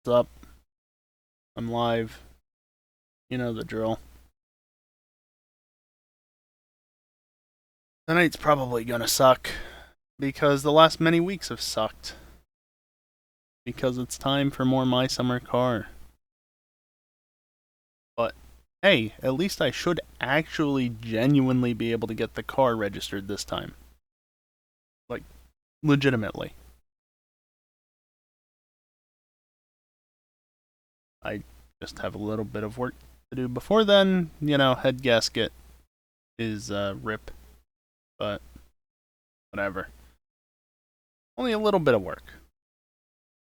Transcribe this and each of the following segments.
What's up? I'm live. You know the drill. Tonight's probably gonna suck because the last many weeks have sucked. Because it's time for more My Summer Car. But hey, at least I should actually genuinely be able to get the car registered this time. Like, legitimately. I just have a little bit of work to do before then. Head gasket is rip. But whatever. Only a little bit of work.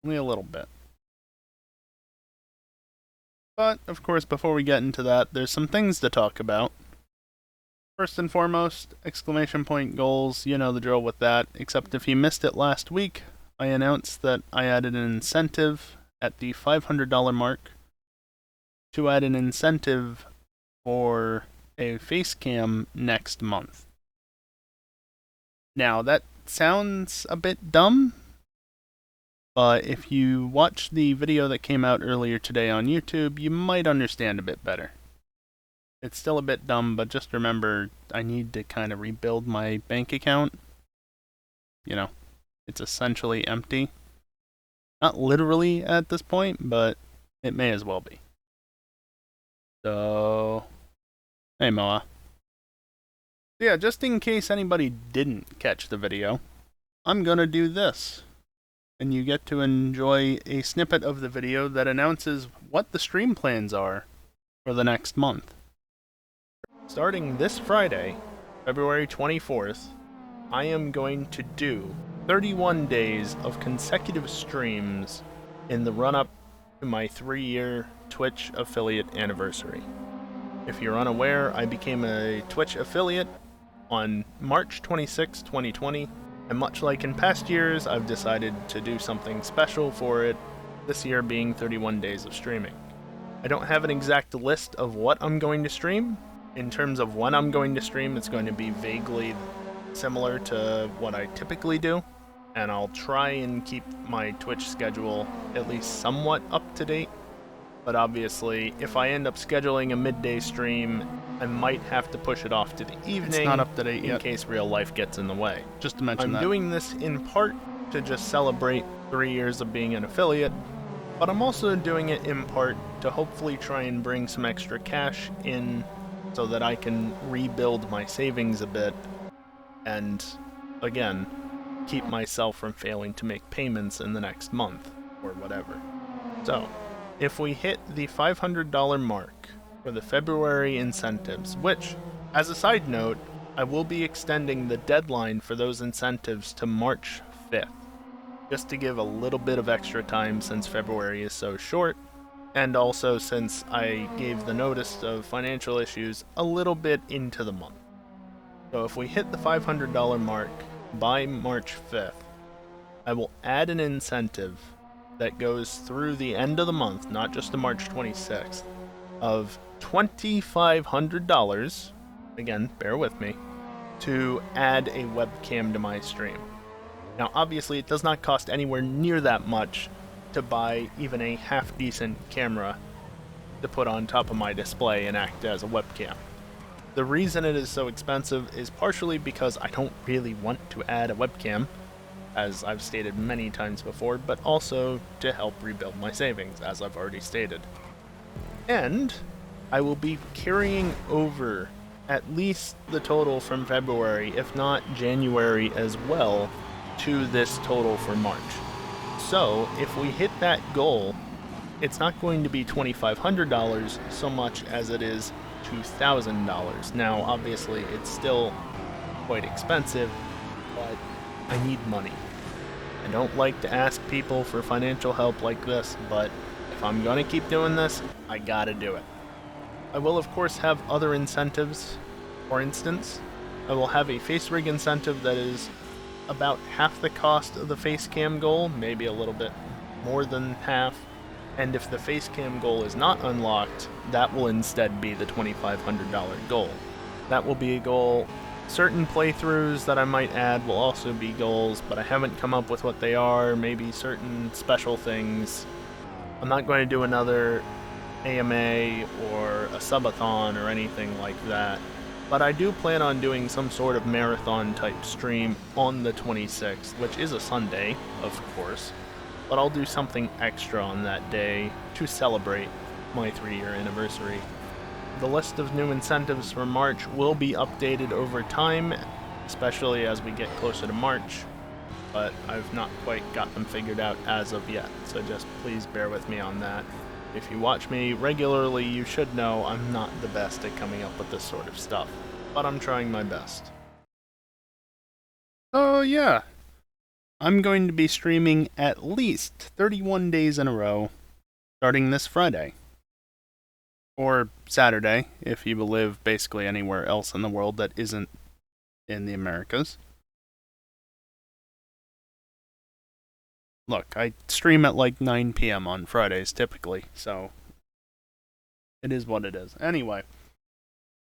Only a little bit. But, of course, before we get into that, there's some things to talk about. First and foremost, exclamation point goals, you know the drill with that. Except if you missed it last week, I announced that I added an incentive at the $500 mark to add an incentive for a face cam next month. Now, that sounds a bit dumb, but if you watch the video that came out earlier today on YouTube, you might understand a bit better. It's still a bit dumb, but just remember, I need to kind of rebuild my bank account. It's essentially empty. Not literally at this point, but it may as well be. So, hey Moa. Yeah, just in case anybody didn't catch the video, I'm gonna do this. And you get to enjoy a snippet of the video that announces what the stream plans are for the next month. Starting this Friday, February 24th, I am going to do 31 days of consecutive streams in the run-up to my 3-year Twitch affiliate anniversary. If you're unaware, I became a Twitch affiliate on March 26, 2020, and much like in past years, I've decided to do something special for it, this year being 31 days of streaming. I don't have an exact list of what I'm going to stream. In terms of when I'm going to stream, it's going to be vaguely similar to what I typically do, and I'll try and keep my Twitch schedule at least somewhat up to date. But obviously, if I end up scheduling a midday stream, I might have to push it off to the evening. It's not up to date yet. In case real life gets in the way. Just to mention that. I'm doing this in part to just celebrate 3 years of being an affiliate, but I'm also doing it in part to hopefully try and bring some extra cash in so that I can rebuild my savings a bit and, again, keep myself from failing to make payments in the next month or whatever. So, if we hit the $500 mark for the February incentives, which, as a side note, I will be extending the deadline for those incentives to March 5th, just to give a little bit of extra time since February is so short, and also since I gave the notice of financial issues a little bit into the month. So if we hit the $500 mark by March 5th, I will add an incentive that goes through the end of the month, not just to March 26th, of $2,500, again, bear with me, to add a webcam to my stream. Now, obviously, it does not cost anywhere near that much to buy even a half-decent camera to put on top of my display and act as a webcam. The reason it is so expensive is partially because I don't really want to add a webcam, as I've stated many times before, but also to help rebuild my savings, as I've already stated. And I will be carrying over at least the total from February, if not January as well, to this total for March. So, if we hit that goal, it's not going to be $2,500 so much as it is $2,000. Now, obviously, it's still quite expensive, but I need money. I don't like to ask people for financial help like this, but if I'm gonna keep doing this, I gotta do it. I will of course have other incentives. For instance, I will have a face rig incentive that is about half the cost of the face cam goal, maybe a little bit more than half, and if the face cam goal is not unlocked, that will instead be the $2,500 goal. That will be a goal. Certain playthroughs that I might add will also be goals, but I haven't come up with what they are. Maybe certain special things I'm not going to do another AMA or a subathon or anything like that, but I do plan on doing some sort of marathon type stream on the 26th, which is a Sunday, of course, but I'll do something extra on that day to celebrate my 3-year anniversary. The list of new incentives for March will be updated over time, especially as we get closer to March, but I've not quite got them figured out as of yet, so just please bear with me on that. If you watch me regularly, you should know I'm not the best at coming up with this sort of stuff, but I'm trying my best. Oh yeah, I'm going to be streaming at least 31 days in a row, starting this Friday. Or Saturday, if you live basically anywhere else in the world that isn't in the Americas. Look, I stream at like 9 p.m. on Fridays typically, so it is what it is. Anyway,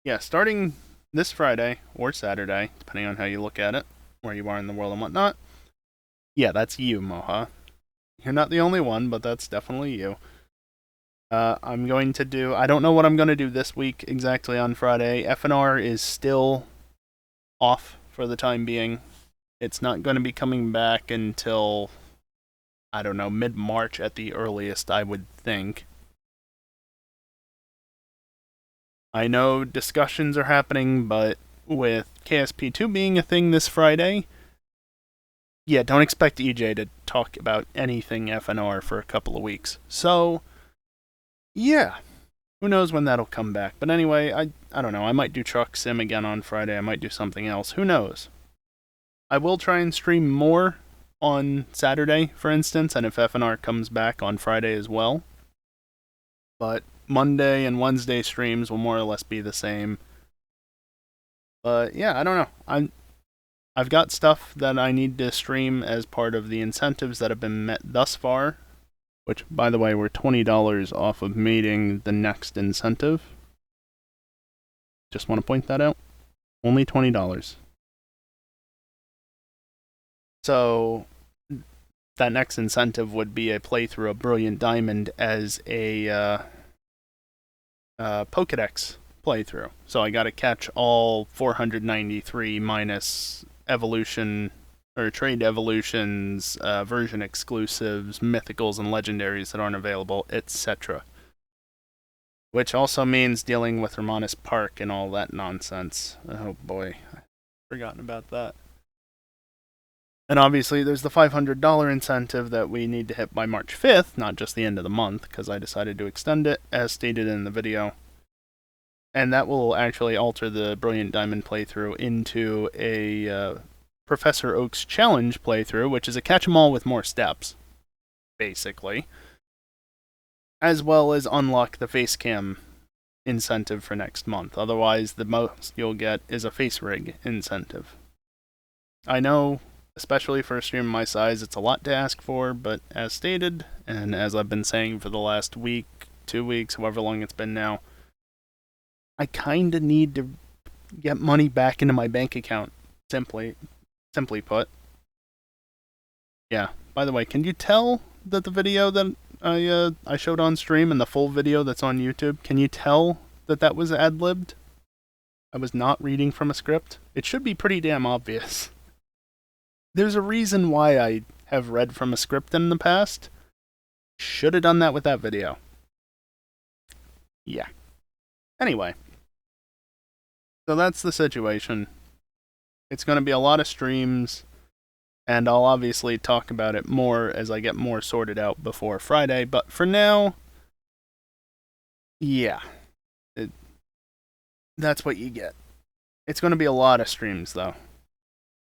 yeah, starting this Friday or Saturday, depending on how you look at it, where you are in the world and whatnot. Yeah, that's you, Moha. You're not the only one, but that's definitely you. I'm going to do... I don't know what I'm going to do this week exactly on Friday. FNR is still off for the time being. It's not going to be coming back until, I don't know, mid-March at the earliest, I would think. I know discussions are happening, but with KSP2 being a thing this Friday, yeah, don't expect EJ to talk about anything FNR for a couple of weeks. So, yeah, who knows when that'll come back. But anyway, I don't know, I might do Truck Sim again on Friday, I might do something else, who knows. I will try and stream more on Saturday, for instance, and if FNR comes back on Friday as well. But Monday and Wednesday streams will more or less be the same. But yeah, I don't know. I've got stuff that I need to stream as part of the incentives that have been met thus far, which, by the way, were $20 off of meeting the next incentive. Just want to point that out. Only $20. So, that next incentive would be a playthrough of Brilliant Diamond as a Pokedex playthrough. So I gotta catch all 493 minus evolution or trade evolutions, version exclusives, mythicals, and legendaries that aren't available, etc. Which also means dealing with Romanus Park and all that nonsense. Oh boy, I've forgotten about that. And obviously there's the $500 incentive that we need to hit by March 5th, not just the end of the month, because I decided to extend it, as stated in the video. And that will actually alter the Brilliant Diamond playthrough into a Professor Oak's Challenge playthrough, which is a catch-em-all with more steps, basically. As well as unlock the face cam incentive for next month. Otherwise, the most you'll get is a face rig incentive. I know, especially for a stream my size, it's a lot to ask for, but as stated, and as I've been saying for the last week, 2 weeks, however long it's been now, I kinda need to get money back into my bank account, simply put. Yeah, by the way, can you tell that the video that I showed on stream and the full video that's on YouTube, can you tell that that was ad-libbed? I was not reading from a script. It should be pretty damn obvious. There's a reason why I have read from a script in the past. Should have done that with that video. Yeah. Anyway. So that's the situation. It's going to be a lot of streams, and I'll obviously talk about it more as I get more sorted out before Friday, but for now, yeah. That's what you get. It's going to be a lot of streams, though.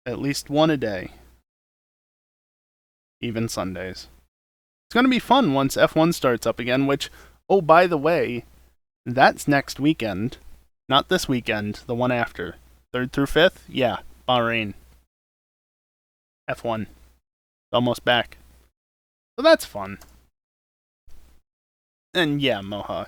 At least one a day. Even Sundays. It's going to be fun once F1 starts up again, which, oh, by the way, that's next weekend. Not this weekend, the one after. 3rd through 5th? Yeah, Bahrain. F1. Almost back. So that's fun. And yeah, Moha.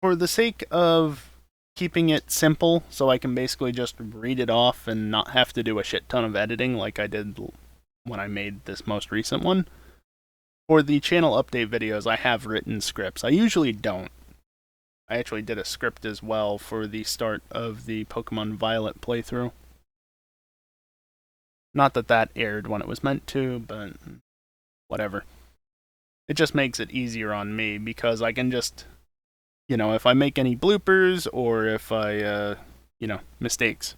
For the sake of keeping it simple, so I can basically just read it off and not have to do a shit ton of editing like I did when I made this most recent one, For the channel update videos, I have written scripts. I usually don't. I actually did a script as well for the start of the Pokemon Violet playthrough. Not that that aired when it was meant to, but whatever. It just makes it easier on me because I can just, if I make any bloopers or if I, mistakes,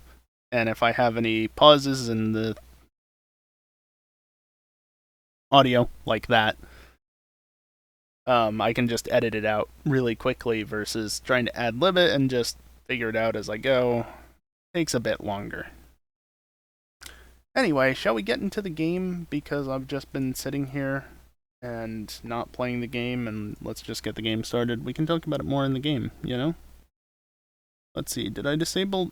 and if I have any pauses in the audio like that, I can just edit it out really quickly versus trying to ad-lib it and just figure it out as I go. Takes a bit longer. Anyway, shall we get into the game? Because I've just been sitting here and not playing the game, and let's just get the game started. We can talk about it more in the game, Let's see, did I disable...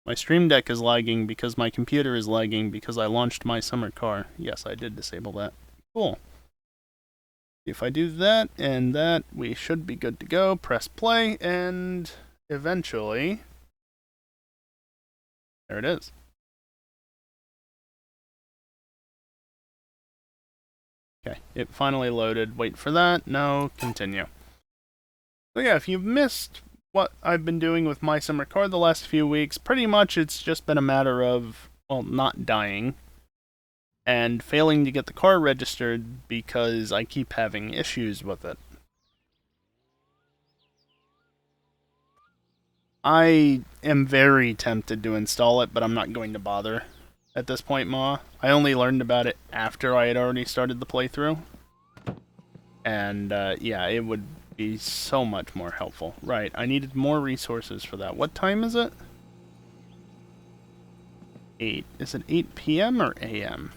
My Stream Deck is lagging because my computer is lagging because I launched my summer car. Yes, I did disable that. Cool. If I do that and that, we should be good to go. Press play, and eventually... There it is. Okay, it finally loaded. Wait for that. No, continue. So yeah, if you've missed what I've been doing with my summer car the last few weeks, pretty much it's just been a matter of, well, not dying and failing to get the car registered because I keep having issues with it. I am very tempted to install it, but I'm not going to bother at this point, Ma. I only learned about it after I had already started the playthrough. And, yeah, it would be so much more helpful. Right, I needed more resources for that. What time is it? 8. Is it 8 p.m. or a.m.?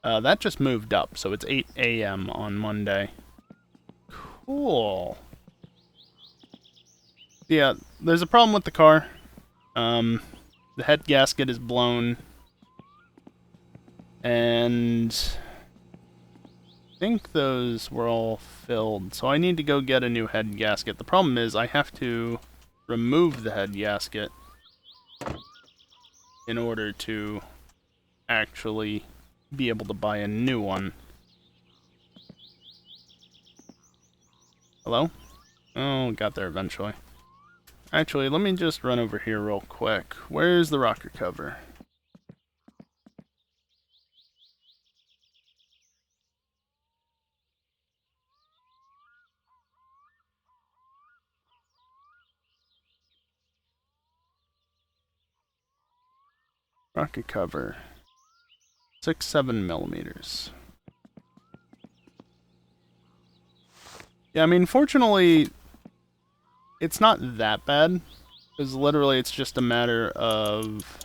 That just moved up, so it's 8 a.m. on Monday. Cool. Yeah, there's a problem with the car. The head gasket is blown. And I think those were all filled, so I need to go get a new head gasket. The problem is I have to remove the head gasket in order to actually be able to buy a new one. Hello? Oh, got there eventually. Actually, let me just run over here real quick. Where's the rocker cover? Rocket cover. 6-7 millimeters. Yeah, I mean, fortunately, it's not that bad. Because literally it's just a matter of...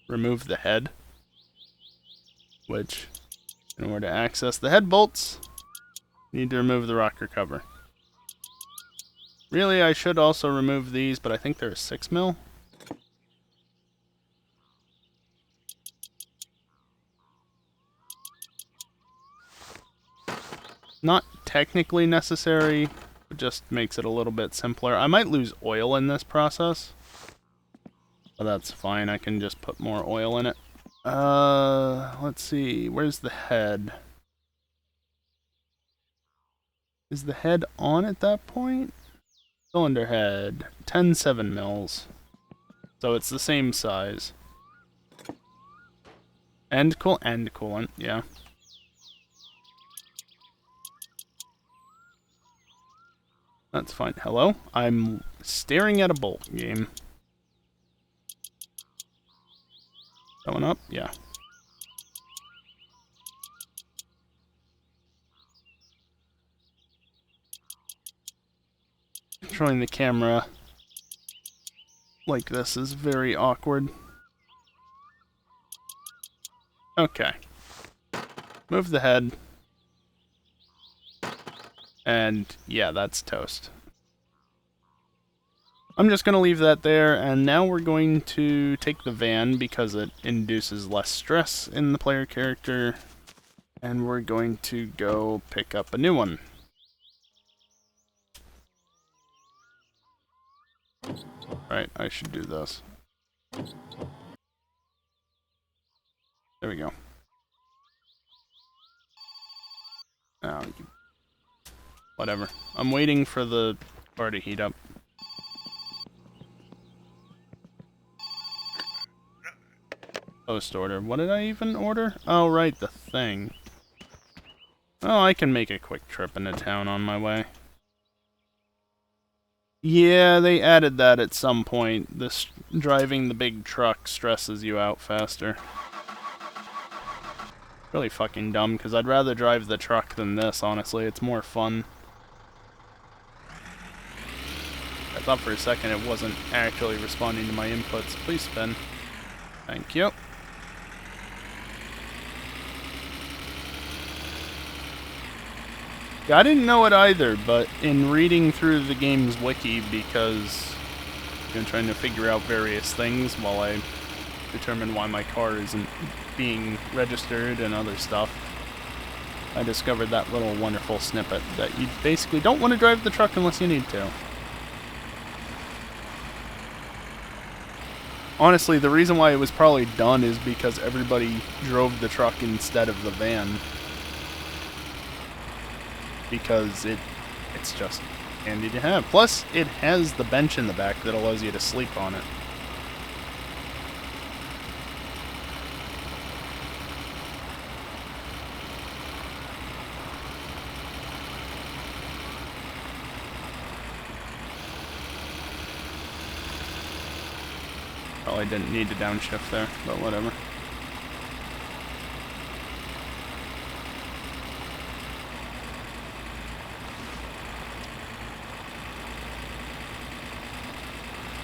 remove the head. Which, in order to access the head bolts, you need to remove the rocker cover. Really, I should also remove these, but I think they're 6 mil. Not technically necessary, it just makes it a little bit simpler. I might lose oil in this process, but that's fine. I can just put more oil in it. Let's see. Where's the head? Is the head on at that point? Cylinder head, 10-7 mils. So it's the same size. And coolant, yeah. That's fine. Hello? I'm staring at a bolt game. That one up? Yeah. Controlling the camera like this is very awkward. Okay. Move the head. And yeah, that's toast. I'm just going to leave that there, and now we're going to take the van because it induces less stress in the player character, and we're going to go pick up a new one. Right, I should do this. There we go. Oh, whatever. I'm waiting for the car to heat up. Post order. What did I even order? Oh, right, the thing. Oh, I can make a quick trip into town on my way. Yeah, they added that at some point. This driving the big truck stresses you out faster. Really fucking dumb, because I'd rather drive the truck than this, honestly. It's more fun. I thought for a second it wasn't actually responding to my inputs. Please spin. Thank you. I didn't know it either, but in reading through the game's wiki, because I'm trying to figure out various things while I determine why my car isn't being registered and other stuff, I discovered that little wonderful snippet that you basically don't want to drive the truck unless you need to. Honestly, the reason why it was probably done is because everybody drove the truck instead of the van. Because it's just handy to have. Plus, it has the bench in the back that allows you to sleep on it. Probably didn't need to downshift there, but whatever.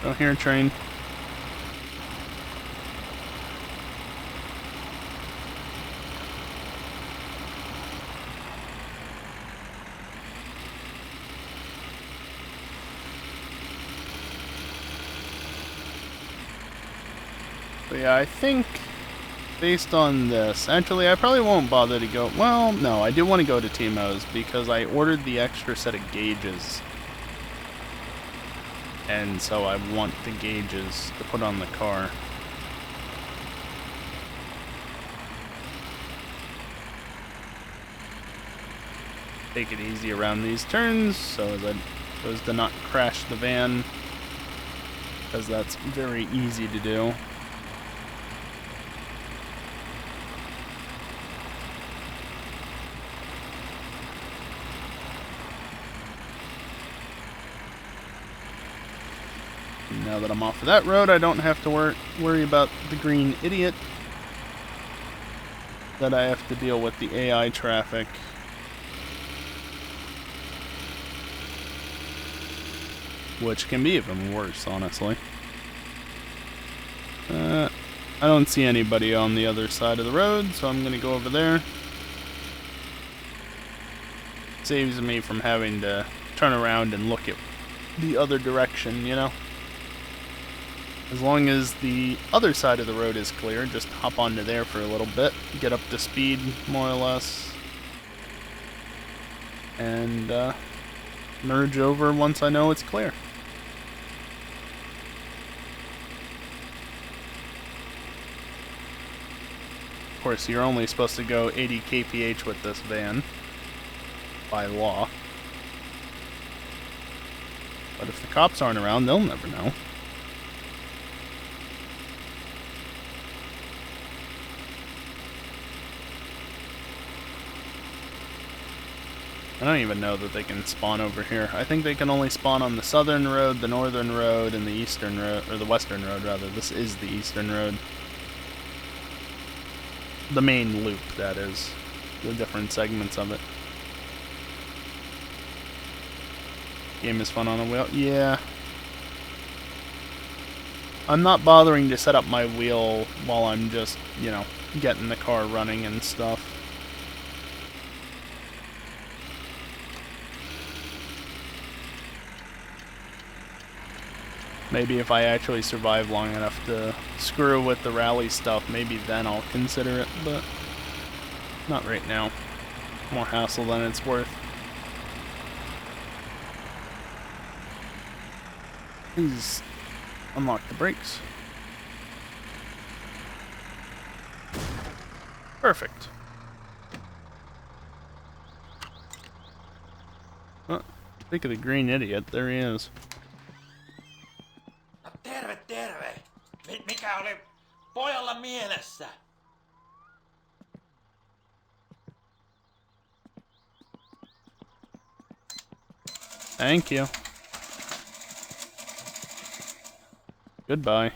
Go here, train. But yeah, I think based on this, actually I probably won't bother to go, well, no, I do want to go to Timo's because I ordered the extra set of gauges. And so I want the gauges to put on the car. Take it easy around these turns so as to not crash the van, because that's very easy to do. Now that I'm off of that road, I don't have to worry about the green idiot that I have to deal with the AI traffic. Which can be even worse, honestly. I don't see anybody on the other side of the road, so I'm going to go over there. Saves me from having to turn around and look at the other direction, you know? As long as the other side of the road is clear, just hop onto there for a little bit, get up to speed, more or less, and merge over once I know it's clear. Of course, you're only supposed to go 80 kph with this van, by law. But if the cops aren't around, they'll never know. I don't even know that they can spawn over here. I think they can only spawn on the southern road, the northern road, and the eastern road, or the western road, rather. This is the eastern road. The main loop, that is. The different segments of it. Game is fun on a wheel. Yeah. I'm not bothering to set up my wheel while I'm just, you know, getting the car running and stuff. Maybe if I actually survive long enough to screw with the rally stuff, maybe then I'll consider it, but not right now. More hassle than it's worth. These unlock the brakes. Perfect. Oh, think of the green idiot. There he is. No terve, terve! Mikä oli pojalla mielessä? Thank you. Goodbye.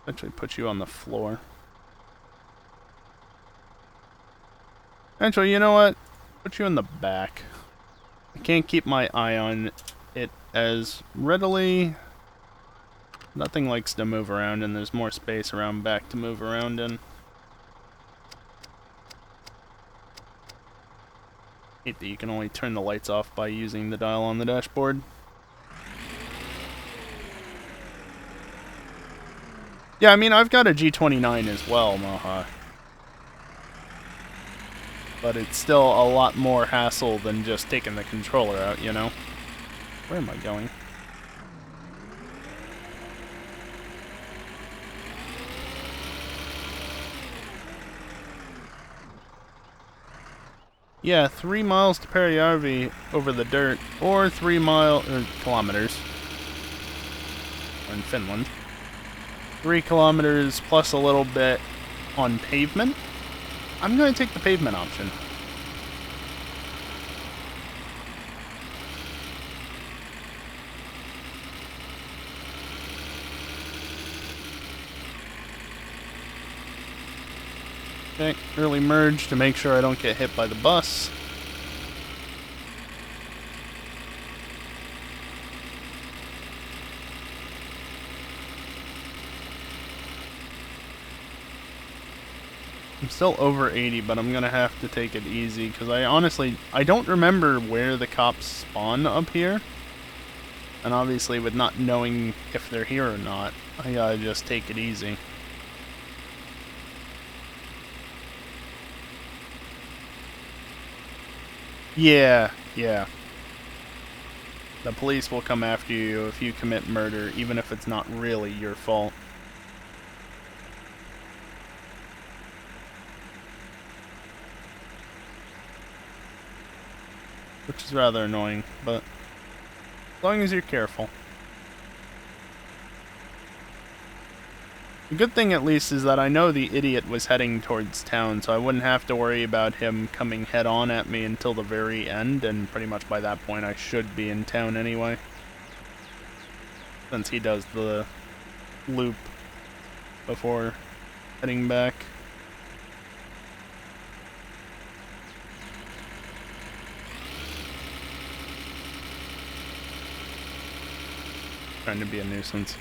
Actually put you on the floor. Actually, you know what? Put you in the back. I can't keep my eye on it as readily. Nothing likes to move around, and there's more space around back to move around in. Hate that you can only turn the lights off by using the dial on the dashboard. Yeah, I mean, I've got a G29 as well, Maha. But it's still a lot more hassle than just taking the controller out, you know? Where am I going? Yeah, 3 miles to Perjärvi over the dirt, or 3 kilometers. We're in Finland. 3 kilometers plus a little bit on pavement. I'm going to take the pavement option. Okay, early merge to make sure I don't get hit by the bus. I'm still over 80, but I'm gonna have to take it easy, because I don't remember where the cops spawn up here. And obviously, with not knowing if they're here or not, I gotta just take it easy. Yeah. The police will come after you if you commit murder, even if it's not really your fault. Which is rather annoying, but as long as you're careful. The good thing, at least, is that I know the idiot was heading towards town, so I wouldn't have to worry about him coming head-on at me until the very end, and pretty much by that point I should be in town anyway. Since he does the loop before heading back. Trying to be a nuisance.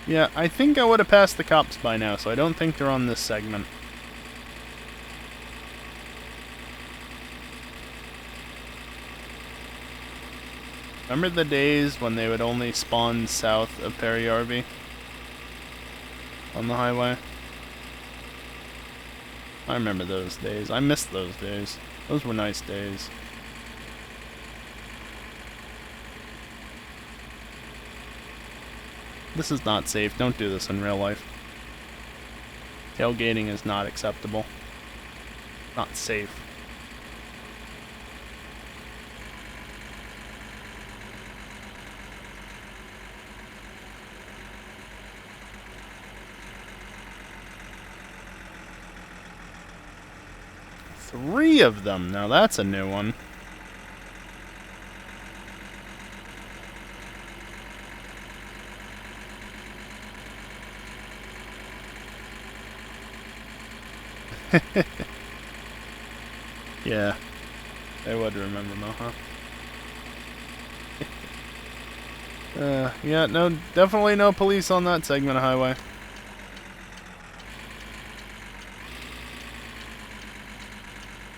Yeah, I think I would have passed the cops by now, so I don't think they're on this segment. Remember the days when they would only spawn south of Perjärvi on the highway? I remember those days. I miss those days. Those were nice days. This is not safe. Don't do this in real life. Tailgating is not acceptable. Not safe. Three of them. Now that's a new one. Yeah, I would remember Moha. Yeah, no, definitely no police on that segment of highway.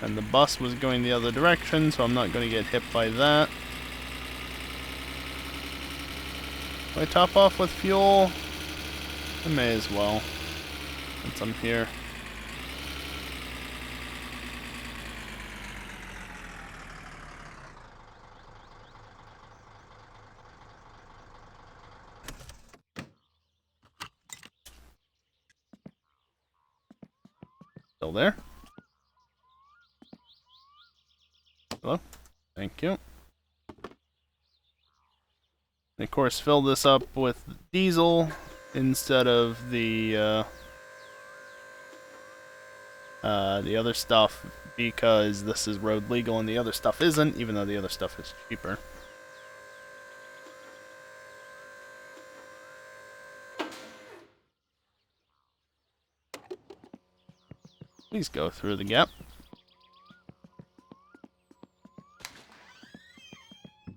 And the bus was going the other direction, so I'm not going to get hit by that. If I top off with fuel, I may as well, since I'm here. Still there? Hello? Thank you. And of course, fill this up with diesel instead of the other stuff, because this is road legal and the other stuff isn't, even though the other stuff is cheaper. Please go through the gap.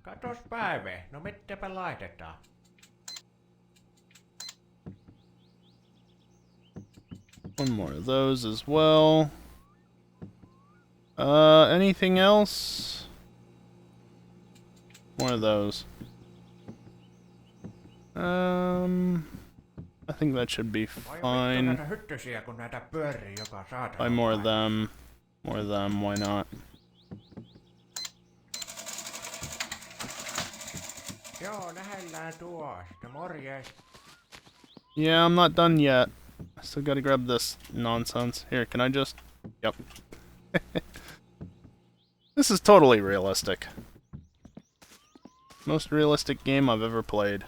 Katos Päive, no mitäpä laitetaan? One more of those as well. Anything else? One of those. I think that should be fine. Näitä hyttysiä, kun näitä pyörii joka saatana. Buy more of them. More of them, why not? Joo, lähellään tuosta. Morjes. Yeah, I'm not done yet. I still gotta grab this nonsense. Here, can I just... Yep. This is totally realistic. Most realistic game I've ever played.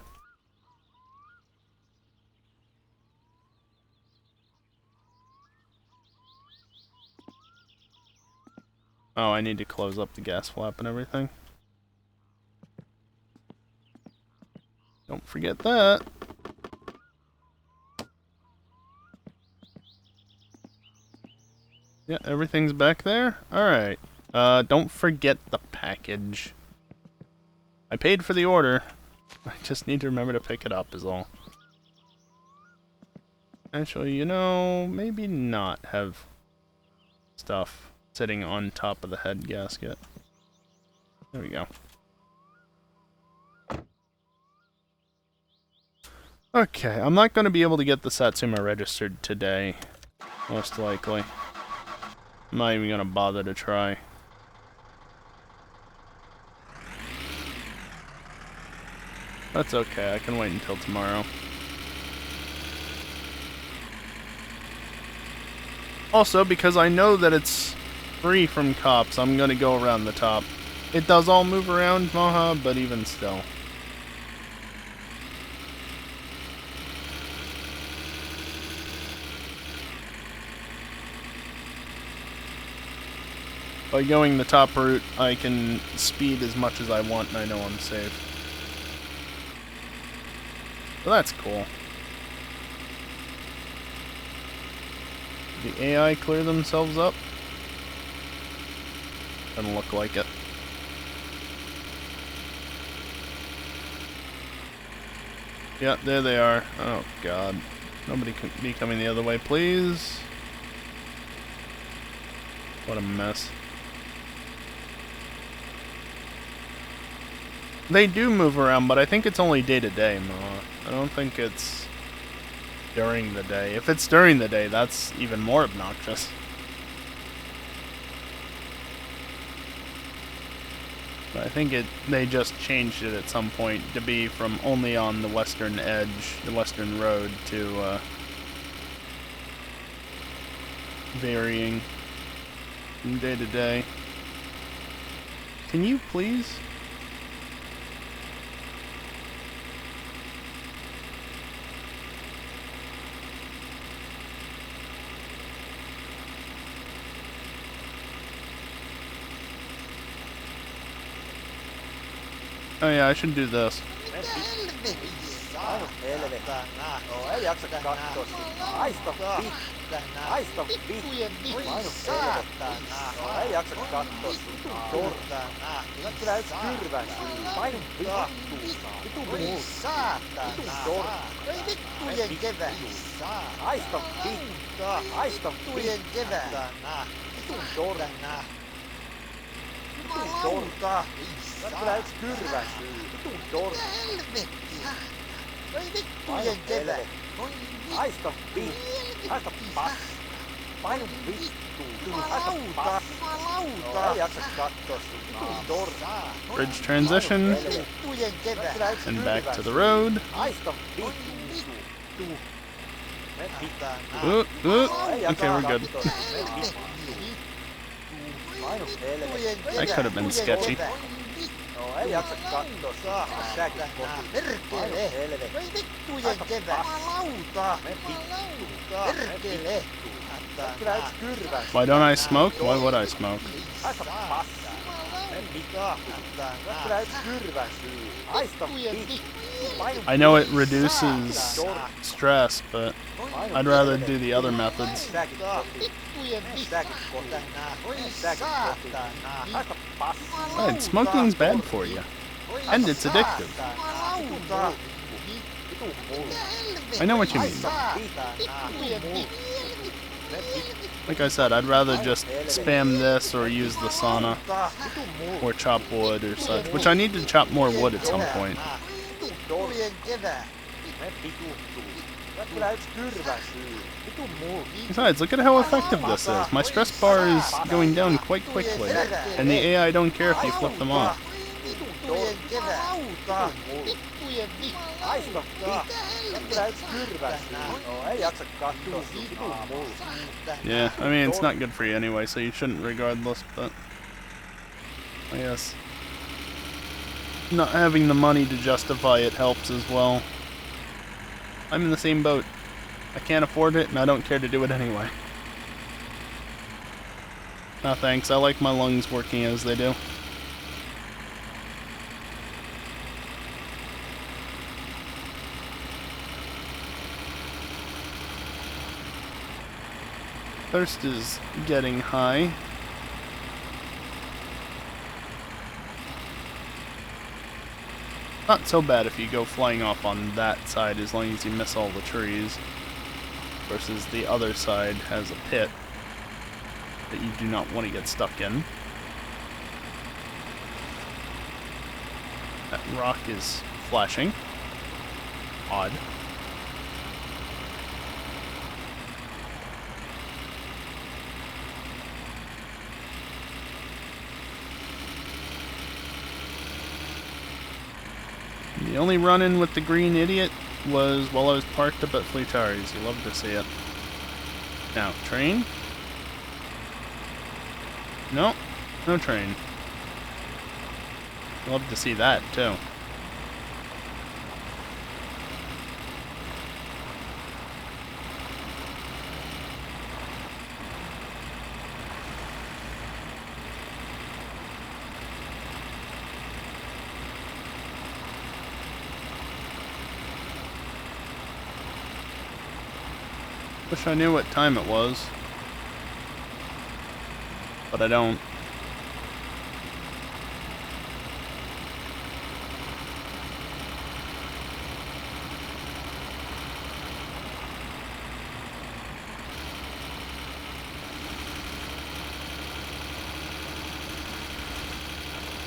Oh, I need to close up the gas flap and everything. Don't forget that. Yeah, everything's back there? Alright. Don't forget the package. I paid for the order. I just need to remember to pick it up is all. Actually, you know, maybe not have stuff sitting on top of the head gasket. There we go. Okay, I'm not going to be able to get the Satsuma registered today, most likely. I'm not even going to bother to try. That's okay, I can wait until tomorrow. Also, because I know that it's free from cops, I'm going to go around the top. It does all move around, Maha, but even still. By going the top route, I can speed as much as I want and I know I'm safe. So that's cool. Did the AI clear themselves up? Doesn't look like it. Yeah, there they are. Oh god. Nobody can be coming the other way, please. What a mess. They do move around, but I think it's only day to day, Ma. I don't think it's during the day. If it's during the day, that's even more obnoxious. But I think they just changed it at some point to be from only on the western edge, the western road, to varying from day to day. Can you please? Oh yeah, I should do this. Kyllä yks kyrväsyy. Vitun torni. Helvettiä. Voi vittujen kevät. Haista vittu. Haista pass. Painu vittu. Haista pass. Jumalauta. Ei jaksa kattoo sun vitun torni. Bridge transition. Vittujen kevät. And back to the road. Haista vittu. Ooh, ooh. Okay, we're good. That could have been sketchy. No ei jaksa kattoo sitä. Säkin kotiin. Paino helvetti. Vittujen kevät. Jumalauta. Me vittuun. Perkele. Kyllä yks kyrväs. Why don't I smoke? Why would I smoke? Haista passaa. Me vittuun. Kyllä yks kyrväsyy. Haista vittu. I know it reduces stress, but I'd rather do the other methods. Säkin kotiin. Säkin kotiin. Säkin kotiin. Haista passaa. Right, smoking's bad for you. And it's addictive. I know what you mean. Like I said, I'd rather just spam this or use the sauna or chop wood or such, which I need to chop more wood at some point. Besides, look at how effective this is. My stress bar is going down quite quickly, and the AI don't care if you flip them off. Yeah, I mean, it's not good for you anyway, so you shouldn't regardless, but I guess not having the money to justify it helps as well. I'm in the same boat. I can't afford it, and I don't care to do it anyway. No thanks, I like my lungs working as they do. Thirst is getting high. Not so bad if you go flying off on that side as long as you miss all the trees. Versus the other side has a pit that you do not want to get stuck in. That rock is flashing. Odd. The only run-in with the green idiot was while I was parked up at Fleetari's. You love to see it. Now, train? No, no train. Love to see that, too. Wish I knew what time it was, but I don't.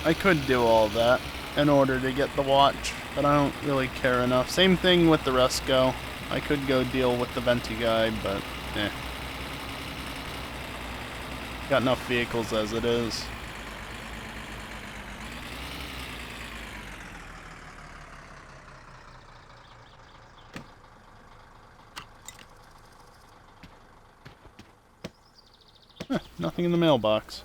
I could do all that in order to get the watch, but I don't really care enough. Same thing with the Resco. I could go deal with the Venti guy, but eh. Got enough vehicles as it is. Nothing in the mailbox.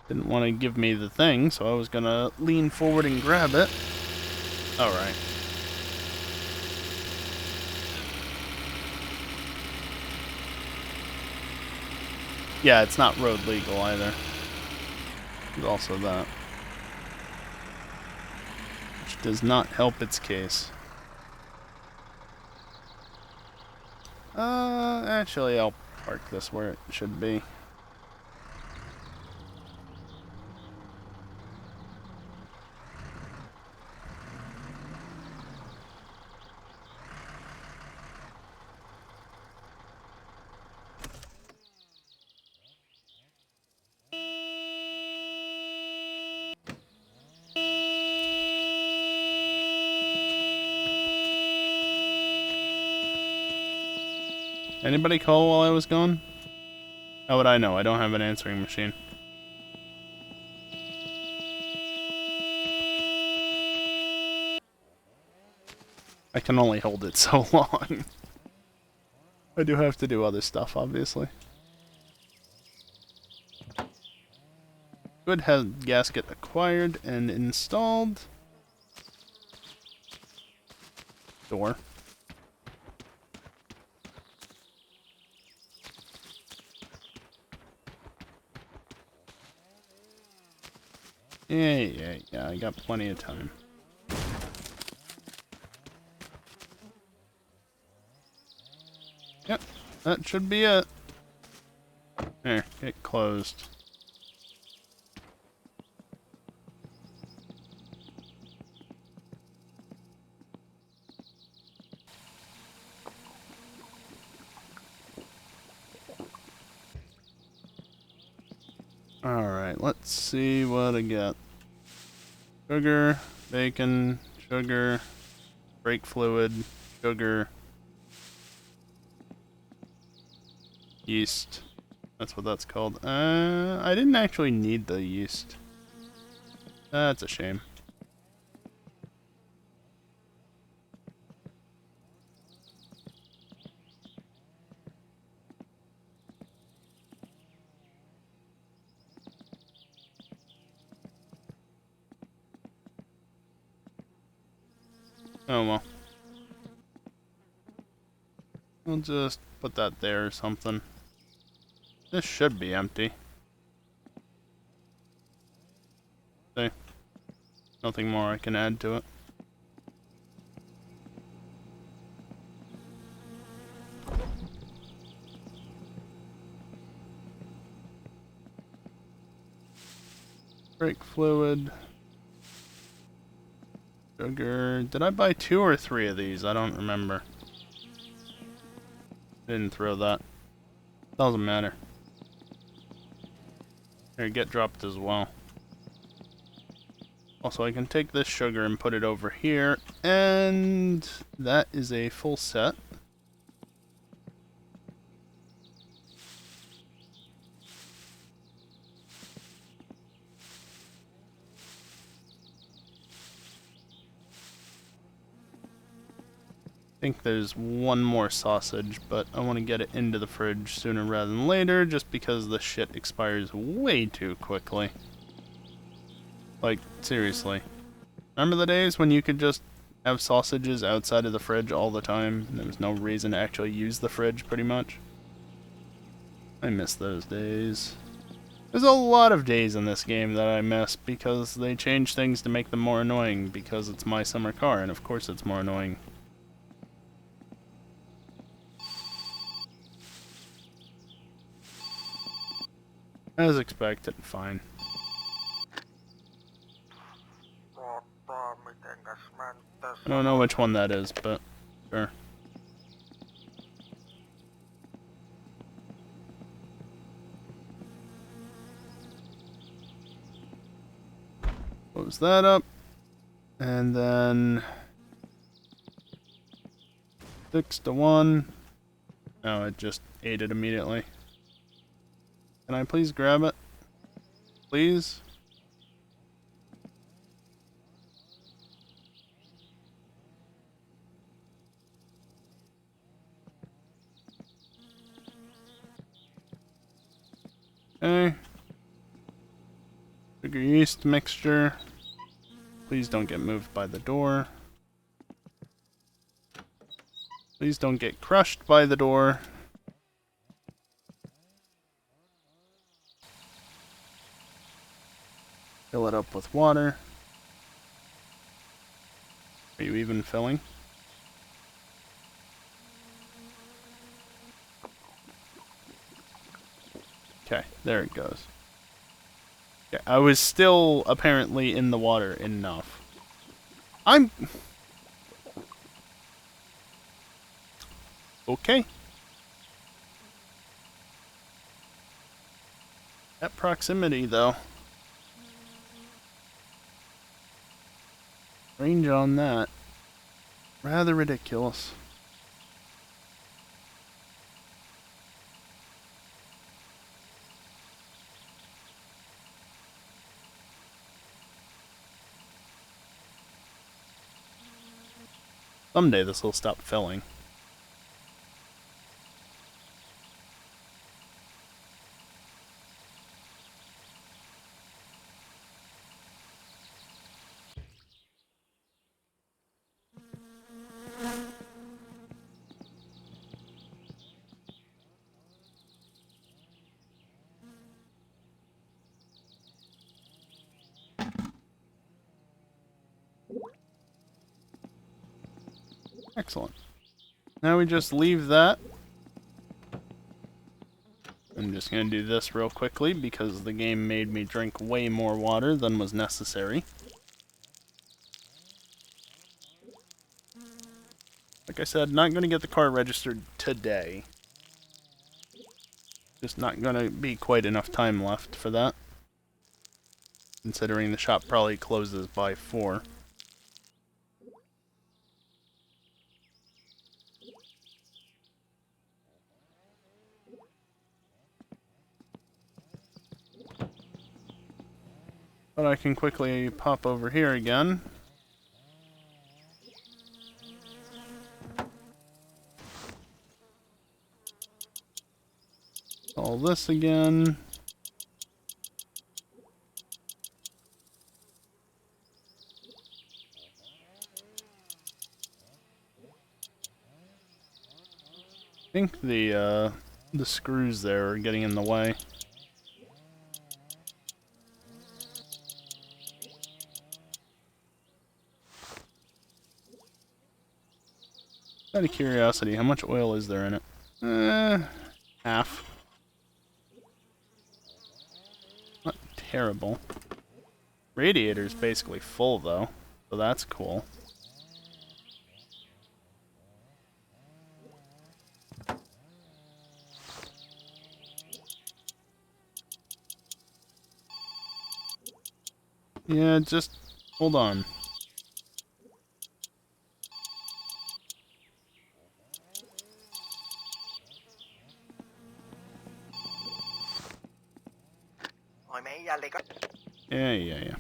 Didn't want to give me the thing, so I was gonna lean forward and grab it. Alright. Yeah, it's not road legal either. There's also that. Which does not help its case. Actually, I'll park this where it should be. Anybody call while I was gone? How would I know? I don't have an answering machine. I can only hold it so long. I do have to do other stuff, obviously. Good head gasket acquired and installed. Door. Yeah, I got plenty of time. Yep, that should be it. There, get closed. Alright, let's see what I got. Sugar, bacon, sugar, brake fluid, sugar, yeast. That's what that's called. I didn't actually need the yeast. That's a shame. Oh well. We'll just put that there or something. This should be empty. See? Nothing more I can add to it. Brake fluid. Sugar. Did I buy 2 or 3 of these? I don't remember. Didn't throw that. Doesn't matter. Here, get dropped as well. Also, I can take this sugar and put it over here, and that is a full set. I think there's one more sausage, but I want to get it into the fridge sooner rather than later, just because the shit expires way too quickly. Like, seriously. Remember the days when you could just have sausages outside of the fridge all the time? There was no reason to actually use the fridge, pretty much. I miss those days. There's a lot of days in this game that I miss, because they change things to make them more annoying, because it's my summer car, and of course it's more annoying. As expected, fine. I don't know which one that is, but sure. Close that up. And then 6 to 1. No, it just ate it immediately. Can I please grab it? Please? Okay. Sugar yeast mixture. Please don't get moved by the door. Please don't get crushed by the door. Fill it up with water. Are you even filling? Okay, there it goes. Okay, I was still apparently in the water enough. Okay. At proximity, though. Range on that. Rather ridiculous. Someday this will stop filling. Excellent. Now we just leave that. I'm just going to do this real quickly because the game made me drink way more water than was necessary. Like I said, not going to get the car registered today. Just not going to be quite enough time left for that. Considering the shop probably closes by 4. But I can quickly pop over here again. All this again. I think the screws there are getting in the way. Out of curiosity, how much oil is there in it? Half. Not terrible. Radiator's basically full though, so that's cool. Yeah, just hold on. Yeah.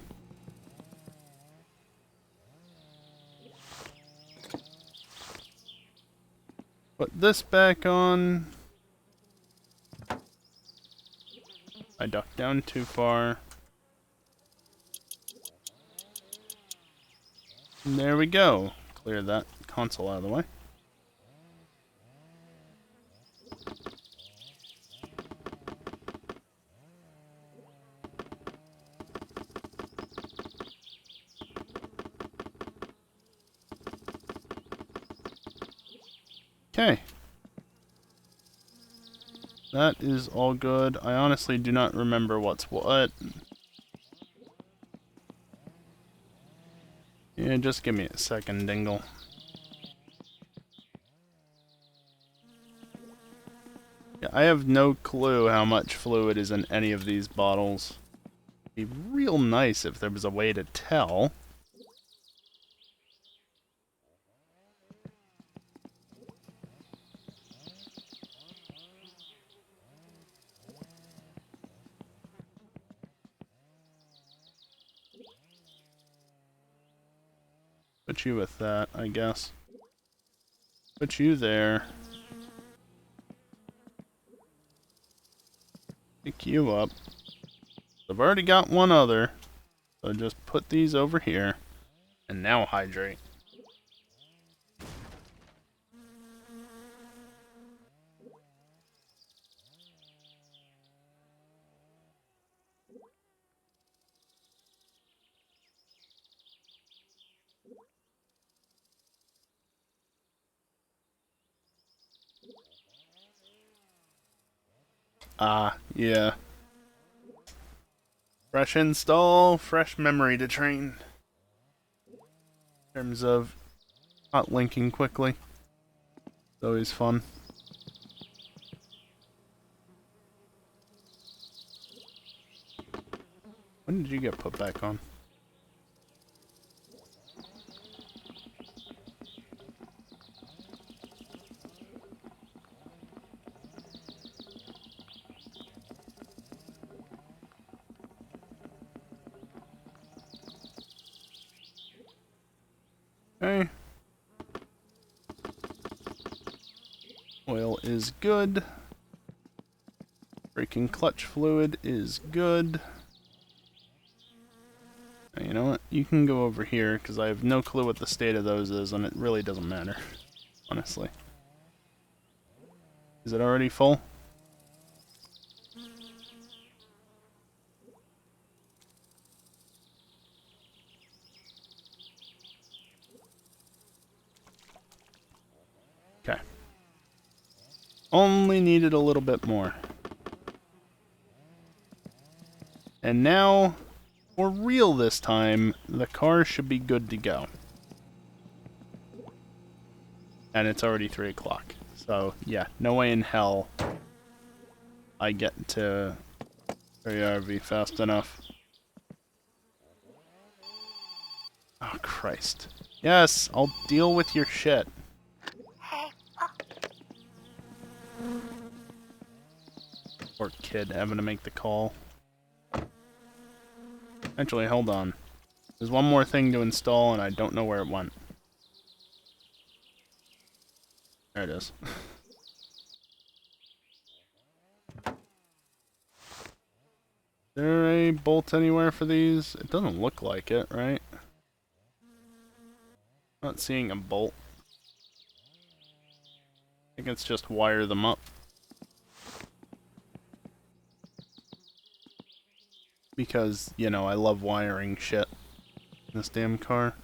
Put this back on. I ducked down too far. And there we go. Clear that console out of the way. Okay. That is all good. I honestly do not remember what's what. Yeah, just give me a second, Dingle. Yeah, I have no clue how much fluid is in any of these bottles. It'd be real nice if there was a way to tell. Put you with that, I guess. Put you there. Pick you up. I've already got one other, so just put these over here. And now hydrate. Ah, yeah. Fresh install, fresh memory to train. In terms of not linking quickly. It's always fun. When did you get put back on? Okay. Oil is good. Brake and clutch fluid is good. Now, you know what? You can go over here, because I have no clue what the state of those is, and it really doesn't matter, honestly. Is it already full? Okay. Only needed a little bit more. And now, for real this time, the car should be good to go. And it's already 3 o'clock. So, yeah, no way in hell I get to RV fast enough. Oh, Christ. Yes, I'll deal with your shit. Poor kid having to make the call. Actually, hold on. There's one more thing to install, and I don't know where it went. There it is. Is there a bolt anywhere for these? It doesn't look like it, right? Not seeing a bolt. I think it's just wire them up. Because, you know, I love wiring shit in this damn car.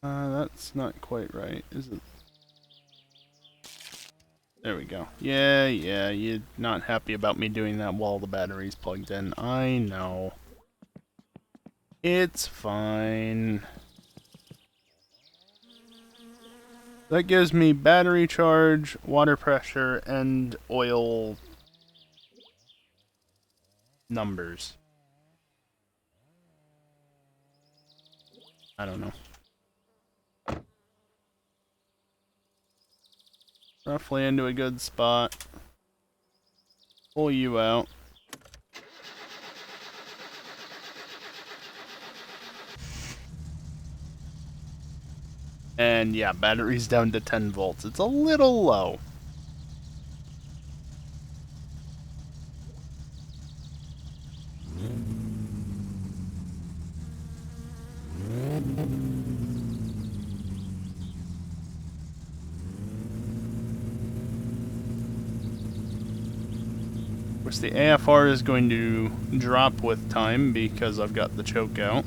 That's not quite right, is it? There we go. Yeah, you're not happy about me doing that while the battery's plugged in. I know. It's fine. That gives me battery charge, water pressure, and oil numbers. I don't know. Roughly into a good spot. Pull you out. And yeah, battery's down to 10 volts. It's a little low. Of course, the AFR is going to drop with time because I've got the choke out.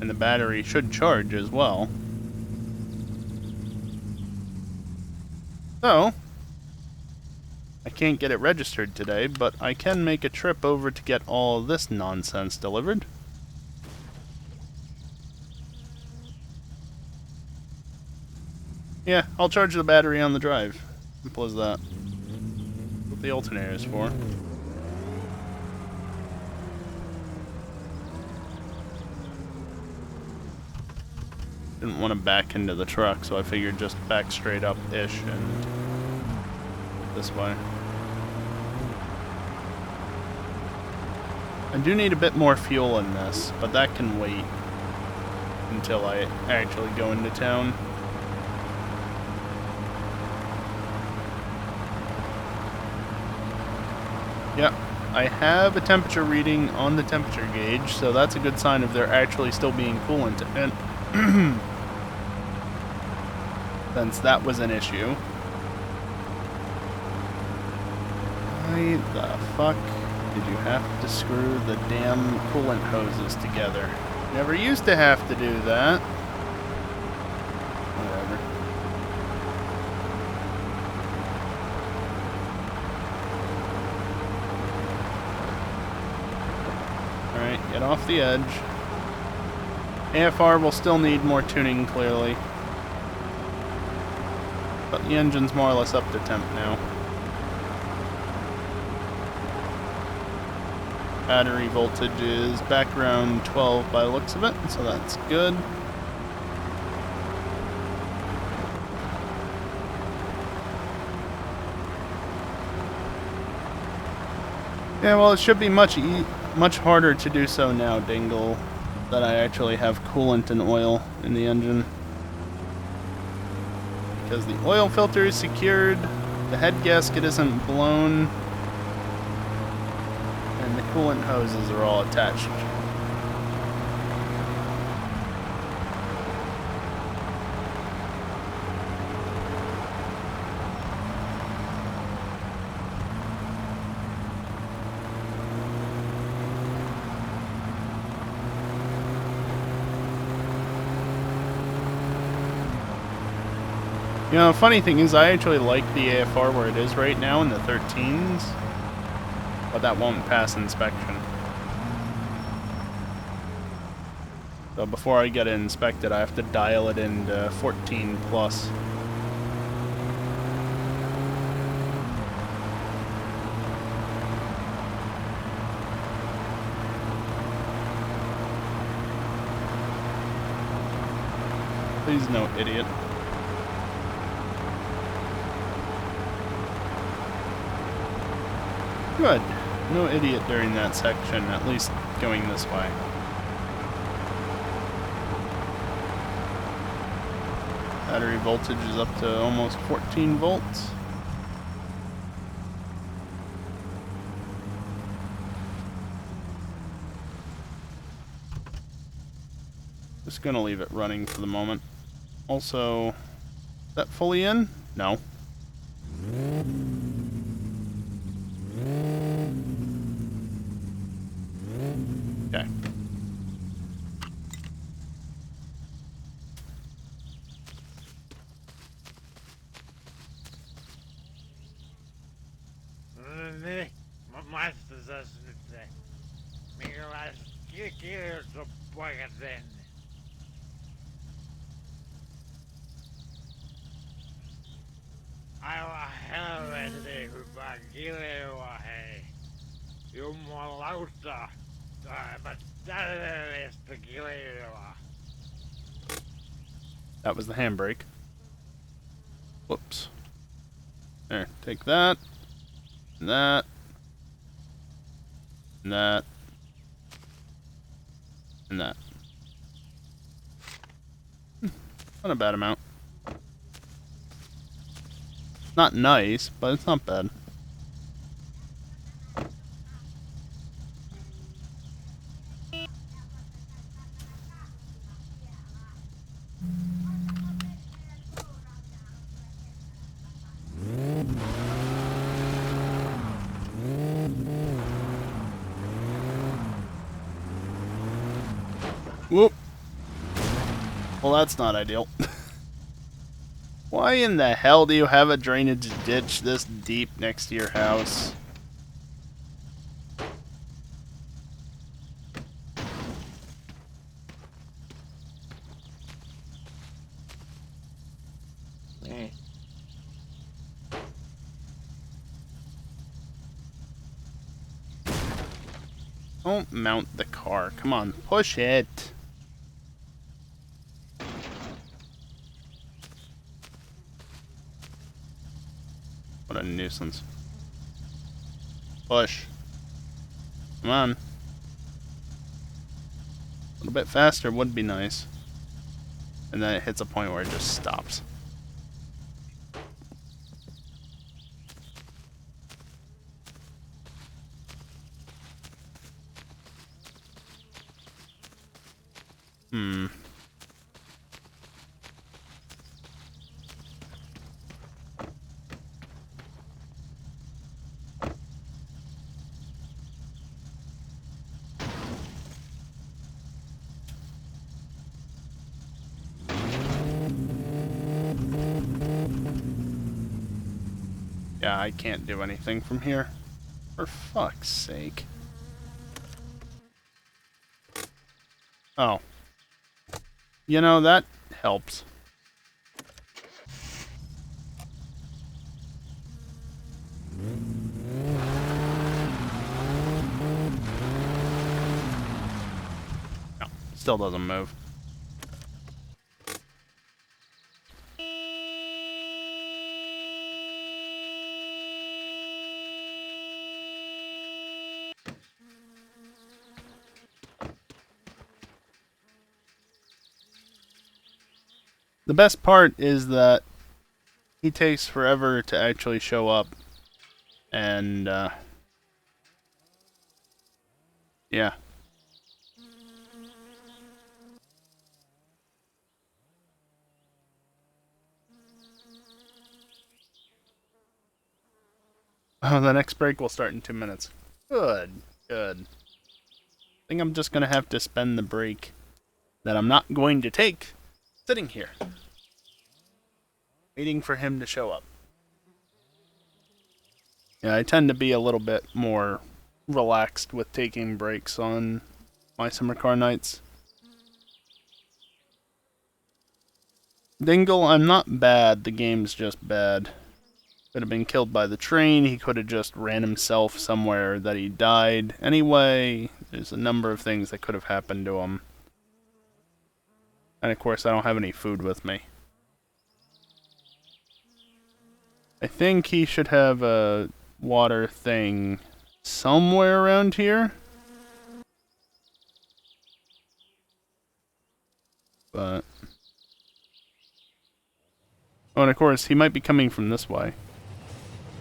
And the battery should charge as well. So, I can't get it registered today, but I can make a trip over to get all this nonsense delivered. Yeah, I'll charge the battery on the drive. Simple as that. That's what the alternator is for. Didn't want to back into the truck, so I figured just back straight up-ish and this way. I do need a bit more fuel in this, but that can wait until I actually go into town. Yep, I have a temperature reading on the temperature gauge, so that's a good sign of there actually still being coolant in. Since that was an issue. Why the fuck did you have to screw the damn coolant hoses together? Never used to have to do that. Whatever. Alright, get off the edge. AFR will still need more tuning, clearly. But the engine's more or less up to temp now. Battery voltage is back around 12 by the looks of it, so that's good. Yeah, well, it should be much harder to do so now, Dingle, that I actually have coolant and oil in the engine. Because the oil filter is secured, the head gasket isn't blown, and the coolant hoses are all attached. You know, the funny thing is I actually like the AFR where it is right now in the 13s, but that won't pass inspection. So before I get it inspected, I have to dial it into 14 plus. Please no idiot. Good. No idiot during that section, at least going this way. Battery voltage is up to almost 14 volts. Just gonna leave it running for the moment. Also, is that fully in? No. Okay. Aivan helvetti, hyvä kileva, hei. Jumalauta, aivan täydellistä kilevaa. That was the handbrake. Whoops. There, take that. And that. And that. And that. Not a bad amount. Not nice, but it's not bad. Whoop. Well, that's not ideal. Why in the hell do you have a drainage ditch this deep next to your house? Niin. Don't mount the car. Come on, push it. What a nuisance. Push. Come on. A little bit faster would be nice. And then it hits a point where it just stops. Yeah, I can't do anything from here. For fuck's sake. Oh. You know, that helps. No, still doesn't move. The best part is that he takes forever to actually show up, and yeah. Oh, the next break will start in 2 minutes. Good, good. I think I'm just gonna have to spend the break that I'm not going to take sitting here, waiting for him to show up. Yeah, I tend to be a little bit more relaxed with taking breaks on my summer car nights. Dingle, I'm not bad, the game's just bad. Could have been killed by the train, he could have just ran himself somewhere that he died. Anyway, there's a number of things that could have happened to him. And of course, I don't have any food with me. I think he should have a water thing somewhere around here. But... oh, and of course, he might be coming from this way.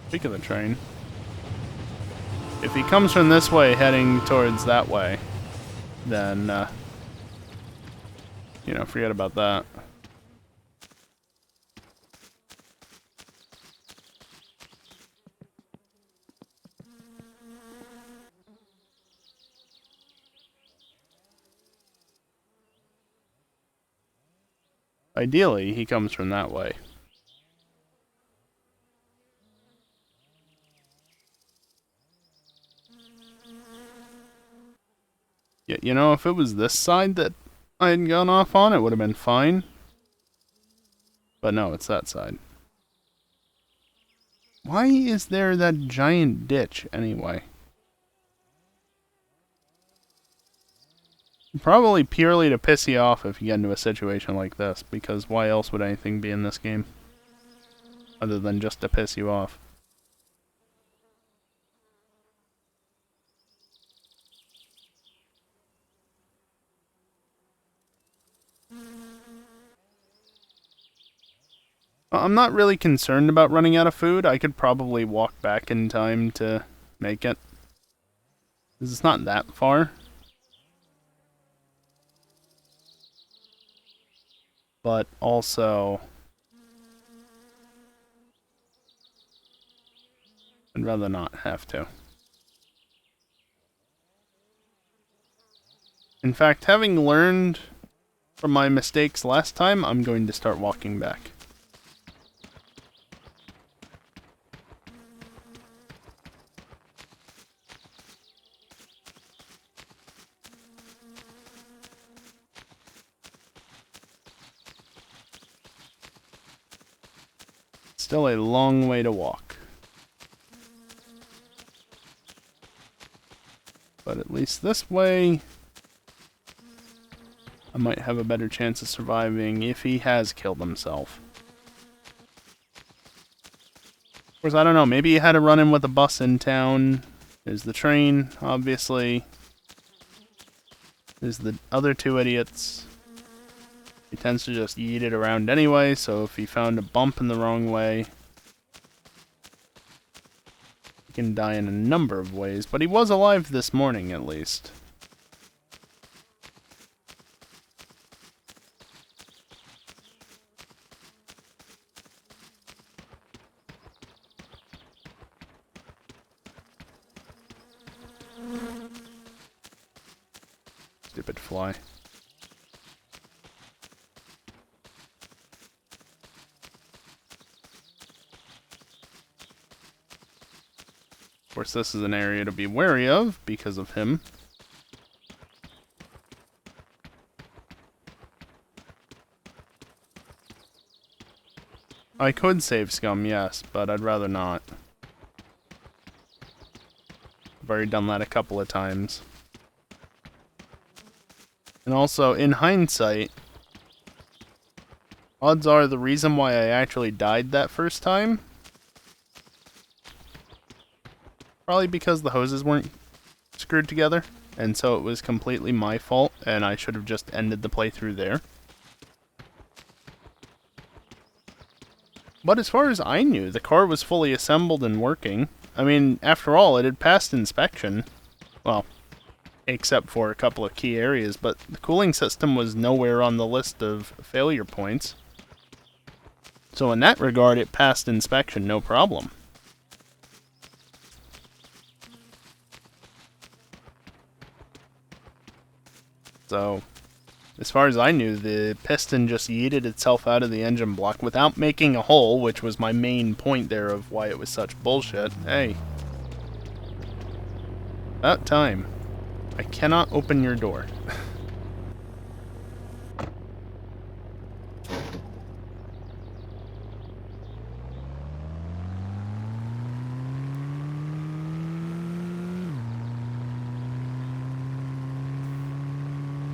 Speak of the train. If he comes from this way, heading towards that way, then, you know, forget about that. Ideally, he comes from that way. Yeah, you know, if it was this side that I had gone off on, it would have been fine. But no, it's that side. Why is there that giant ditch, anyway? Probably purely to piss you off if you get into a situation like this, because why else would anything be in this game? Other than just to piss you off. I'm not really concerned about running out of food. I could probably walk back in time to make it. Because it's not that far. But also... I'd rather not have to. In fact, having learned from my mistakes last time, I'm going to start walking back. Still a long way to walk. But at least this way, I might have a better chance of surviving if he has killed himself. Of course, I don't know, maybe he had to run in with a bus in town. There's the train, obviously. There's the other two idiots. He tends to just yeet it around anyway, so if he found a bump in the wrong way, he can die in a number of ways. But he was alive this morning, at least. Stupid fly. Of course, this is an area to be wary of because of him. I could save Scum, yes, but I'd rather not. I've already done that a couple of times. And also, in hindsight, odds are the reason why I actually died that first time, probably because the hoses weren't screwed together, and so it was completely my fault, and I should have just ended the playthrough there. But as far as I knew, the car was fully assembled and working. I mean, after all, it had passed inspection. Well, except for a couple of key areas, but the cooling system was nowhere on the list of failure points. So in that regard, it passed inspection no problem. So, as far as I knew, the piston just yeeted itself out of the engine block without making a hole, which was my main point there of why it was such bullshit. Hey. About time. I cannot open your door.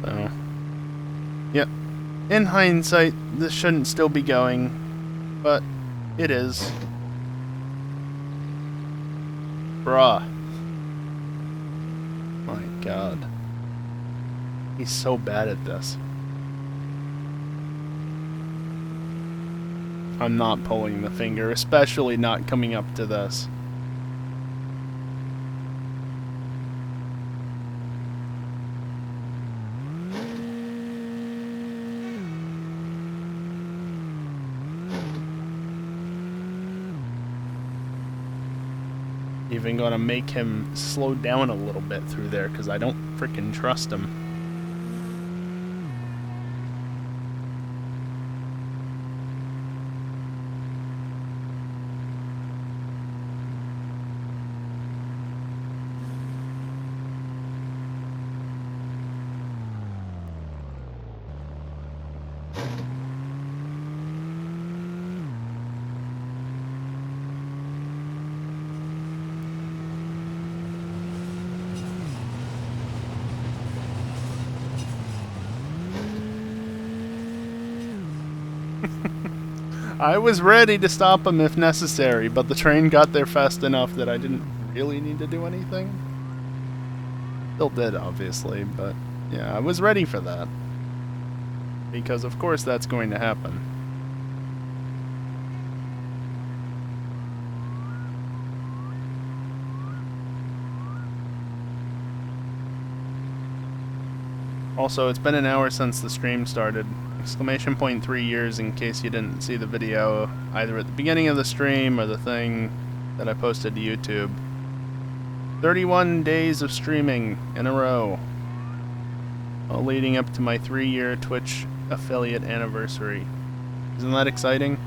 So, yep. In hindsight, this shouldn't still be going, but it is. Bruh. My god. He's so bad at this. I'm not pulling the finger, especially not coming up to this. Even gonna make him slow down a little bit through there because I don't freaking trust him. I was ready to stop him if necessary, but the train got there fast enough that I didn't really need to do anything. Still did, obviously, but yeah, I was ready for that. Because of course that's going to happen. Also, it's been an hour since the stream started. Exclamation point 3 years in case you didn't see the video either at the beginning of the stream or the thing that I posted to YouTube. 31 days of streaming in a row. All leading up to my 3-year Twitch affiliate anniversary. Isn't that exciting?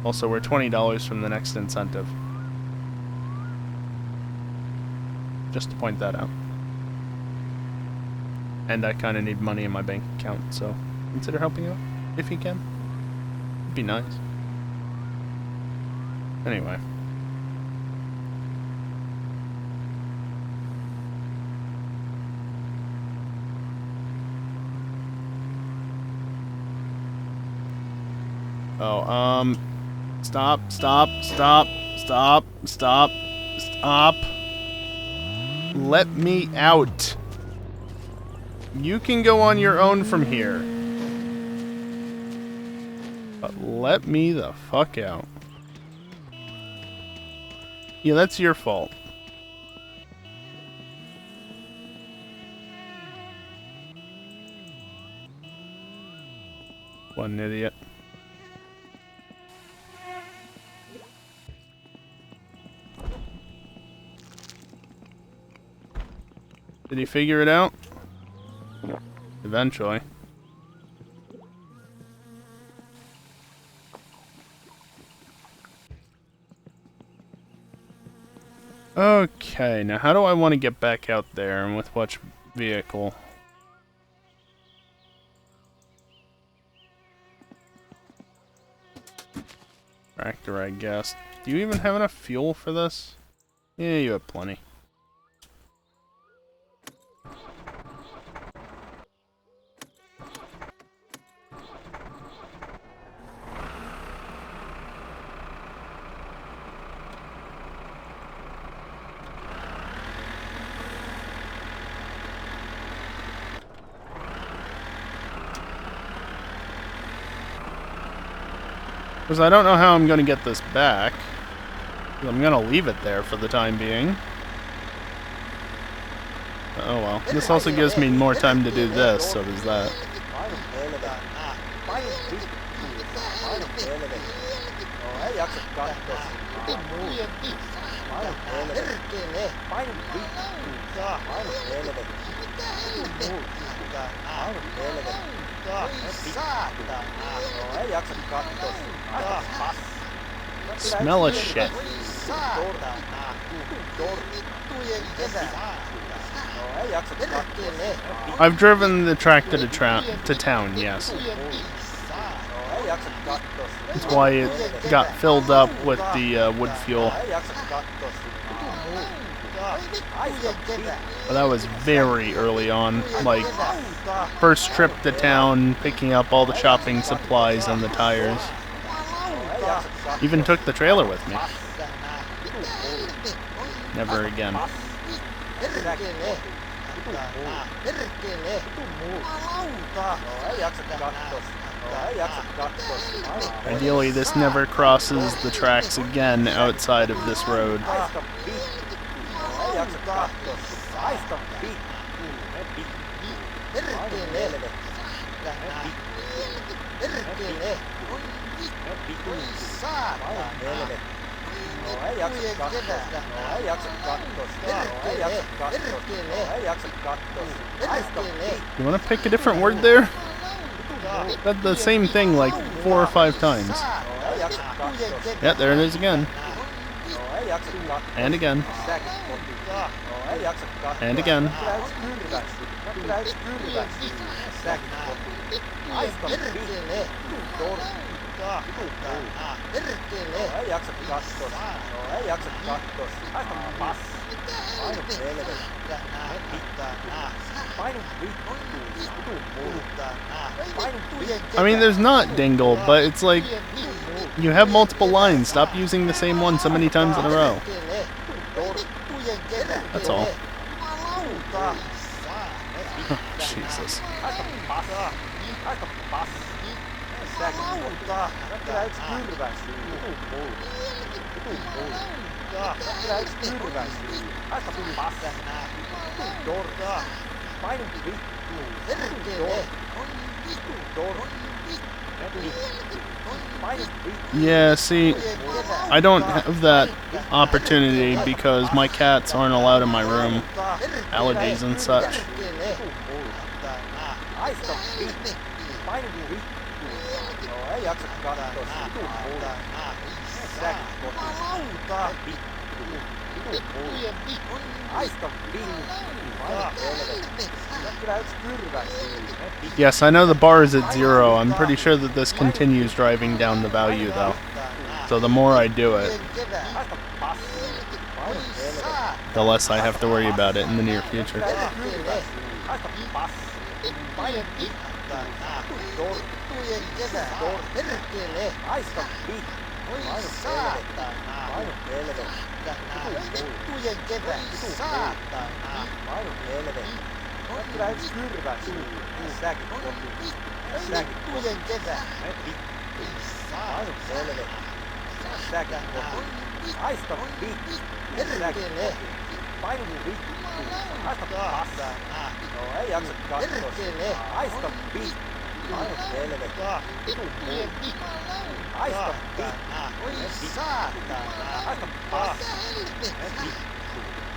Also, we're $20 from the next incentive. Just to point that out. And I kind of need money in my bank account, so consider helping out if you can. It'd be nice. Anyway. Oh, stop. Let me out. You can go on your own from here. But let me the fuck out. Yeah, that's your fault. What an idiot. Did he figure it out? Eventually. Okay, now how do I want to get back out there and with which vehicle? Tractor, I guess. Do you even have enough fuel for this? Yeah, you have plenty. Because I don't know how I'm going to get this back. I'm going to leave it there for the time being. Oh well. This also gives me more time to do this, so does that. Smell of shit. I've driven the tractor to town, yes. That's why it got filled up with the wood fuel. But that was very early on, like first trip to town, picking up all the shopping supplies and the tires. Even took the trailer with me. Never again. Ideally, this never crosses the tracks again outside of this road. You want to pick a different word there? That's the same thing like 4 or 5 times. Yeah, there it is again. And again. And again. I mean, there's not dingle, but it's like you have multiple lines. Stop using the same one so many times in a row. That's all. Jesus. Yeah, see, I don't have that opportunity because my cats aren't allowed in my room. Allergies and such. Yes, I know the bar is at 0. I'm pretty sure that this continues driving down the value, though. So the more I do it, the less I have to worry about it in the near future.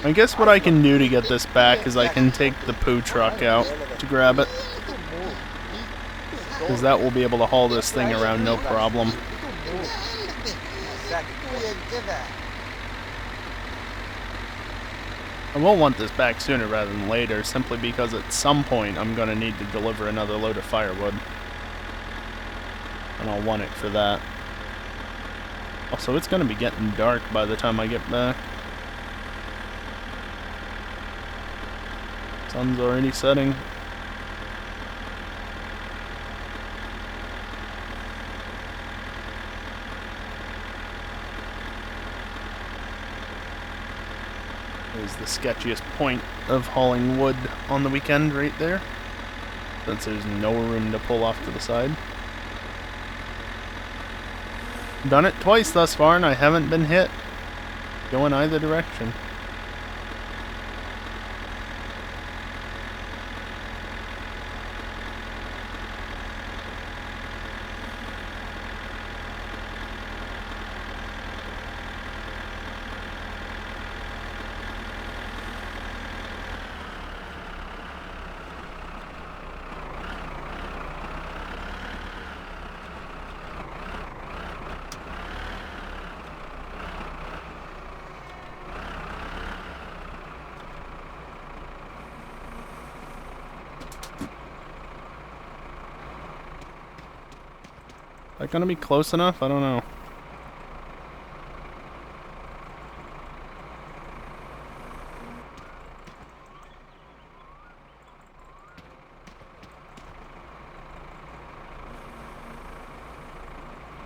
I guess what I can do to get this back is I can take the poo truck out to grab it. Because that will be able to haul this thing around no problem. I will want this back sooner rather than later, simply because at some point I'm going to need to deliver another load of firewood. And I'll want it for that. Also, it's going to be getting dark by the time I get back. Sun's already setting. Is the sketchiest point of hauling wood on the weekend right there, since there's no room to pull off to the side. Done it twice thus far, and I haven't been hit. Go in either direction. Is that gonna be close enough? I don't know.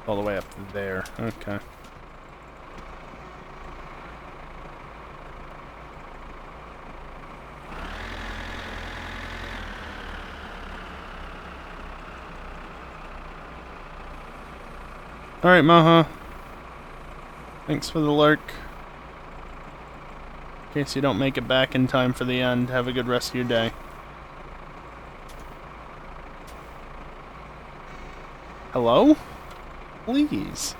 All the way up to there. Okay. Alright, Maha. Thanks for the lurk. In case you don't make it back in time for the end, have a good rest of your day. Hello? Please.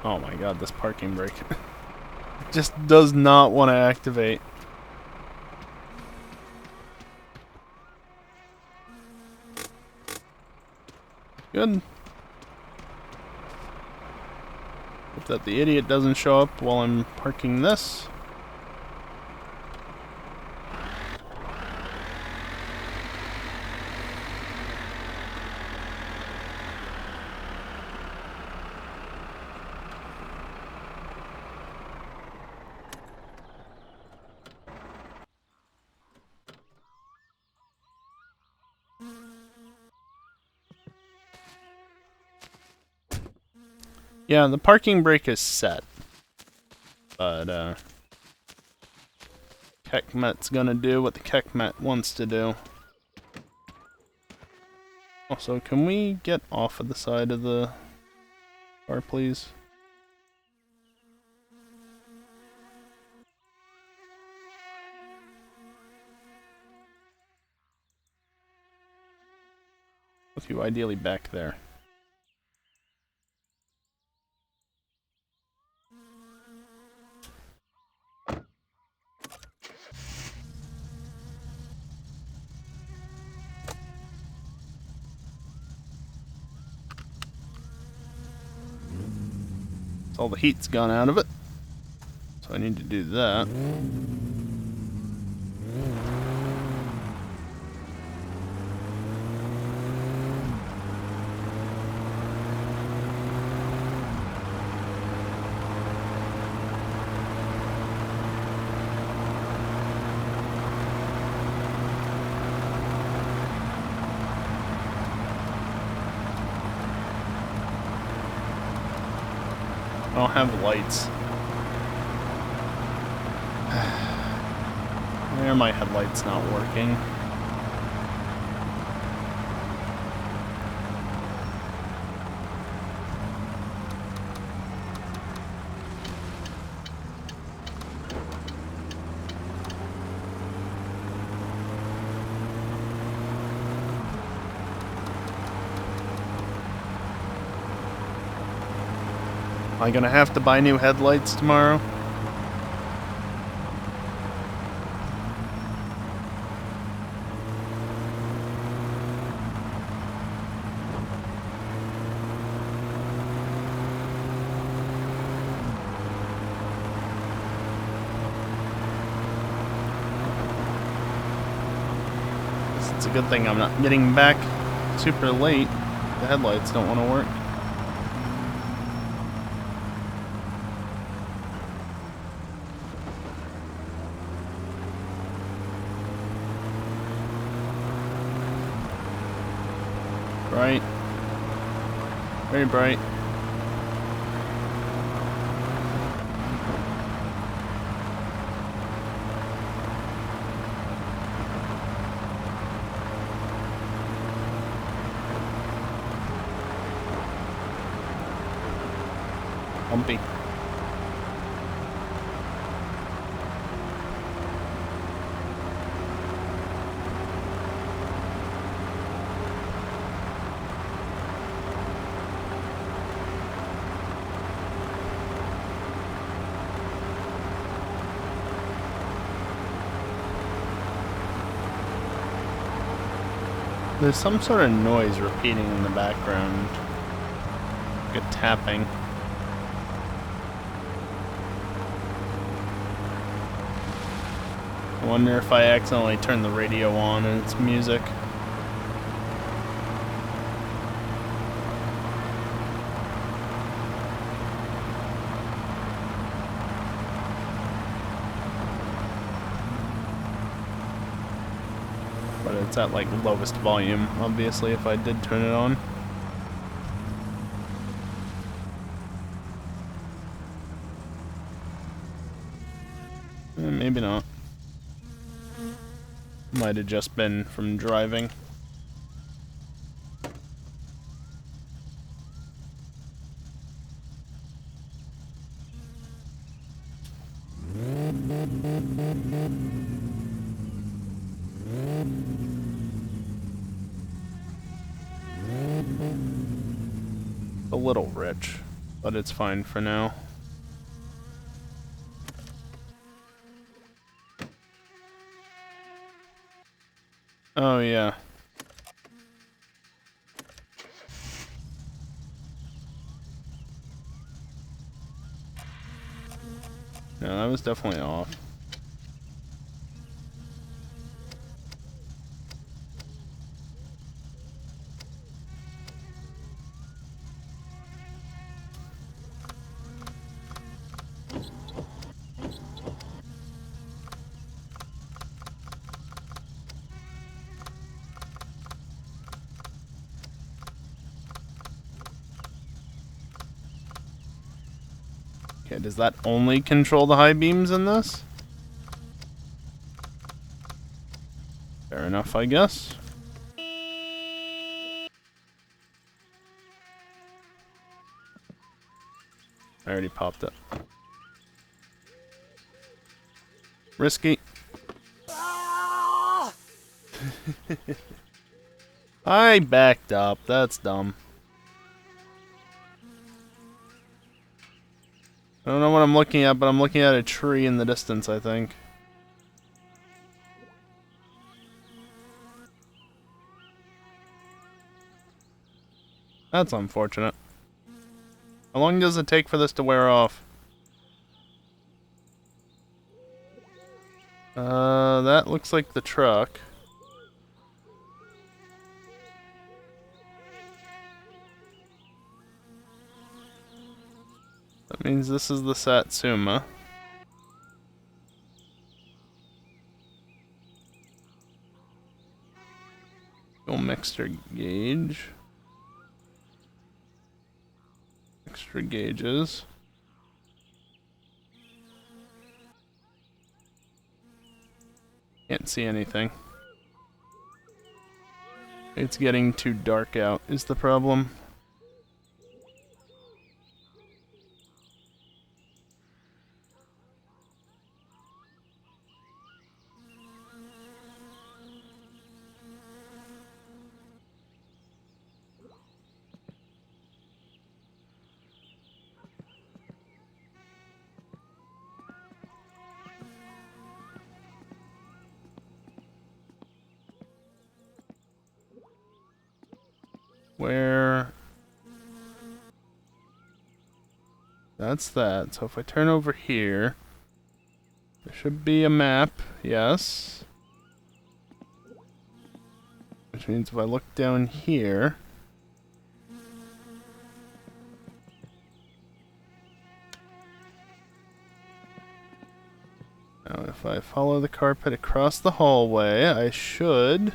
Oh my god, this parking brake just does not want to activate. Good. Hope that the idiot doesn't show up while I'm parking this. Yeah, the parking brake is set. But, Kekmet's gonna do what the Kekmet wants to do. Also, can we get off of the side of the car, please? With you ideally back there. All the heat's gone out of it, so I need to do that. I don't have lights. Why are my headlights not working? Am I gonna have to buy new headlights tomorrow? It's a good thing I'm not getting back super late. The headlights don't want to work. Bright. Very bright. Bumpy. There's some sort of noise repeating in the background. Like a tapping. I wonder if I accidentally turned the radio on and it's music. But it's at like lowest volume, obviously, if I did turn it on. Maybe not. Might have just been from driving. A little rich, but it's fine for now. Oh yeah. No, that was definitely off. Okay, does that only control the high beams in this? Fair enough, I guess. I already popped it. Risky. I backed up. That's dumb. I don't know what I'm looking at, but I'm looking at a tree in the distance, I think. That's unfortunate. How long does it take for this to wear off? That looks like the truck. That means this is the Satsuma. Fuel mixture gauge. Extra gauges. Can't see anything. It's getting too dark out is the problem. Where? That's that. So if I turn over here, there should be a map, yes. Which means if I look down here, now if I follow the carpet across the hallway, I should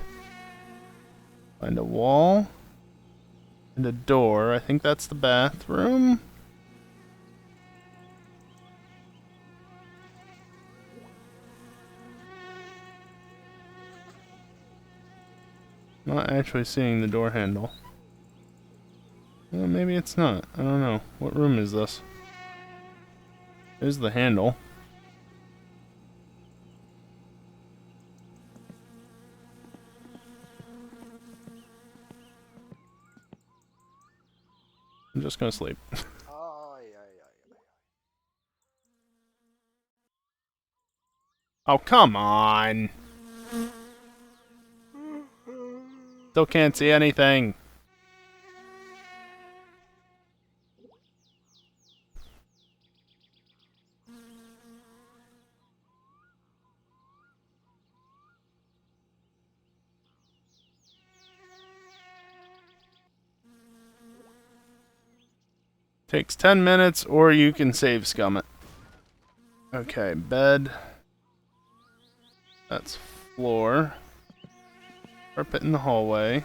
find a wall and a door. I think that's the bathroom. Not actually seeing the door handle. Well, maybe it's not. I don't know. What room is this? There's the handle. I'm just gonna sleep. Oh, come on! Still can't see anything. Takes 10 minutes, or you can save scum it. Okay, bed. That's floor. Carpet in the hallway.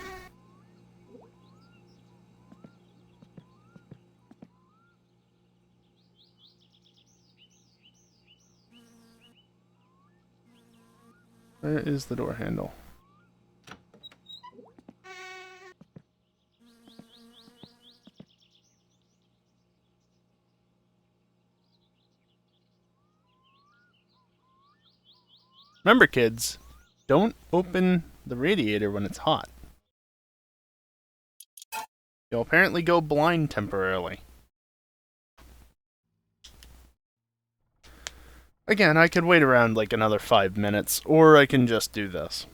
Where is the door handle? Remember, kids, don't open the radiator when it's hot. You'll apparently go blind temporarily. Again, I could wait around like another 5 minutes, or I can just do this.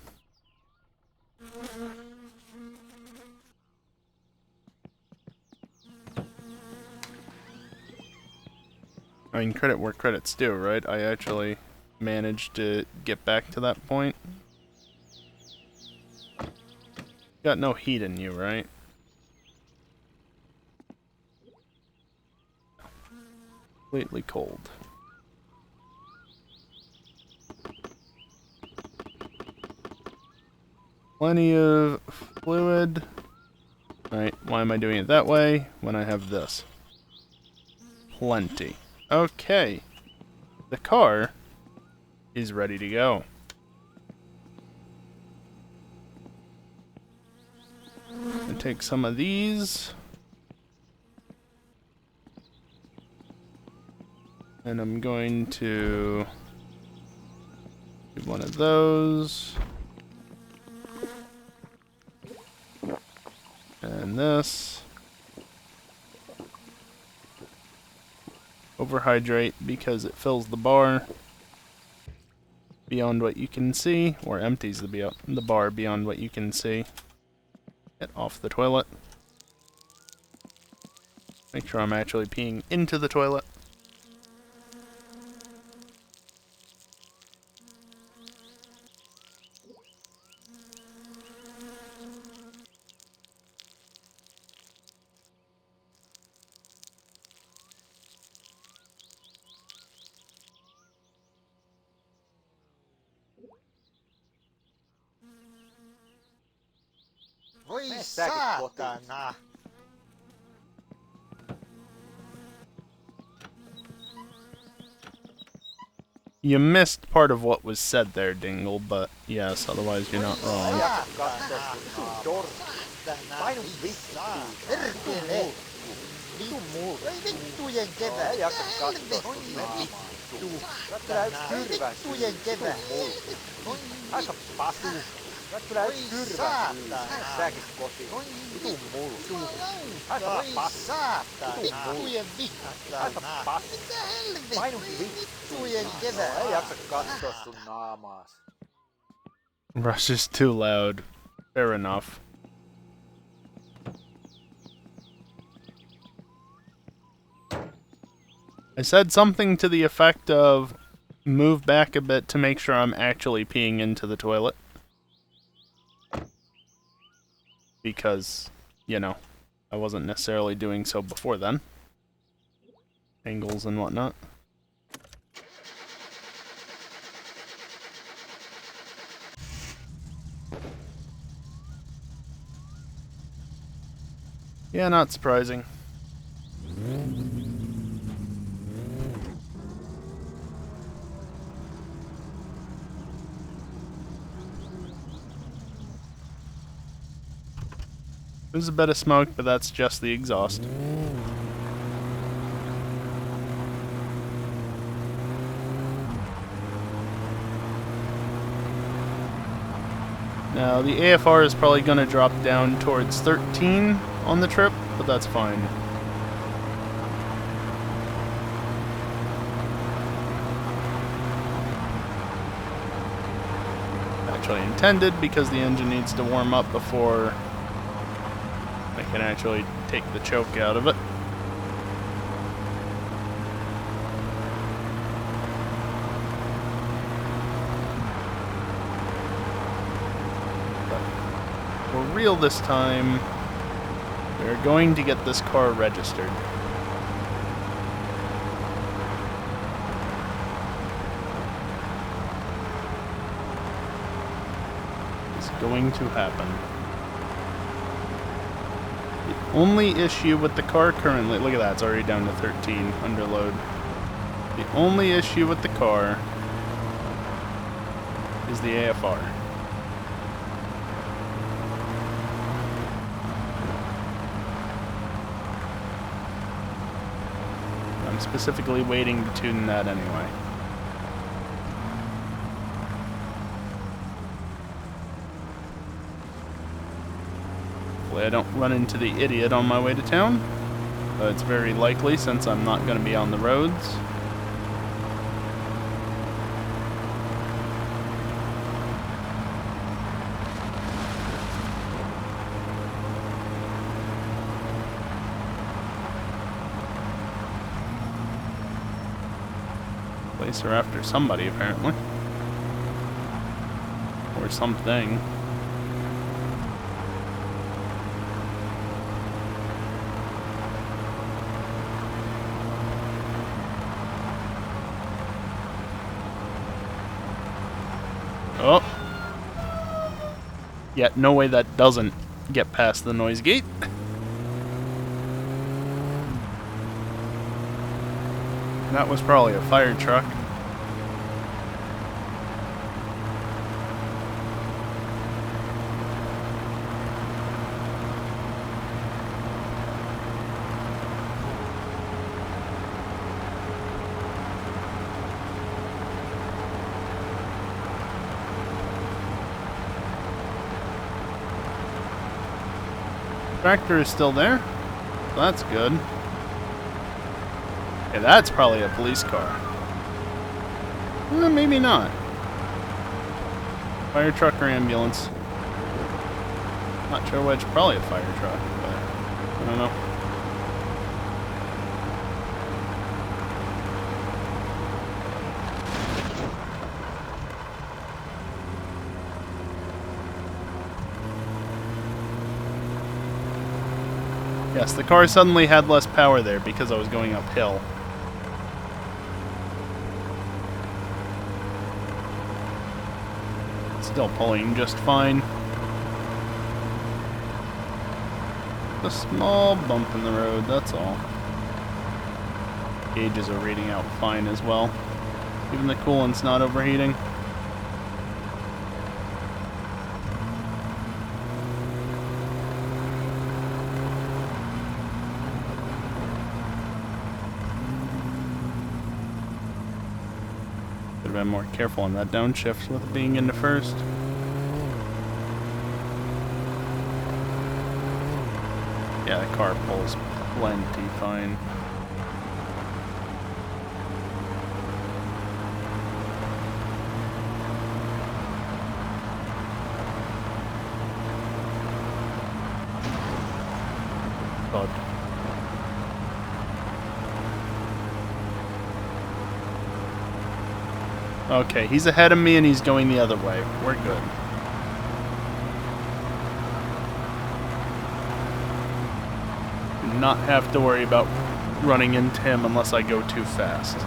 I mean, credit where credit's due, right? I actually managed to get back to that point. Got no heat in you, right? Completely cold. Plenty of fluid. Alright, why am I doing it that way when I have this? Plenty. Okay. The car is ready to go. I take some of these. And I'm going to do one of those. And this. Overhydrate because it fills the bar beyond what you can see, or empties the bar beyond what you can see. Get off the toilet. Make sure I'm actually peeing into the toilet. Voi saatana! You missed part of what was said there, Dingle, but yes, otherwise you're not wrong. Painu vittu! Vittujen kevät! Ei jaksa katsoa vittu! Katsotaan yksi kyrvä! Vittujen kevät! Aika pasu! Katsotaan yksi kyrvä! Säkin kotiin! Vitun mullu! Aika pasu! Vitun mullu! Aika pasu! Painu vittujen kevät! Ei jaksa katsoa sun naamaas! Rush is too loud. Fair enough. I said something to the effect of move back a bit to make sure I'm actually peeing into the toilet. Because, you know, I wasn't necessarily doing so before then. Angles and whatnot. Yeah, not surprising. There's a bit of smoke, but that's just the exhaust. Now, the AFR is probably going to drop down towards 13 on the trip, but that's fine. Actually intended, because the engine needs to warm up before I can actually take the choke out of it. For real this time, we're going to get this car registered. It's going to happen. The only issue with the car currently, look at that, it's already down to 13 under load. The only issue with the car is the AFR. I'm specifically waiting to tune that anyway. Hopefully I don't run into the idiot on my way to town. But it's very likely since I'm not going to be on the roads. Police are after somebody, apparently. Or something. Oh! Yet no way that doesn't get past the noise gate. That was probably a fire truck. Tractor is still there. That's good. Yeah, that's probably a police car. Maybe not. Fire truck or ambulance. Not sure which. Probably a fire truck, but I don't know. Yes, the car suddenly had less power there because I was going uphill. Still pulling just fine. A small bump in the road, that's all. Gauges are reading out fine as well. Even the coolant's not overheating. Could have been more careful on that downshift with it being into first. Yeah, the car pulls plenty fine. God. Okay, he's ahead of me and he's going the other way. We're good. Do not have to worry about running into him unless I go too fast.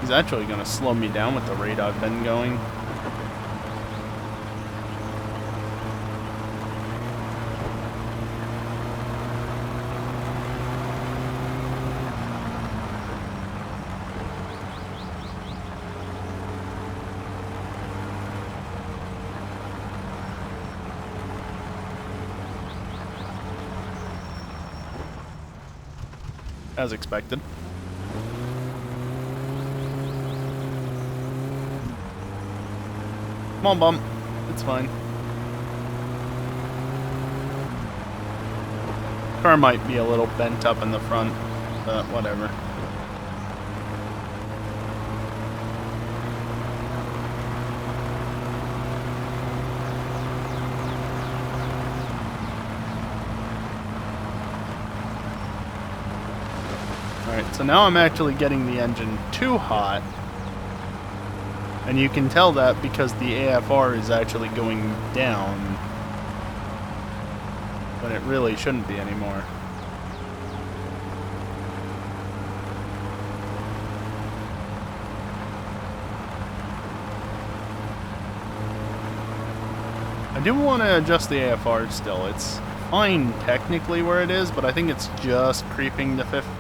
He's actually going to slow me down with the rate I've been going. as expected. Come on, bump. It's fine. Car might be a little bent up in the front, but whatever. Alright, so now I'm actually getting the engine too hot. And you can tell that because the AFR is actually going down when it really shouldn't be anymore. I do want to adjust the AFR still. It's fine technically where it is, but I think it's just creeping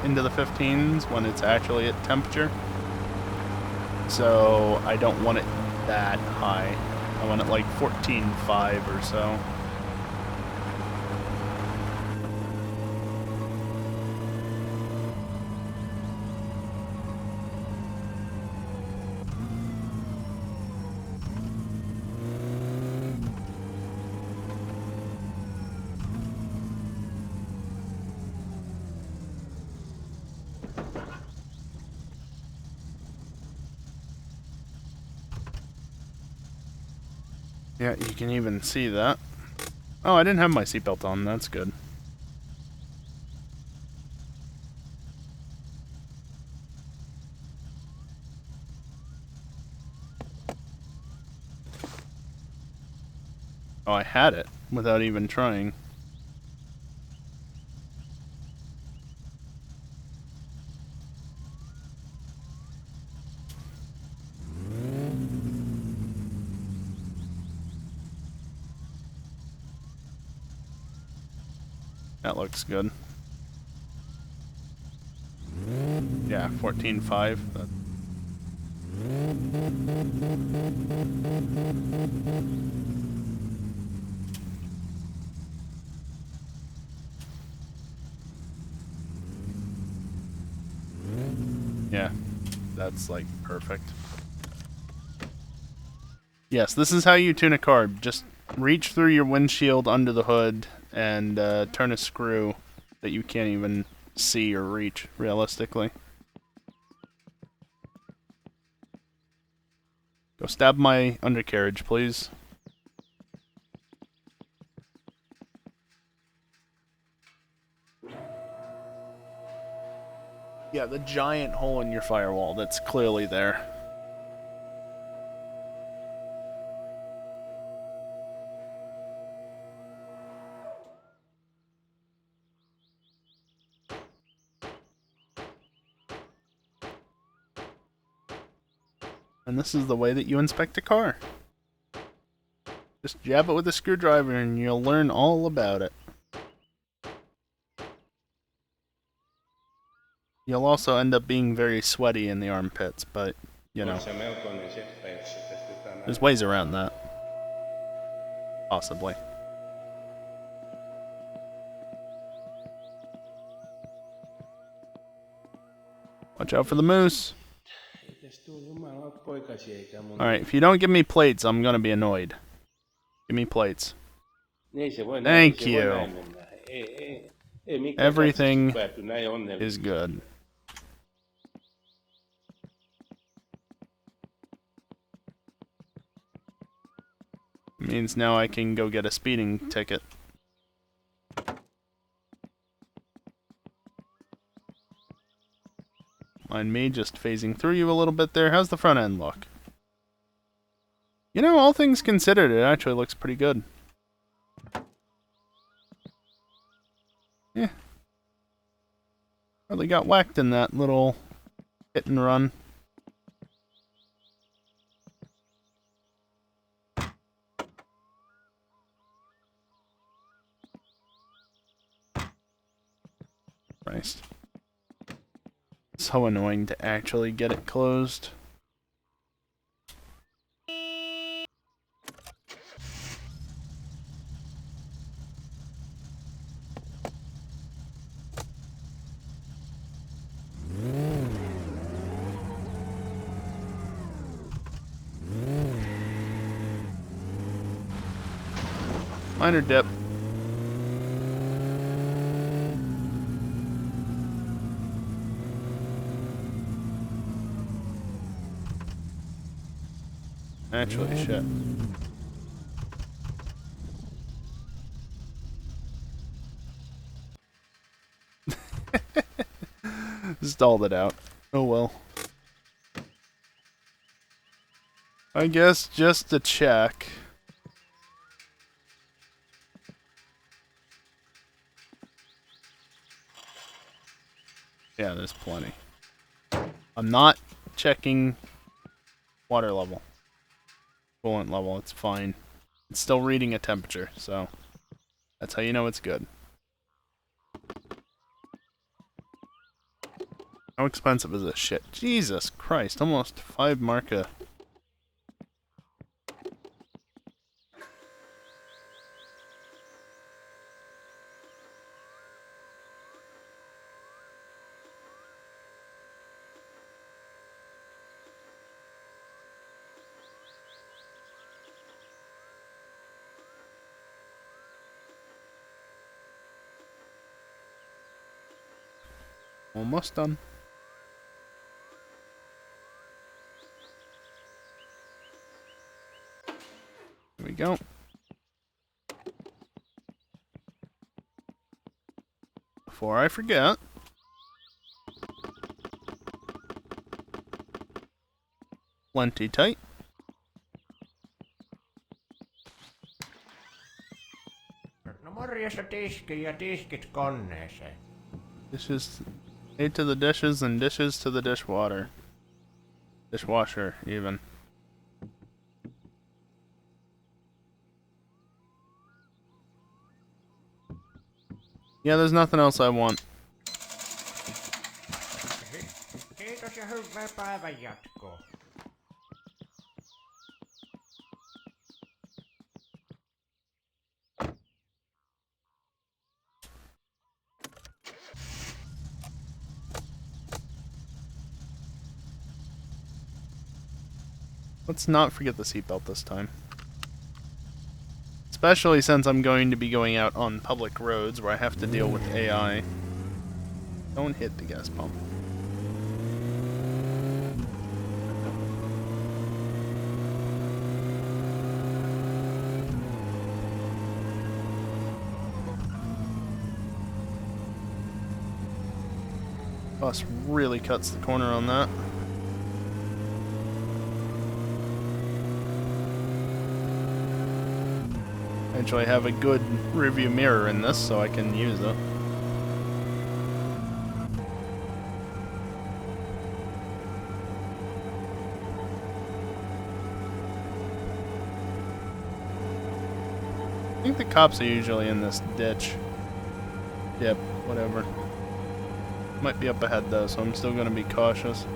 into the 15s when it's actually at temperature. So I don't want it that high. I want it like 14.5 or so. Yeah, you can even see that. Oh, I didn't have my seatbelt on. That's good. Oh, I had it without even trying. That looks good. Yeah, 14.5. Yeah, that's like perfect. Yes, this is how you tune a car. Just reach through your windshield under the hood and turn a screw that you can't even see or reach realistically. Go stab my undercarriage, please. Yeah, the giant hole in your firewall that's clearly there. And this is the way that you inspect a car. Just jab it with a screwdriver and you'll learn all about it. You'll also end up being very sweaty in the armpits, but, you know, there's ways around that. Possibly. Watch out for the moose. Alright, if you don't give me plates, I'm gonna be annoyed. Give me plates. Thank you. Everything is good. Means now I can go get a speeding ticket. Mind me just phasing through you a little bit there. How's the front end look? You know, all things considered, it actually looks pretty good. Yeah. Really got whacked in that little hit and run. Christ. So annoying to actually get it closed. Minor dip. Actually, shit. Stalled it out. Oh well. I guess just to check. Yeah, there's plenty. I'm not checking water level. Coolant level, it's fine. It's still reading a temperature, so that's how you know it's good. How expensive is this shit? Jesus Christ, almost 5 marca. Almost done. Here we go. Before I forget, plenty tight. No morjesta tiskiin ja tiskit koneeseen. Dishes, ate to the dishes and dishes to the dishwater. Dishwasher, even. Yeah, there's nothing else I want. Kiitos ja hyvää päivän jatkoa. Let's not forget the seatbelt this time. Especially since I'm going to be going out on public roads where I have to deal with AI. Don't hit the gas pump. Bus really cuts the corner on that. I actually have a good rearview mirror in this, so I can use it. I think the cops are usually in this ditch. Yep, whatever. Might be up ahead though, so I'm still gonna be cautious.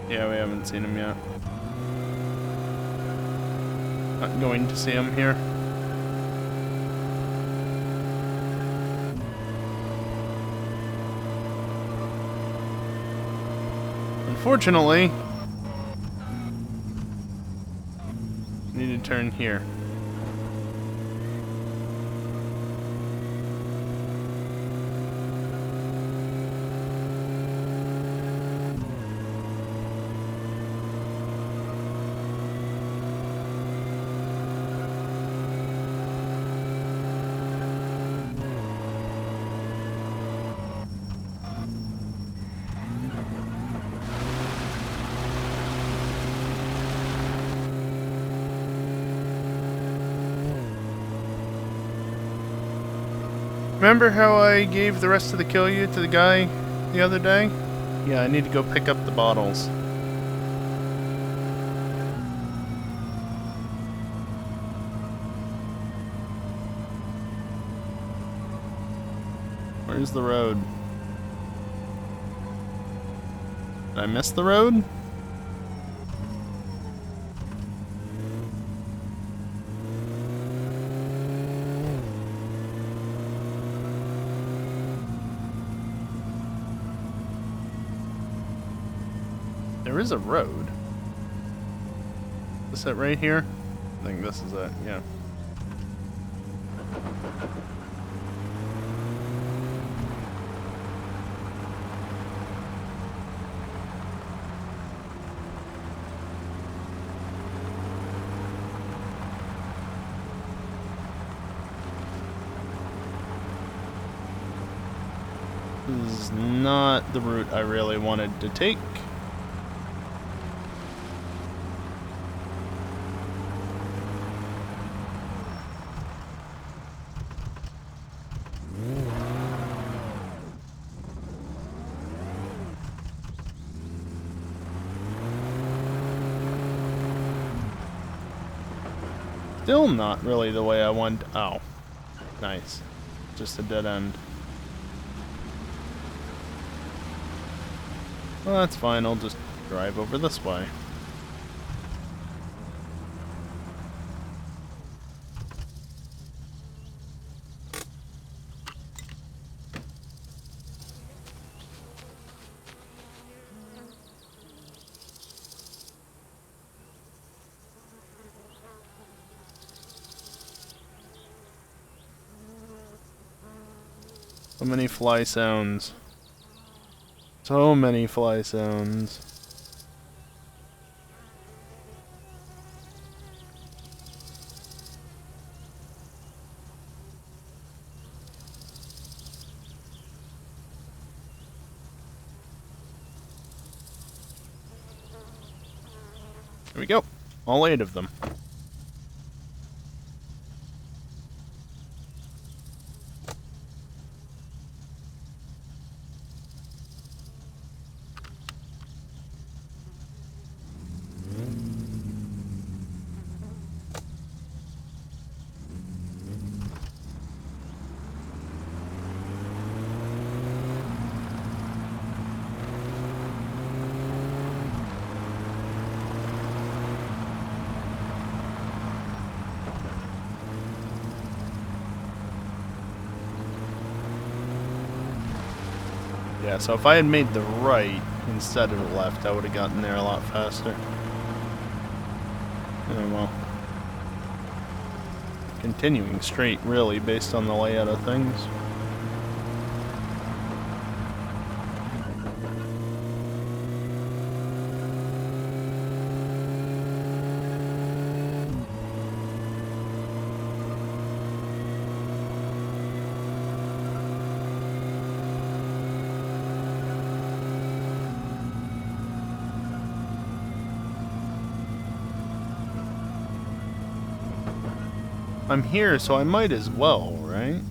Yeah, we haven't seen him yet. Not going to see him here. Unfortunately, need to turn here. Remember how I gave the rest of the kill you to the guy the other day? Yeah, I need to go pick up the bottles. Where's the road? Did I miss the road? There is a road. Is it right here? I think this is it, yeah. This is not the route I really wanted to take. Still not really the way I want. Oh, nice. Just a dead end. Well, that's fine. I'll just drive over this way. So many fly sounds. So many fly sounds. There we go. All 8 of them. Yeah, so if I had made the right instead of the left, I would have gotten there a lot faster. Oh well. Continuing straight, really, based on the layout of things. I'm here, so I might as well, right?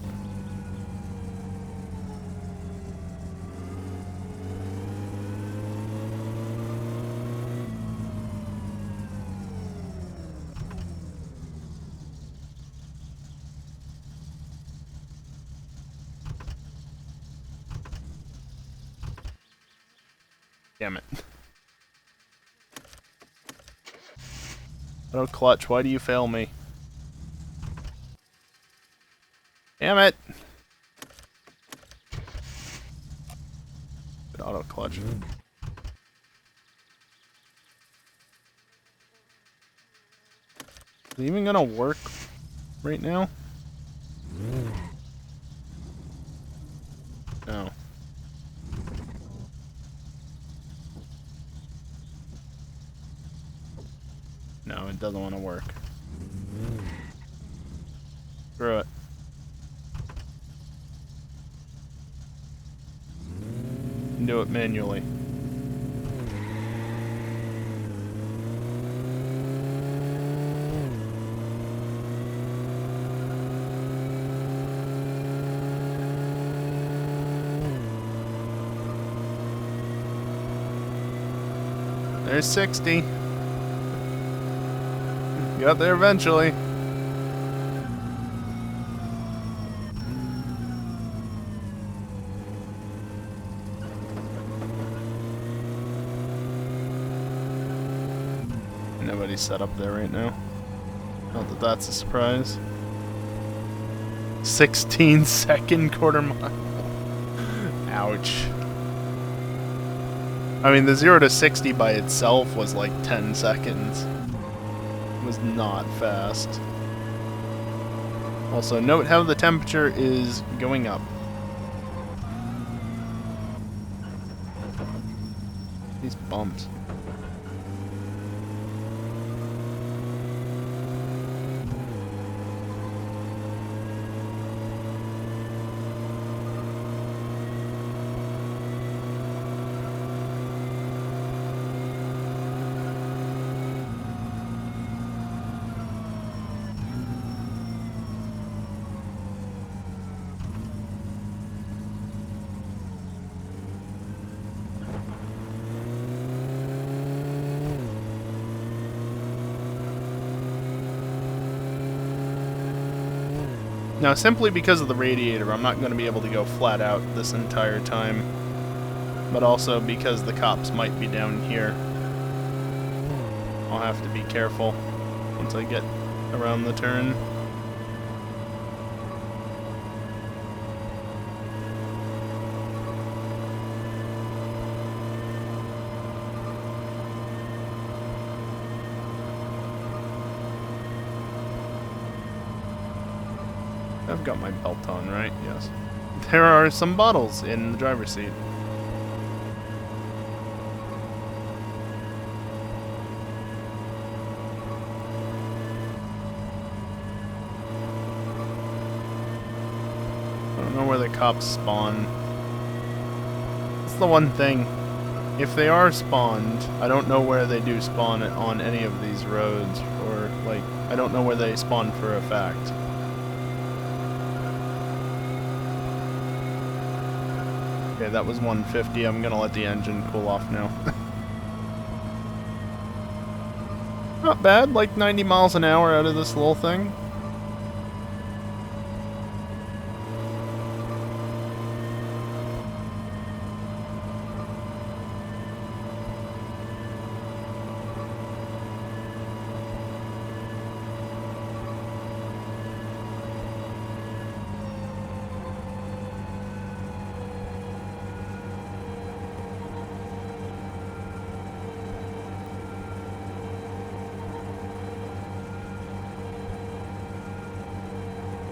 Damn it. Oh, Clutch, why do you fail me? Damn it! Good auto clutch. Is it even gonna work right now? No. No, it doesn't want to work. Screw it. Do it manually. There's 60. Got there eventually. Nobody's set up there right now. Not that that's a surprise. 16-second quarter mile. Ouch. I mean, the 0 to 60 by itself was like 10 seconds. It was not fast. Also, note how the temperature is going up. These bumps. Now, simply because of the radiator, I'm not going to be able to go flat out this entire time. But also because the cops might be down here. I'll have to be careful once I get around the turn. I've got my belt on, right? Yes. There are some bottles in the driver's seat. I don't know where the cops spawn. That's the one thing. If they are spawned, I don't know where they do spawn on any of these roads, or, like, I don't know where they spawn for a fact. Okay, that was 150. I'm gonna let the engine cool off now. Not bad, like 90 miles an hour out of this little thing.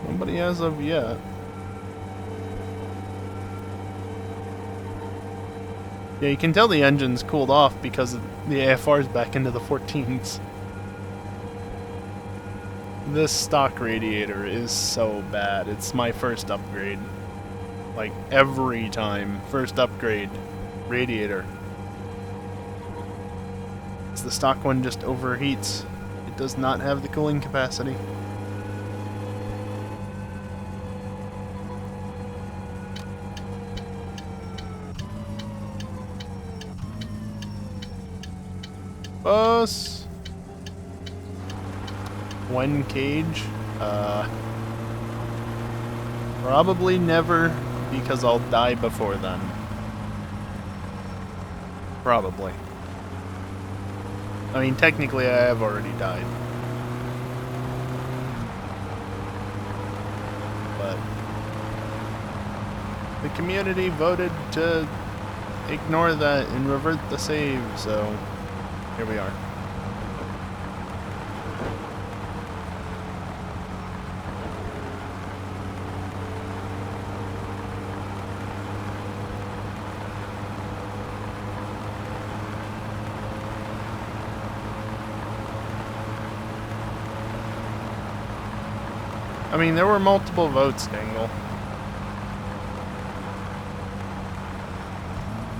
Nobody as of yet. Yeah, you can tell the engine's cooled off because the AFR's back into the 14s. This stock radiator is so bad. It's my first upgrade. Like, every time. First upgrade. Radiator. It's the stock one just overheats. It does not have the cooling capacity. Bus. When cage? Probably never, because I'll die before then. Probably. I mean, technically I have already died. But the community voted to ignore that and revert the save, so here we are. I mean, there were multiple votes, Dangle.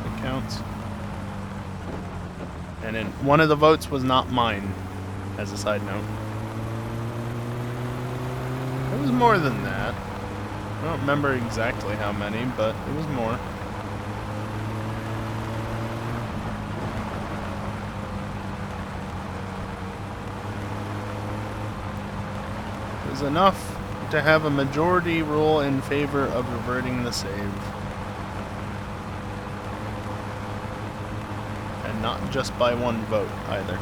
It counts. And then one of the votes was not mine, as a side note. It was more than that. I don't remember exactly how many, but it was more. It was enough to have a majority rule in favor of reverting the save. And not just by one vote, either.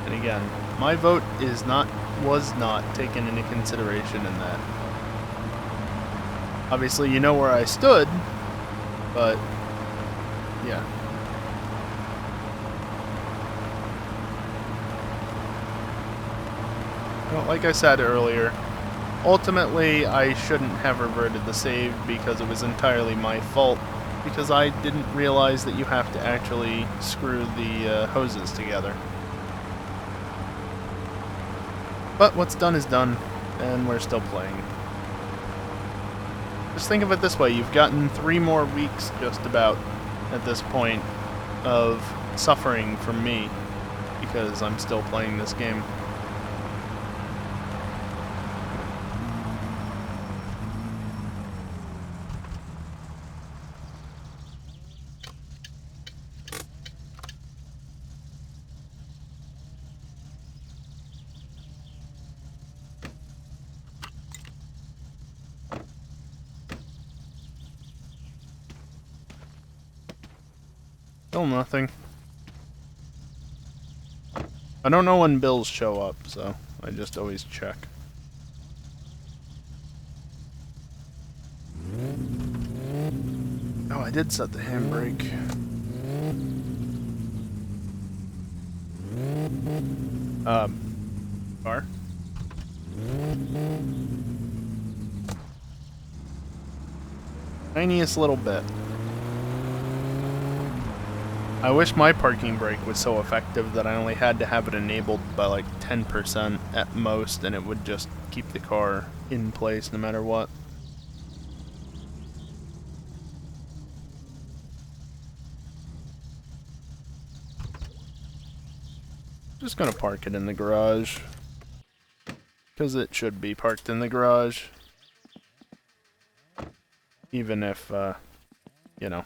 And again, my vote was not taken into consideration in that. Obviously, you know where I stood, but Yeah. Well, like I said earlier, ultimately I shouldn't have reverted the save because it was entirely my fault, because I didn't realize that you have to actually screw the hoses together. But what's done is done, and we're still playing. Just think of it this way, you've gotten 3 more weeks just about at this point of suffering from me because I'm still playing this game. Still nothing. I don't know when bills show up, so I just always check. Oh, I did set the handbrake. Car? Tiniest little bit. I wish my parking brake was so effective that I only had to have it enabled by like 10% at most, and it would just keep the car in place no matter what. Just gonna park it in the garage, because it should be parked in the garage, even if, you know,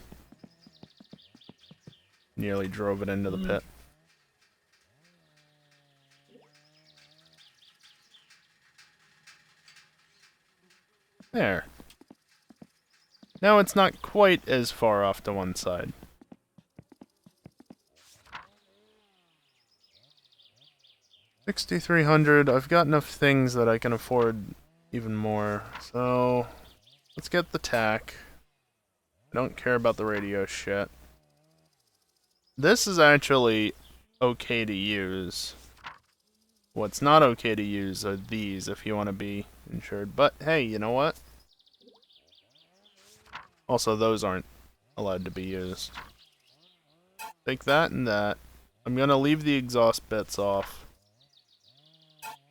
nearly drove it into the pit. There. Now it's not quite as far off to one side. $6,300. I've got enough things that I can afford even more. So let's get the tack. I don't care about the radio shit. This is actually okay to use. What's not okay to use are these if you want to be insured. But hey, you know what? Also, those aren't allowed to be used. Take that and that. I'm gonna leave the exhaust bits off.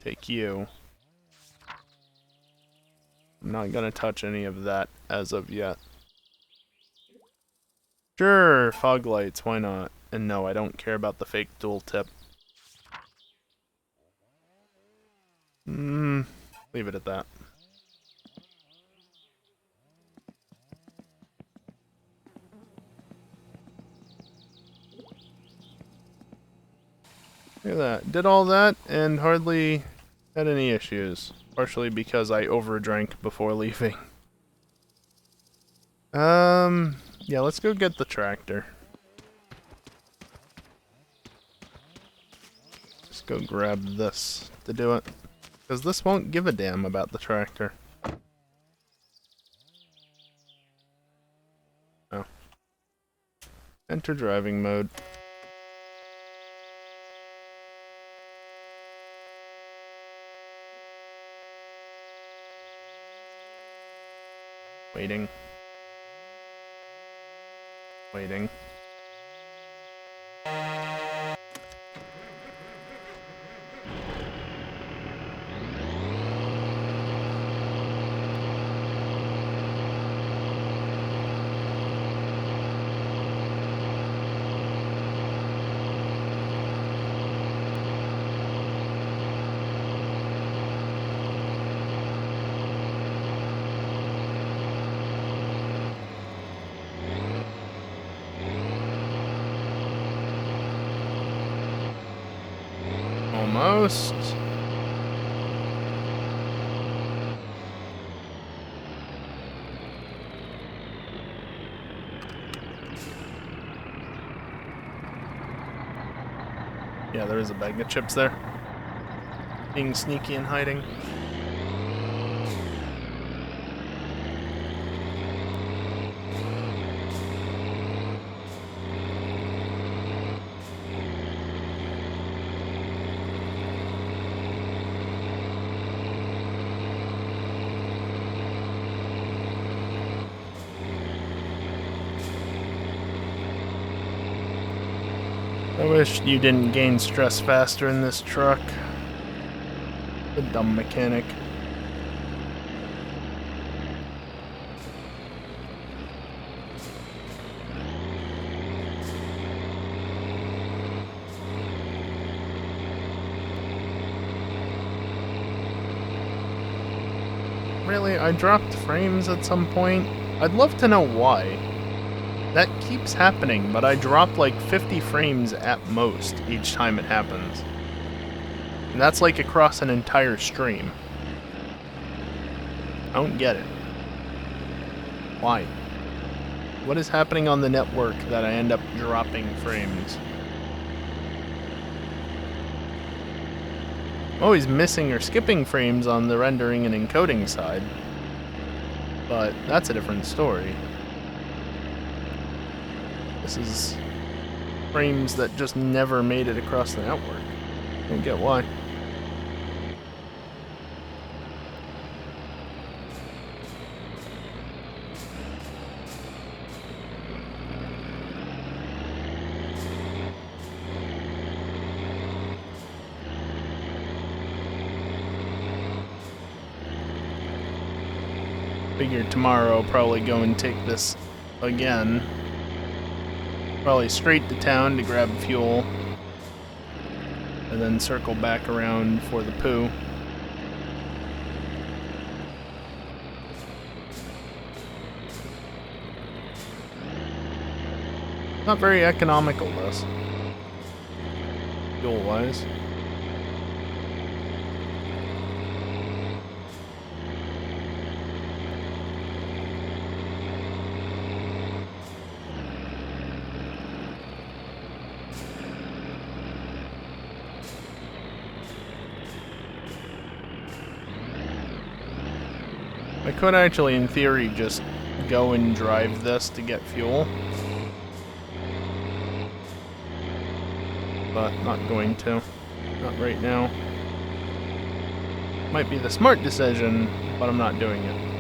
Take you. I'm not gonna touch any of that as of yet. Sure, fog lights, why not? And no, I don't care about the fake dual tip. Leave it at that. Look at that. Did all that and hardly had any issues. Partially because I overdrank before leaving. Yeah, let's go get the tractor. Just go grab this to do it. Because this won't give a damn about the tractor. Oh. Enter driving mode. Waiting. Waiting. Almost. Yeah, there is a bag of chips there. Being sneaky and hiding. I wish you didn't gain stress faster in this truck. The dumb mechanic. Really, I dropped frames at some point. I'd love to know why. That keeps happening, but I drop like 50 frames at most each time it happens. And that's like across an entire stream. I don't get it. Why? What is happening on the network that I end up dropping frames? I'm always missing or skipping frames on the rendering and encoding side. But that's a different story. This is frames that just never made it across the network. I don't get why. Figure tomorrow I'll probably go and take this again. Probably straight to town to grab fuel. And then circle back around for the poo. Not very economical, this. Fuel-wise. I could actually, in theory, just go and drive this to get fuel. But not going to. Not right now. Might be the smart decision, but I'm not doing it.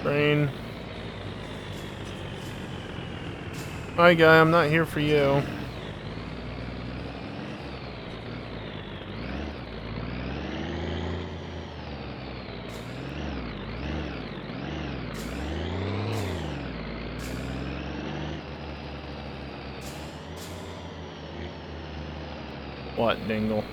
Brain. Hi, guy, I'm not here for you. What, Dingle?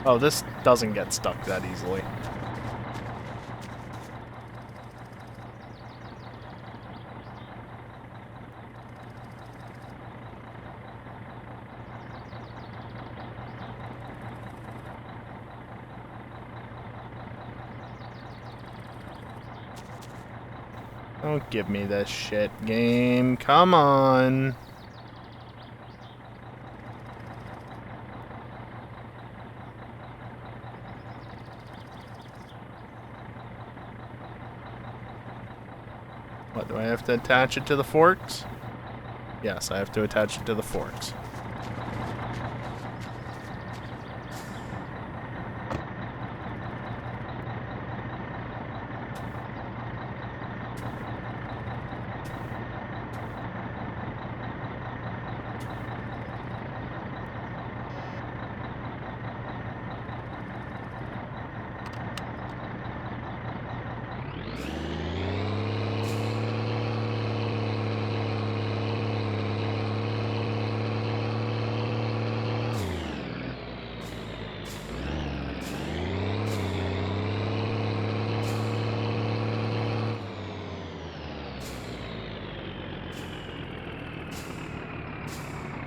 Oh, this doesn't get stuck that easily. Don't give me this shit, game. Come on. What, do I have to attach it to the forks? Yes, I have to attach it to the forks.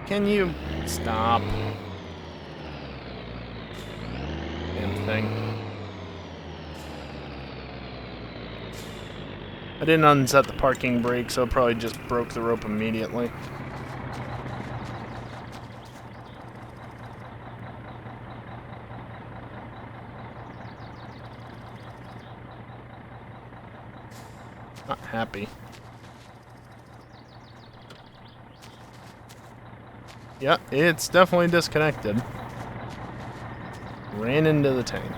Can you stop? Damn thing. I didn't unset the parking brake, so it probably just broke the rope immediately. Not happy. Yeah, it's definitely disconnected. Ran into the tank.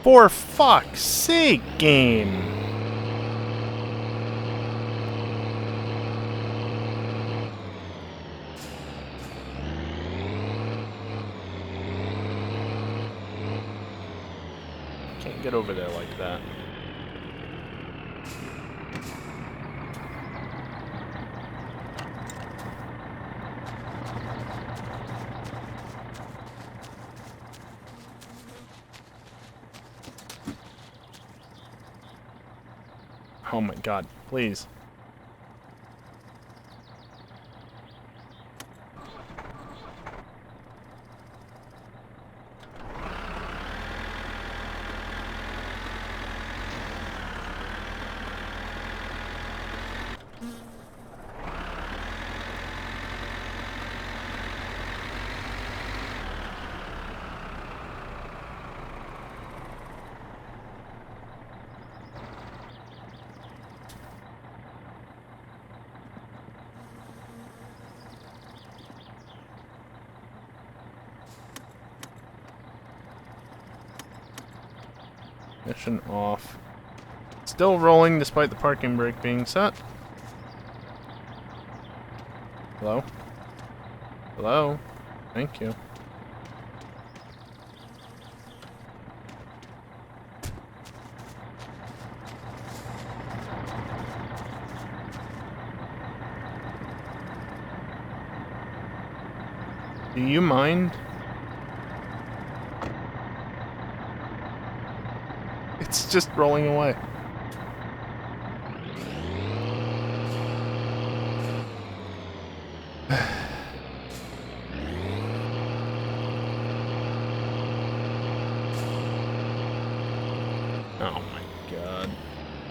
For fuck's sake, game! Can't get over there like that. Oh my god, please. Mission off. Still rolling despite the parking brake being set. Hello? Hello? Thank you. Do you mind? It's just rolling away. Oh my god.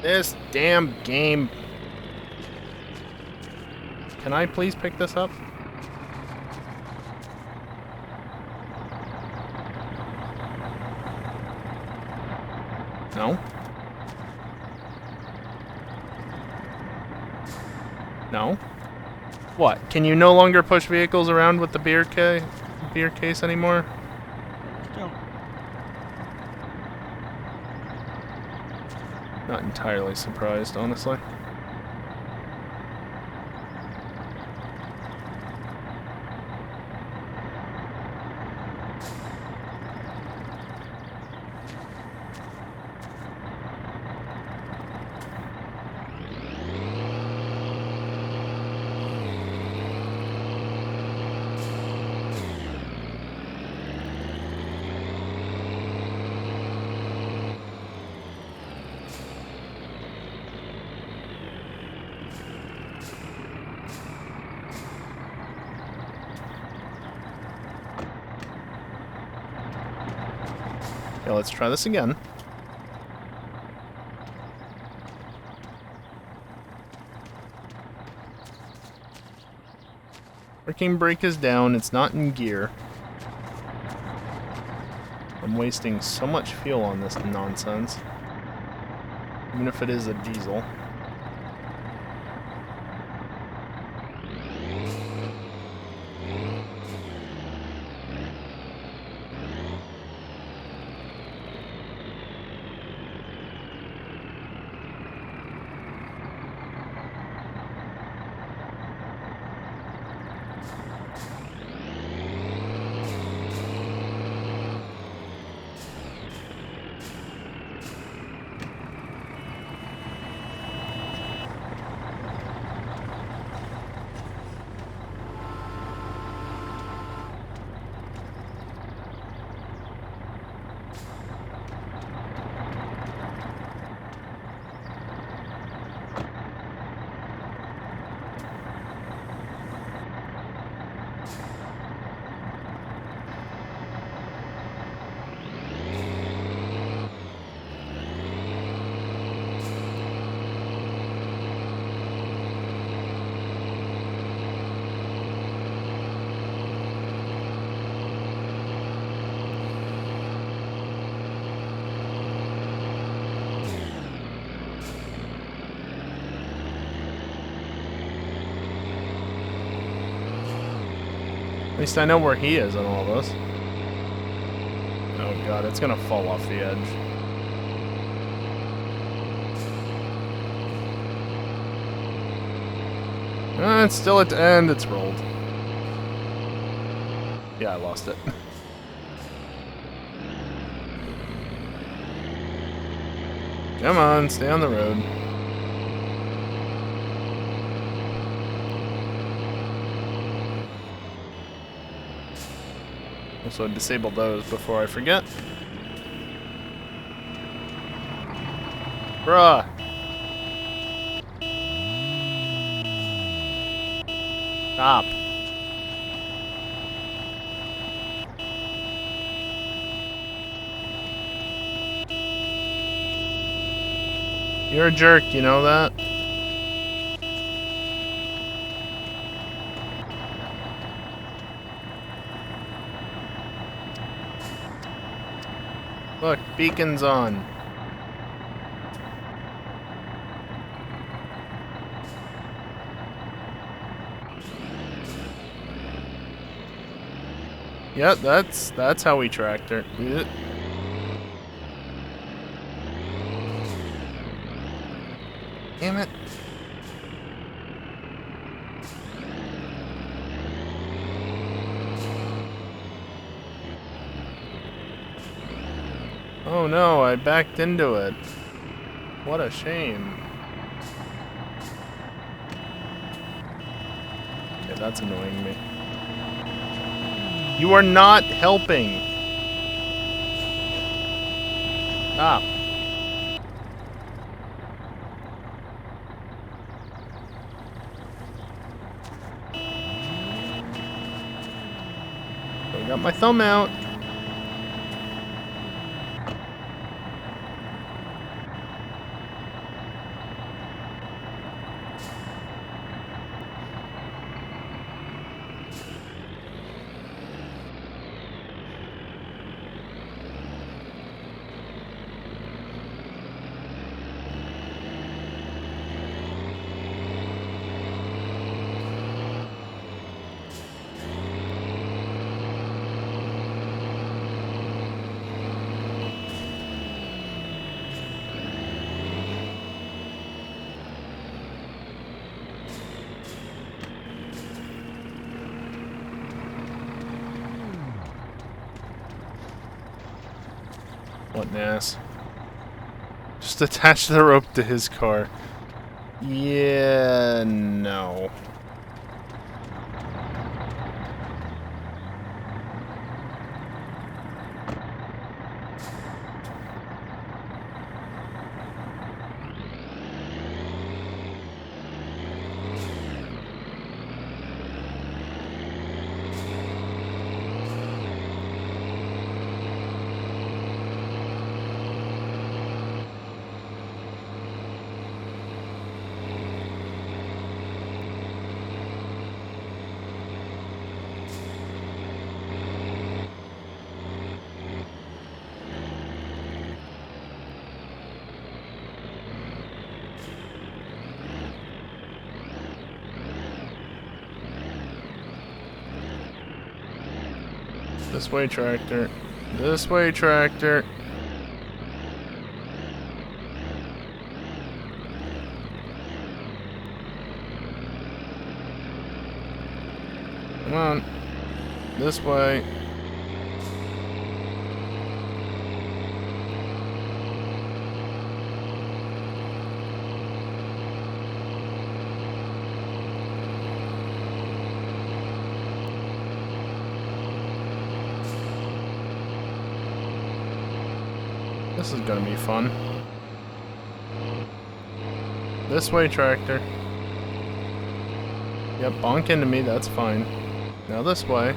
This damn game. Can I please pick this up? No? No? What? Can you no longer push vehicles around with the beer case anymore? No. Not entirely surprised, honestly. Okay, let's try this again. Parking brake is down, it's not in gear. I'm wasting so much fuel on this nonsense. Even if it is a diesel. At least I know where he is in all this. Oh god, it's gonna fall off the edge. It's still at the end, it's rolled. Yeah, I lost it. Come on, stay on the road. Also, disable those before I forget. Bruh! Stop. You're a jerk, you know that? Look, beacon's on. Yep, that's how we tracked her. Damn it. Oh no, I backed into it. What a shame. Okay, that's annoying me. You are not helping. Stop. I got my thumb out. What an ass. Just attach the rope to his car. Yeah, no. This way, tractor. This way, tractor. Come on. This way. This is gonna be fun. This way, tractor. Yep, bonk into me, that's fine. Now this way.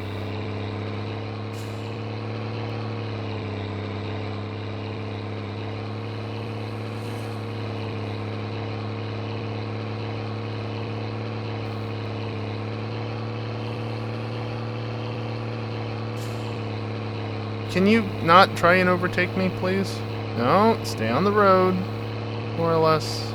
Can you not try and overtake me, please? No, stay on the road, more or less.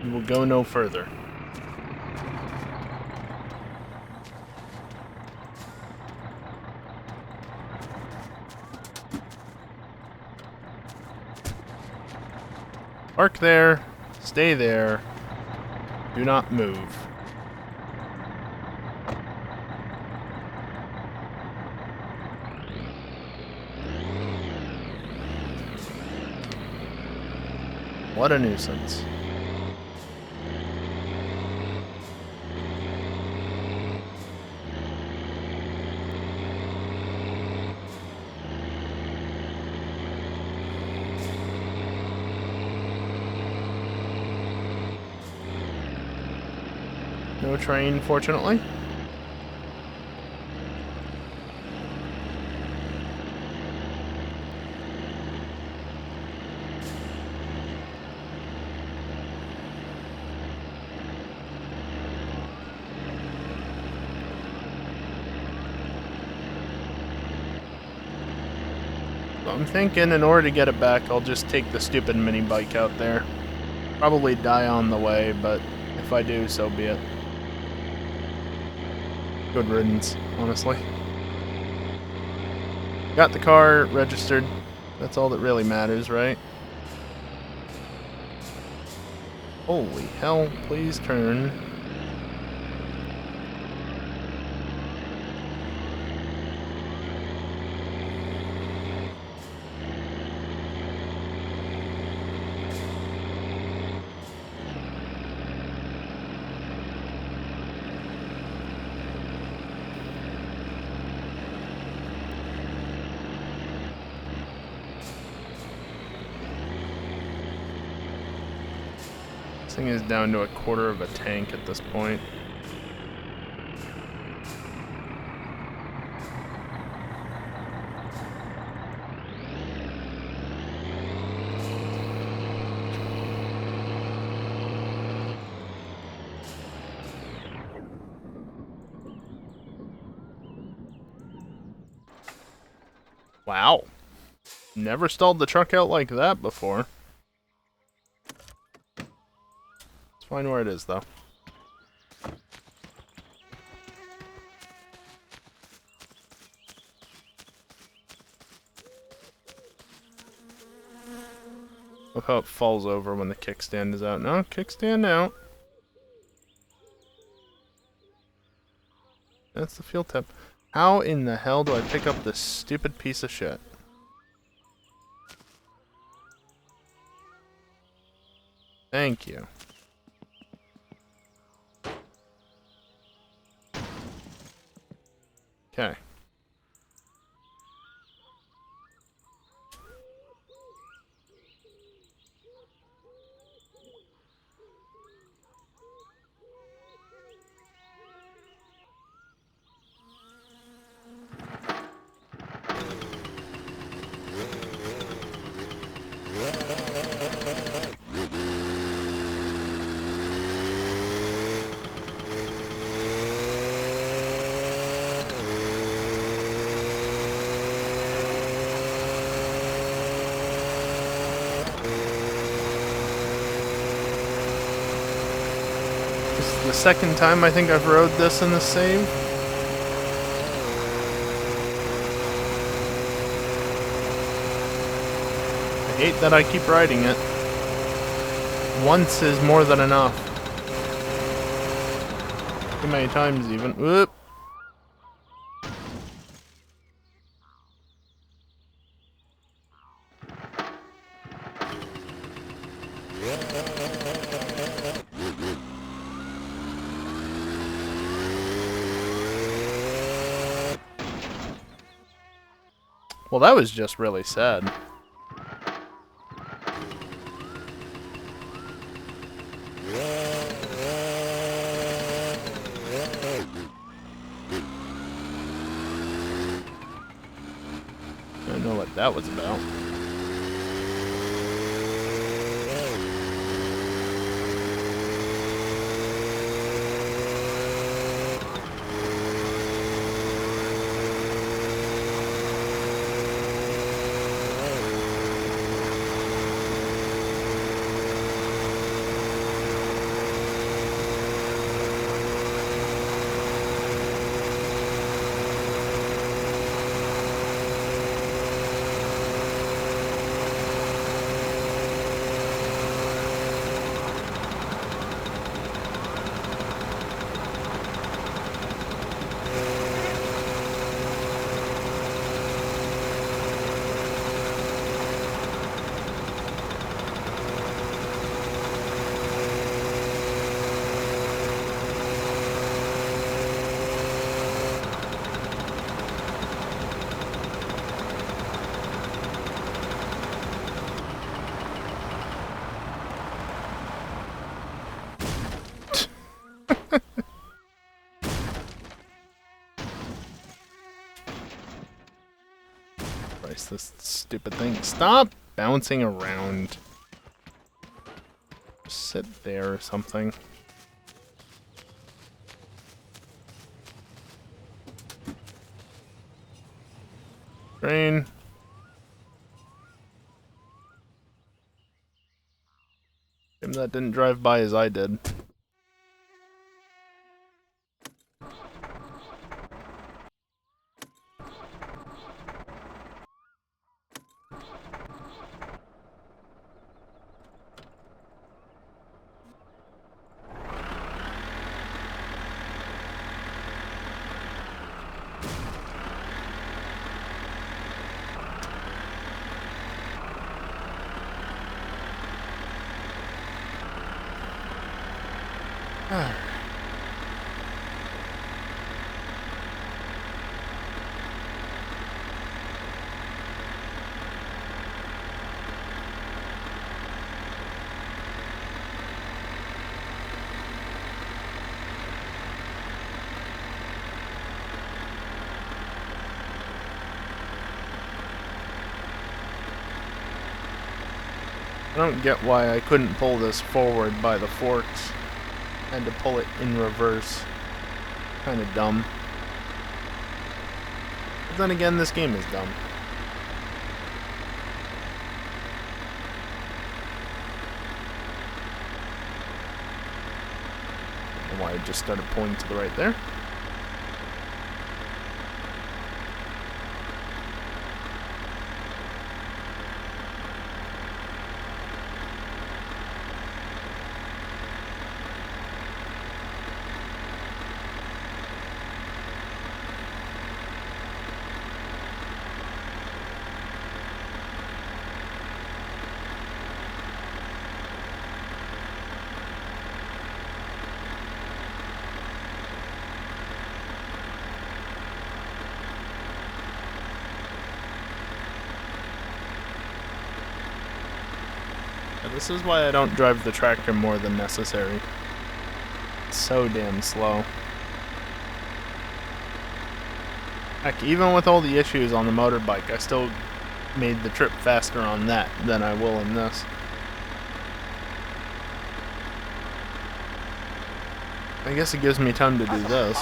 We will go no further. Park there. Stay there. Do not move. What a nuisance. No train, fortunately. So I'm thinking in order to get it back, I'll just take the stupid mini bike out there. Probably die on the way, but if I do, so be it. Good riddance, honestly. Got the car registered. That's all that really matters, right? Holy hell, please turn. This thing is down to a quarter of a tank at this point. Wow. Never stalled the truck out like that before. It's fine where it is, though. Look how it falls over when the kickstand is out. No, kickstand out. That's the fuel tip. How in the hell do I pick up this stupid piece of shit? Thank you. Okay. This is the second time I think I've rode this in the save. I hate that I keep riding it. Once is more than enough. Too many times even. Whoop. Well, that was just really sad. I don't know what that was about. this stupid thing. Stop bouncing around. Sit there or something. Train. Shame that didn't drive by as I did. I don't get why I couldn't pull this forward by the forks. I had to pull it in reverse. Kinda dumb. But then again, this game is dumb. I don't know why I just started pulling to the right there. This is why I don't drive the tractor more than necessary. It's so damn slow. Heck, even with all the issues on the motorbike, I still made the trip faster on that than I will in this. I guess it gives me time to do this.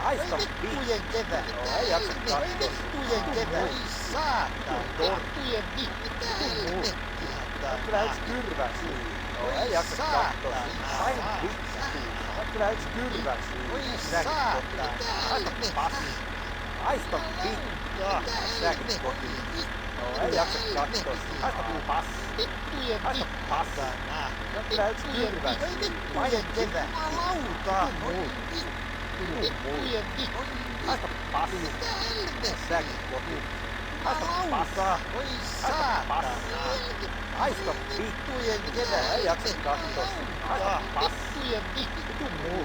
Aista vittujen kevät. No ei jaksa katsoa. Vittujen kevät. Ei saatana. Vittujen vittu. Kyllä yks kyrvä syy. No ei jaksa katsoa. Aina vittu. Kyllä yks kyrvä syy. Oi saatana. Aista passi. Aista vittu. Säkin kotiin. No ei jaksa katsoa. Aista passi. Vittujen vittu. Aista passi. Kyllä yks kyrvä syy. Vittujen kevät. Jumalauta. Vittujen vittu. Aista passi. Säkin kotiin. Aista passi. Oi saatana. Aista vittujen kevät. Ei jaksa katsoa. Aista passi. Vittujen vittu. Vitu muu.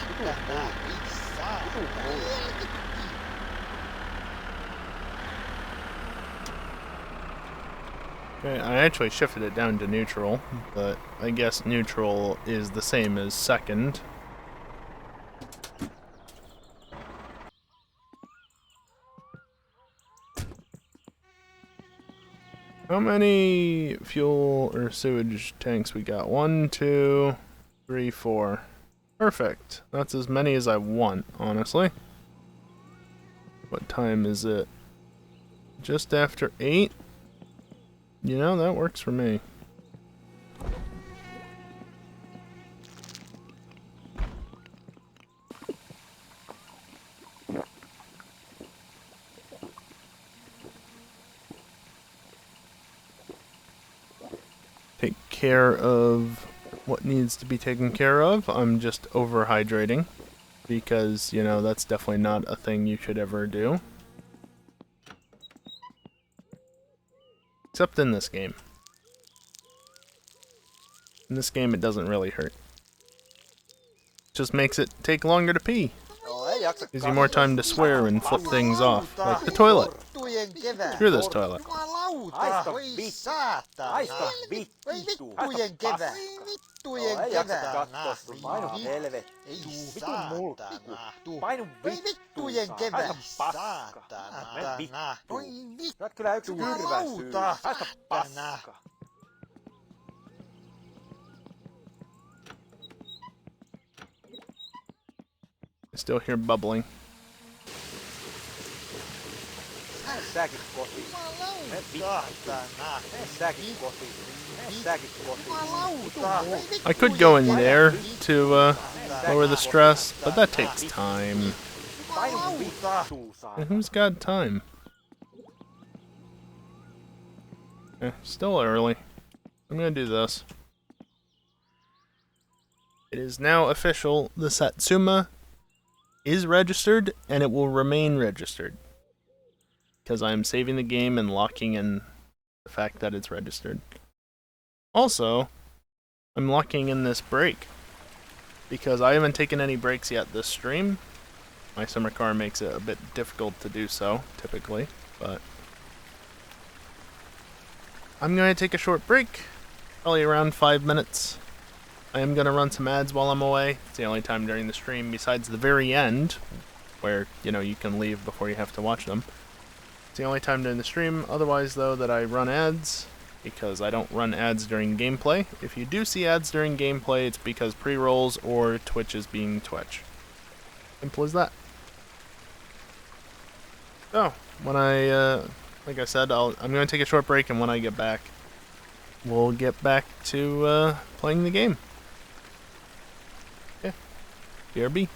Vitu muu. Vitu muu. Okay, I actually shifted it down to neutral, but I guess neutral is the same as second. How many fuel or sewage tanks we got? 1, 2, 3, 4. Perfect. That's as many as I want, honestly. What time is it? Just after 8? You know, that works for me. Take care of what needs to be taken care of. I'm just overhydrating because, you know, that's definitely not a thing you should ever do. Except in this game. In this game, it doesn't really hurt. Just makes it take longer to pee. Gives you more time to swear and flip things off. Like the toilet. Screw this toilet. Jumalauta! Voi saatana! Haista vittu! Vittujen kevät! Vittujen kevät! Painu helvetti! Ei vitun mulkku! Painu vittujen kevät! Saatana! Voi vittu! Sä oot kyllä yksi tyrväsyys! Haista paska! I still hear bubbling. Mene säkin kotiin. Mene vittu. Mene säkin kotiin. Mene säkin kotiin. I could go in there to lower the stress, but that takes time. Painu vittuun saa. And who's got time? Still early. I'm gonna do this. It is now official. The Satsuma is registered, and it will remain registered. Because I'm saving the game and locking in the fact that it's registered. Also, I'm locking in this brake. Because I haven't taken any breaks yet this stream. My summer car makes it a bit difficult to do so, typically, but I'm going to take a short break, probably around 5 minutes. I am going to run some ads while I'm away. It's the only time during the stream, besides the very end, where, you know, you can leave before you have to watch them. It's the only time during the stream, otherwise, though, that I run ads, because I don't run ads during gameplay. If you do see ads during gameplay, it's because pre-rolls or Twitch is being Twitch. Simple as that. So, when like I said, I'm going to take a short break, and when I get back, we'll get back to playing the game. Yeah. BRB.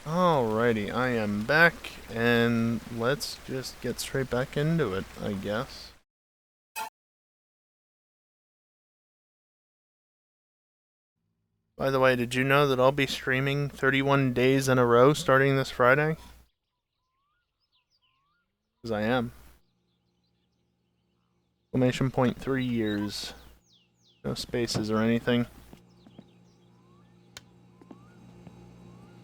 Alrighty, I am back, and let's just get straight back into it, I guess. By the way, did you know that I'll be streaming 31 days in a row starting this Friday? Because I am. Exclamation point 3 years. No spaces or anything.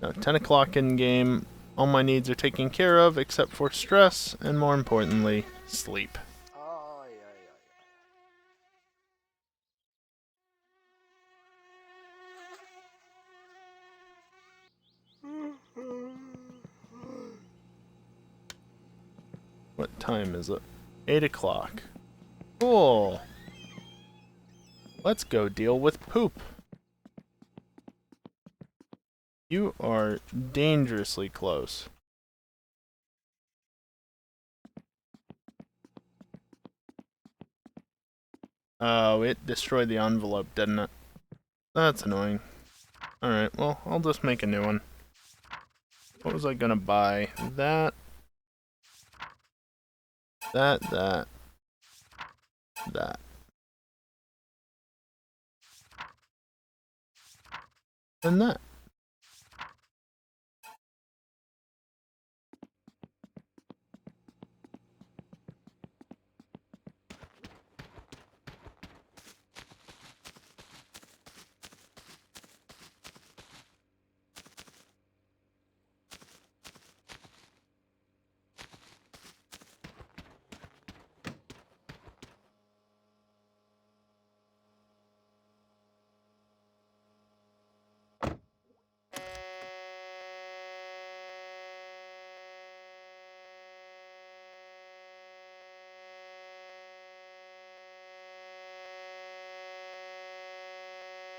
Now, 10 o'clock in game. All my needs are taken care of except for stress and, more importantly, sleep. What time is it? 8 o'clock. Cool. Let's go deal with poop. You are dangerously close. Oh, it destroyed the envelope, didn't it? That's annoying. Alright, well, I'll just make a new one. What was I gonna buy? That. That. And that.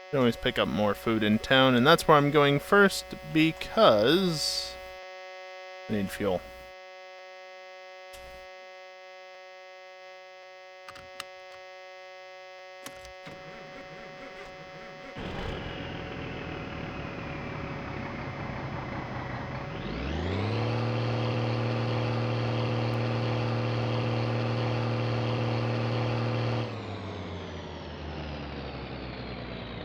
You can always pick up more food in town, and that's where I'm going first because I need fuel.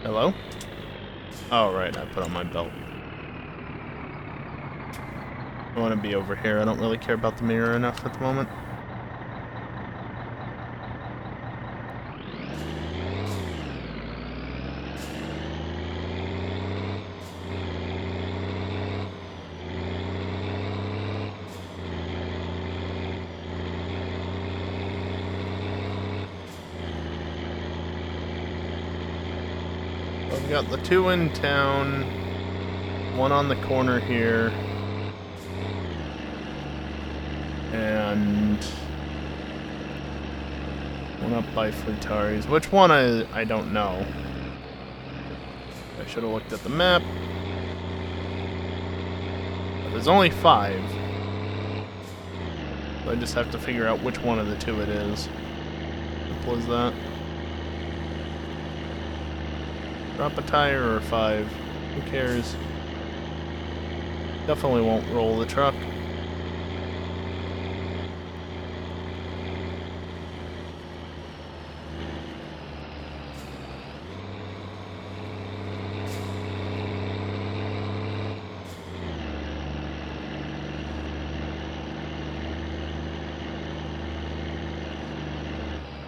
Hello? Oh, right, I put on my belt. I want to be over here. I don't really care about the mirror enough at the moment. We've got the 2 in town, 1 on the corner here, and 1 up by Flutari's. Which one I don't know. I should have looked at the map. But there's only 5. So I just have to figure out which one of the 2 it is. Simple as that. Drop a tire or 5. Who cares? Definitely won't roll the truck.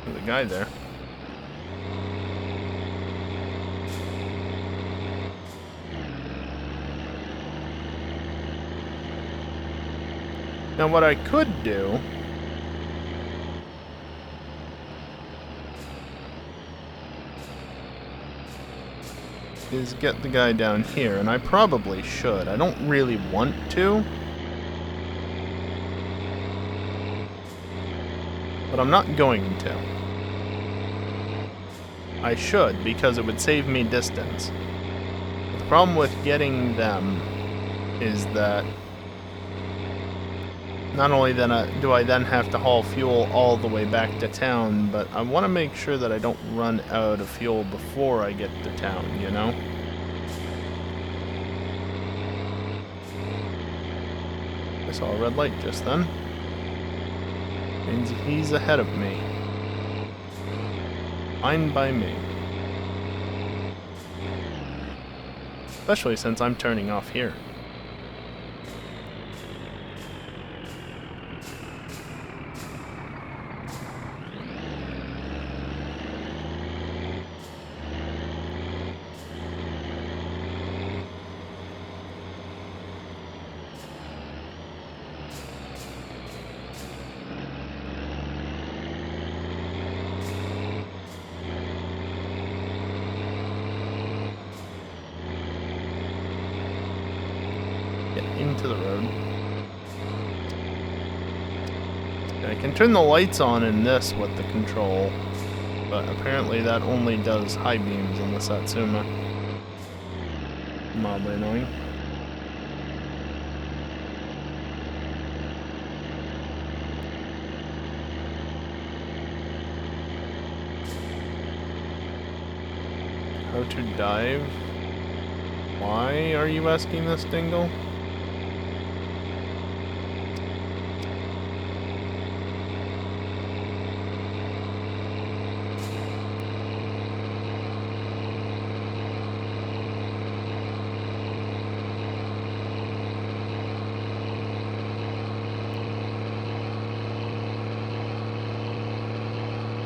There's a guy there. Now what I could do is get the guy down here, and I probably should. I don't really want to, but I'm not going to. I should, because it would save me distance. The problem with getting them is that not only then do I then have to haul fuel all the way back to town, but I want to make sure that I don't run out of fuel before I get to town, you know? I saw a red light just then. Means he's ahead of me. Fine by me. Especially since I'm turning off here. Into the road. I can turn the lights on in this with the control, but apparently that only does high beams in the Satsuma. Mildly annoying. How to dive? Why are you asking this, Dingle?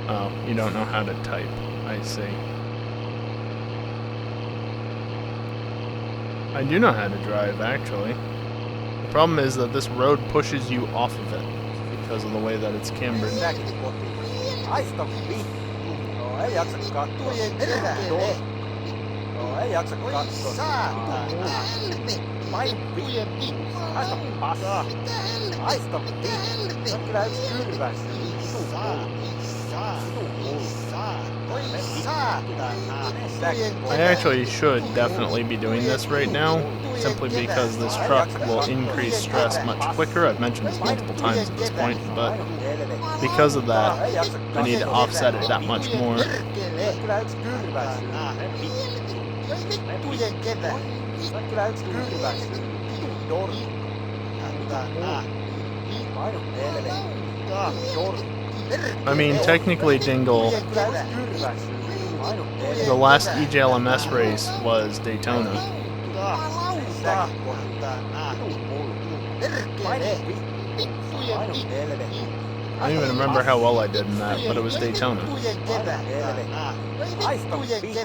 Oh, you don't know how to type. I see. I do know how to drive, actually. The problem is that this road pushes you off of it because of the way that it's cambered. Aista vittu. No ei jaksa katsoa. No ei jaksa katsoa. Painu vittu. Aista passaa. Aista vittu. Se on kyllä yks kyrväs. I actually should definitely be doing this right now, simply because this truck will increase stress much quicker. I've mentioned this multiple times at this point, but because of that, I need to offset it that much more. I mean, technically, Dingle, the last EJLMS race was Daytona. I don't even remember how well I did in that, but it was Daytona. Aista vittu.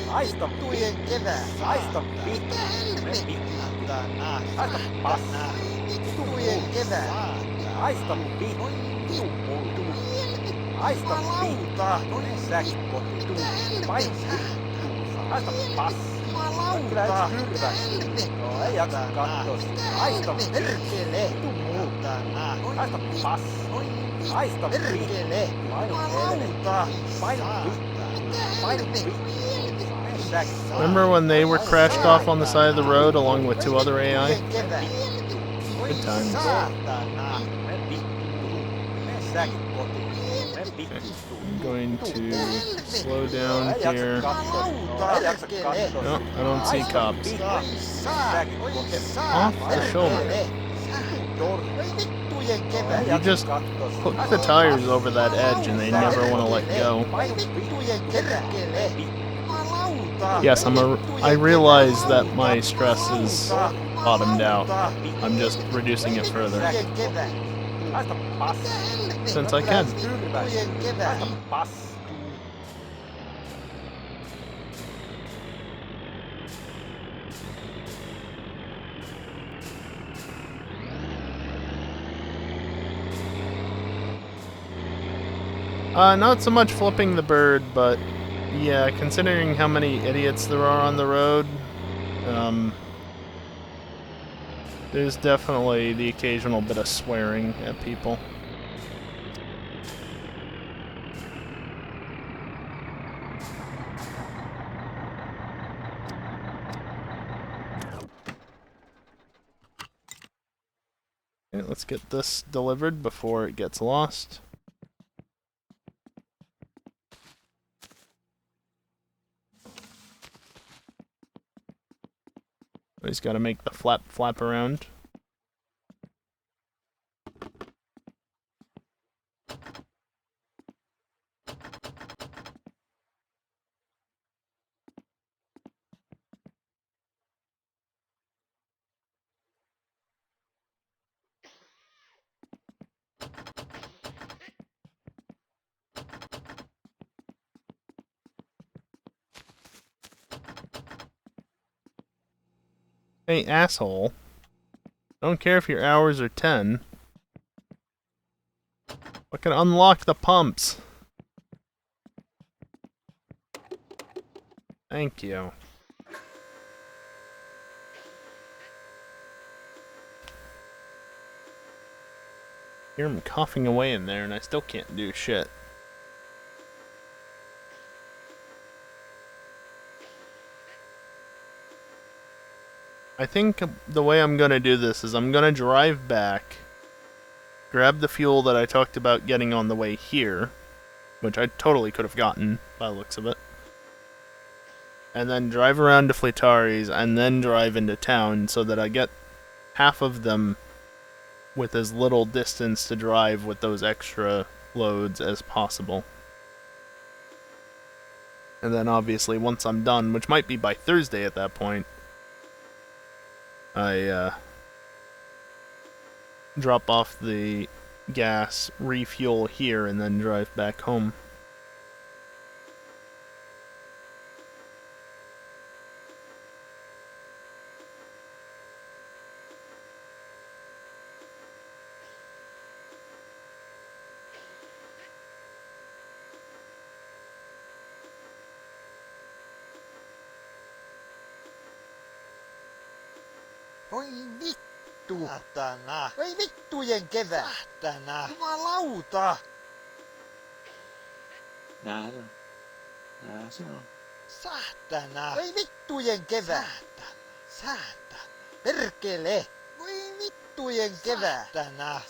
Aista vittu. Aista passaa. Aista vittu. Aista vittu. Säkin kotiin. Painu vittu. Aista passaa. On kyllä yks kyrväs. No ei jaksa kattoo. Aista vittu. Aista passaa. Aista vittu. Painu helvetti. Painu vittu. Painu vittu. Remember when they were crashed off on the side of the road along with two other AI? Good times. Okay. I'm going to slow down here. No, I don't see cops. Off the shoulder. You just hook the tires over that edge and they never want to let go. Yes, I realize that my stress is bottomed out. I'm just reducing it further. Since I can. Not so much flipping the bird, but yeah, considering how many idiots there are on the road, there's definitely the occasional bit of swearing at people. Okay, let's get this delivered before it gets lost. Always gotta make the flap around. Hey, asshole. Don't care if your hours are 10. Fucking unlock the pumps. Thank you. Hear him coughing away in there and I still can't do shit. I think the way I'm gonna do this is I'm gonna drive back, grab the fuel that I talked about getting on the way here, which I totally could have gotten by the looks of it, and then drive around to Fleetari's and then drive into town so that I get half of them with as little distance to drive with those extra loads as possible. And then obviously once I'm done, which might be by Thursday at that point, I drop off the gas, refuel here, and then drive back home. Voi vittu! Saatana! Voi vittujen kevät! Saatana! Jumalauta! Nää se on. Saatana! Voi vittujen kevät! Saatana! Perkele! Voi vittujen kevät! Saatana!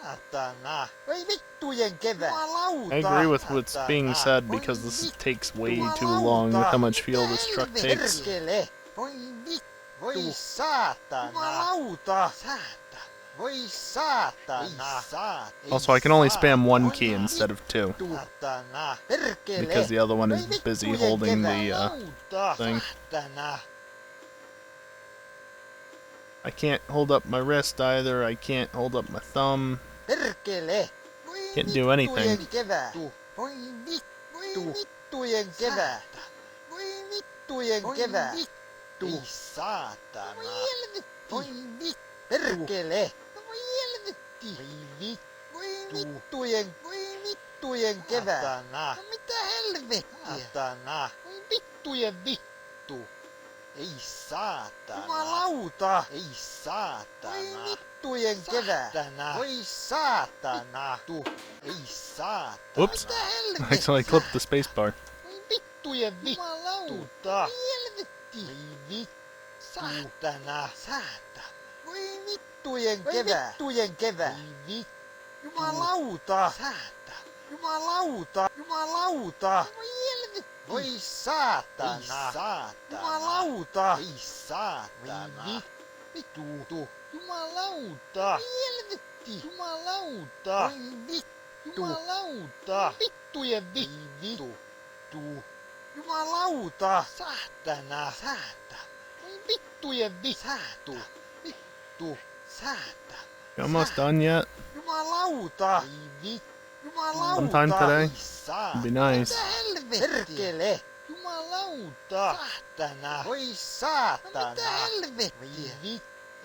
Saatana! Voi vittujen kevät! Jumalauta! I agree with what's being said because this takes way too long with how much fuel this truck takes. Perkele! Voi vittu! Voi saatana! Jumalauta! Saatana! Voi saatana! Also, I can only spam one key instead of two, Saatana! Perkele! because the other one is busy holding the thing. Saatana! I can't hold up my wrist either, I can't hold up my thumb. Perkele! Can't do anything. Voi vittujen kevät! Voi vittujen kevät! Ei saatana! Voi vittu! Perkele! Voi helvetti! Voi vittujen kevät! No mitä helvettiä? Saatana! Voi vittujen vittu! Ei saatana! Jumalauta! Ei saatana! Voi vittujen kevät! Voi saatana! Ei saatana! Whoops. Mitä I helvettiä? accidentally clipped the spacebar. Voi vittujen vittu! Jumalauta! Voi helvetti! Voi vittu! Saatana! Saatana! Voi vittujen kevät! Vittujen kevät! Jumalauta! Saatana! Jumalauta! Jumalauta! Voi helvetti! Voi saatana! Ei saatana! Jumalauta! Ei saatana! Vittu! Jumalauta! Voi helvetti! Jumalauta! Voi vittu! Jumalauta! Vittujen vittu! Jumalauta! Saatana! Saatana! Voi vittujen vittu! Vittu! Saatana! You almost done yet? Jumalauta! Jumalauta! Sometime today? It'd be nice. Perkele! Jumalauta! Saatana! Voi saatana! Mitä helvettiä?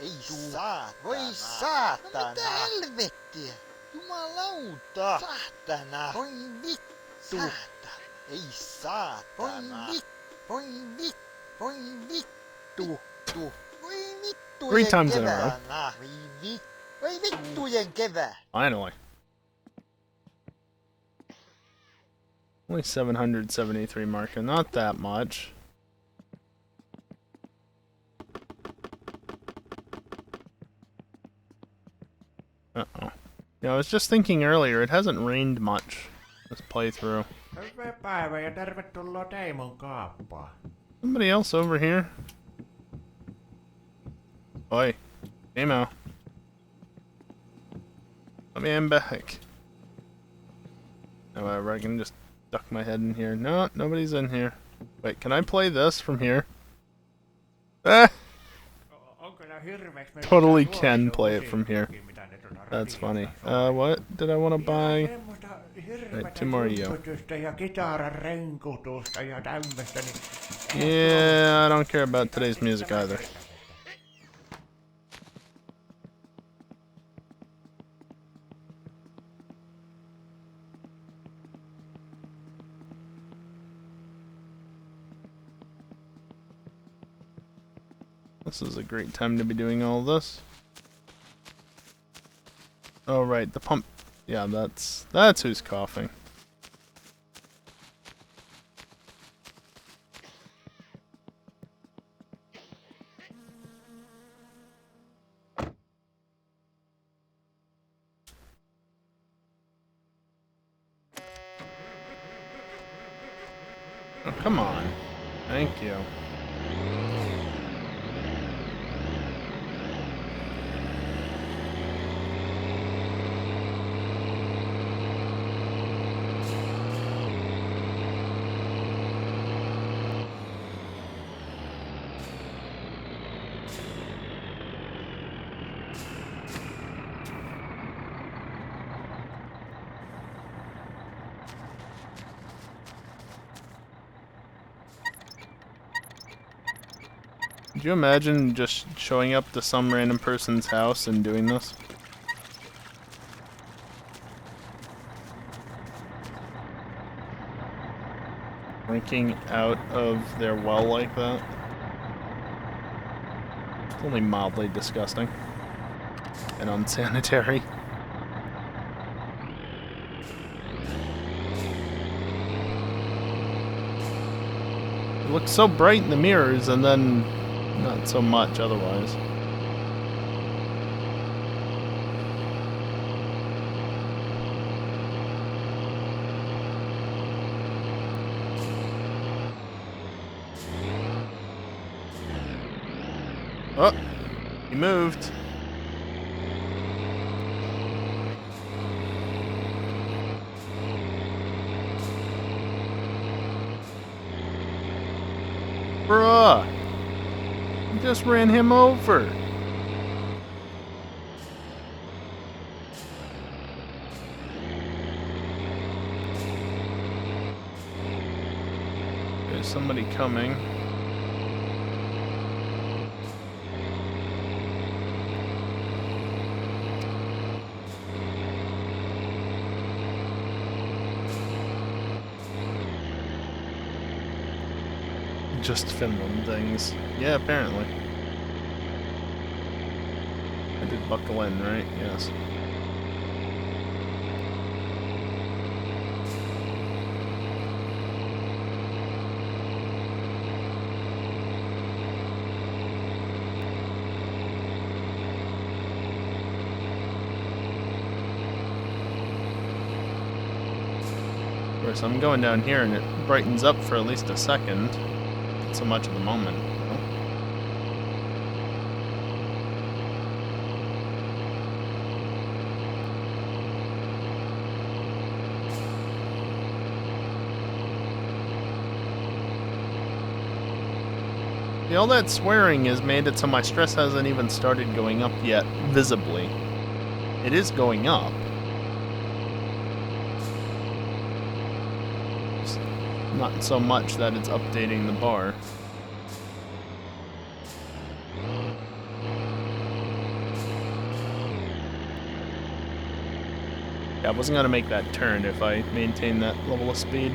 Ei saatana! Voi saatana! Mitä helvettiä? Jumalauta! Saatana! Voi vittu! Ei saatana! Voi vittu! Voi vittu! Voi vittu! 3 times in a row. Voi vittujen kevät! Finally. Only 773 marker, not that much. Uh-oh. Yeah, I was just thinking earlier, it hasn't rained much this playthrough. Hyvää päivää ja tervetuloa Teimon kauppaan. Somebody else over here? Oi. Emo. Let me in back. However, I can just duck my head in here. No, nobody's in here. Wait, can I play this from here? Ah! Totally can play it from here. That's funny. What did I want to buy? Right, 2 more you. Yeah, I don't care about today's music either. This is a great time to be doing all this. Oh right, the pump. Yeah, that's who's coughing. Oh, come on. Thank you. Could you imagine just showing up to some random person's house and doing this? Drinking out of their well like that? It's only mildly disgusting. And unsanitary. It looks so bright in the mirrors and then not so much otherwise. Oh, he moved. Bruh! You just ran him over. There's somebody coming. Just Finland things. Yeah, apparently. I did buckle in, right? Yes. Of course, I'm going down here and it brightens up for at least a second. Not so much at the moment. No? See, all that swearing has made it so my stress hasn't even started going up yet, visibly. It is going up. Just not so much that it's updating the bar. Yeah, I wasn't gonna make that turn if I maintained that level of speed.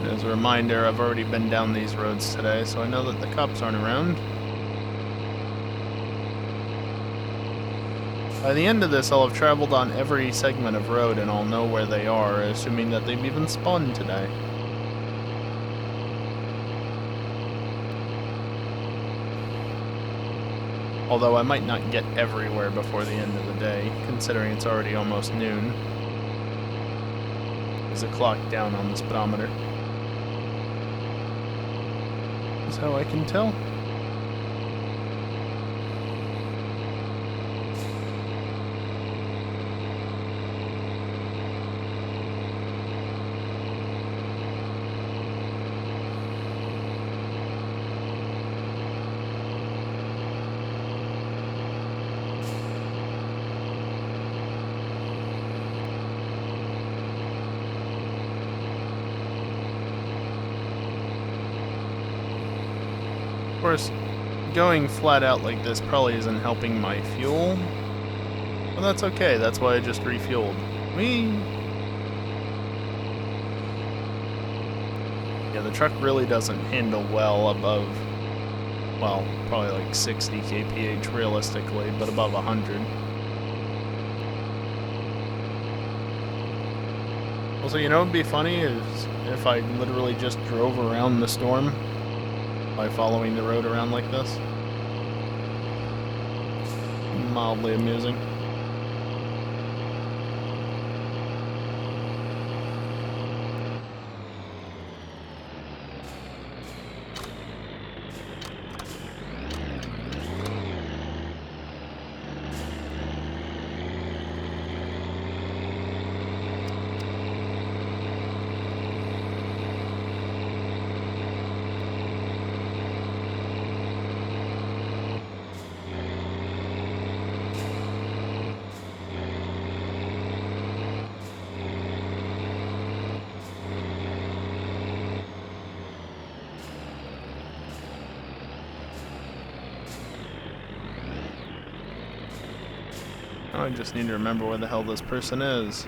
As a reminder, I've already been down these roads today, so I know that the cops aren't around. By the end of this, I'll have traveled on every segment of road and I'll know where they are, assuming that they've even spawned today. Although I might not get everywhere before the end of the day, considering it's already almost noon. There's a clock down on the speedometer. That's how I can tell. Of course, going flat out like this probably isn't helping my fuel. But that's okay, that's why I just refueled. Yeah, the truck really doesn't handle well above, well, probably like 60 kph realistically, but above 100. Also, you know what would be funny is if I literally just drove around the storm by following the road around like this. Mildly amusing. I just need to remember where the hell this person is.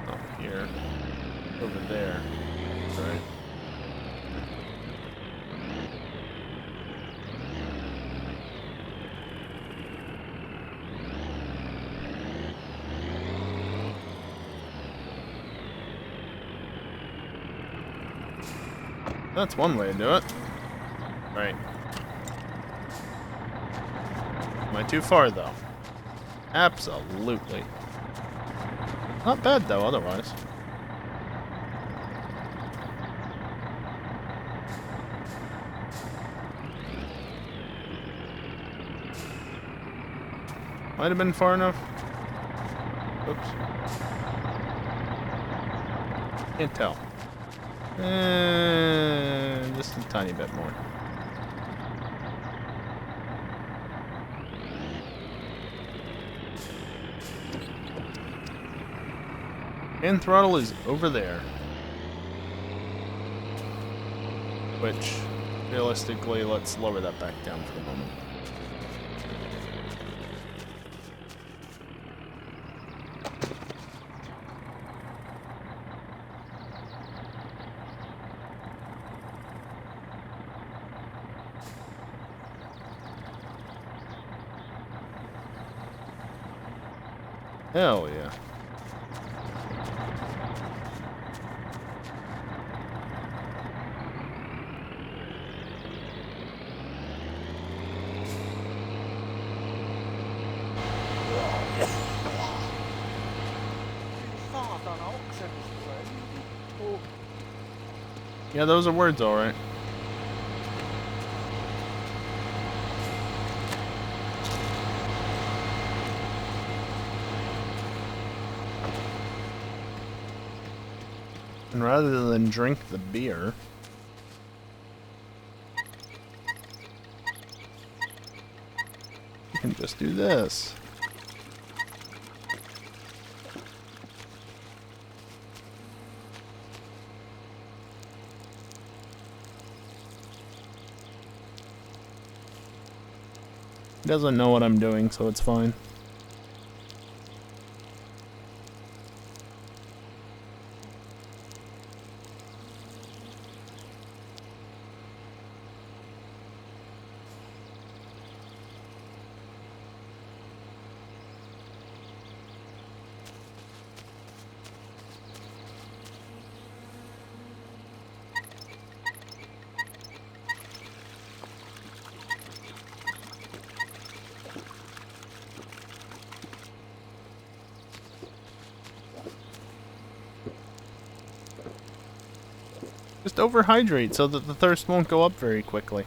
Oh, here. Over there. That's right. That's one way to do it. Right. Am I too far, though? Absolutely. Not bad, though, otherwise. Might have been far enough. Oops. Can't tell. Just a tiny bit more. And throttle is over there. Which, realistically, let's lower that back down for the moment. Hell yeah. Saatana oksennus tulee niin vittu. Yeah, those are words, alright. And rather than drink the beer, you can just do this. He doesn't know what I'm doing, so it's fine. Just overhydrate so that the thirst won't go up very quickly.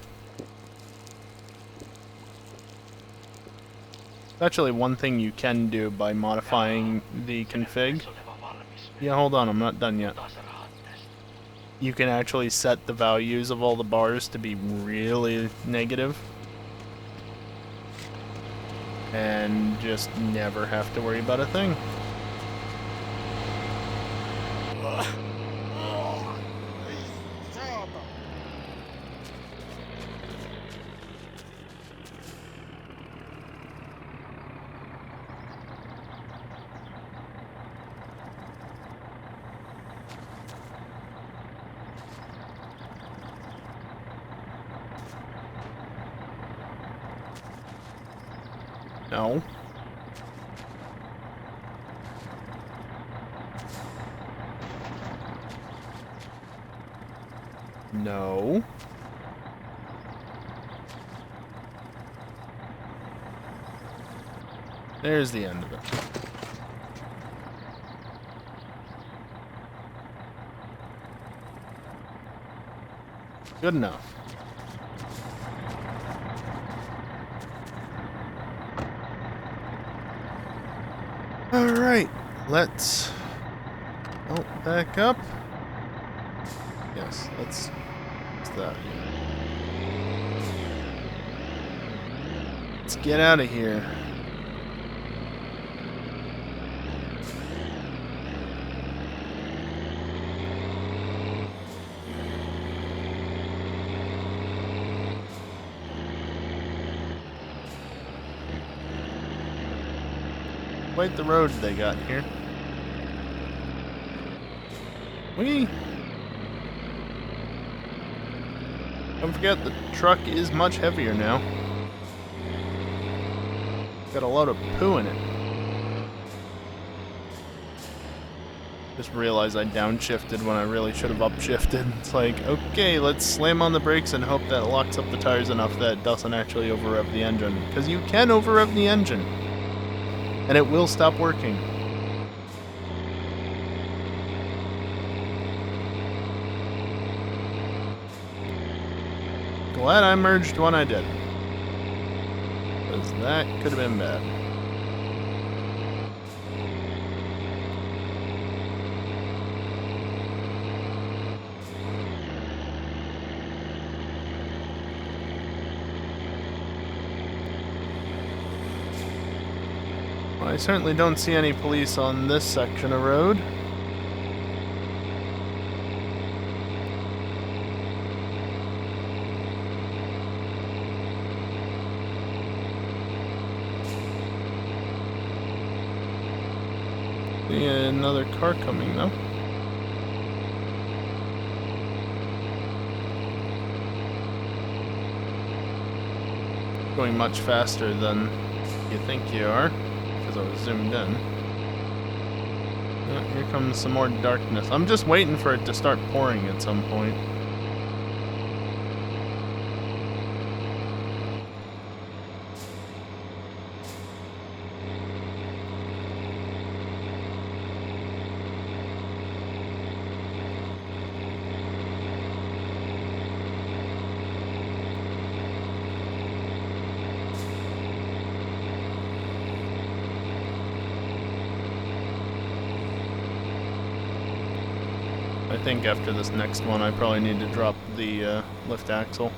Actually, one thing you can do by modifying the config. Yeah, hold on, I'm not done yet. You can actually set the values of all the bars to be really negative. And just never have to worry about a thing. No. No. There's the end of it. Good enough. Alright, let's back up. Yes, let's that. Let's get out of here. Quite the road they got here. Don't forget, the truck is much heavier now. Got a load of poo in it. Just realized I downshifted when I really should have upshifted. It's like, okay, let's slam on the brakes and hope that it locks up the tires enough that it doesn't actually over-rev the engine. Because you can over-rev the engine. And it will stop working. Glad I merged when I did. Because that could have been bad. Well, I certainly don't see any police on this section of road. See another car coming though. Going much faster than you think you are, because I was zoomed in. Yeah, here comes some more darkness. I'm just waiting for it to start pouring at some point. I think after this next one, I probably need to drop the lift axle.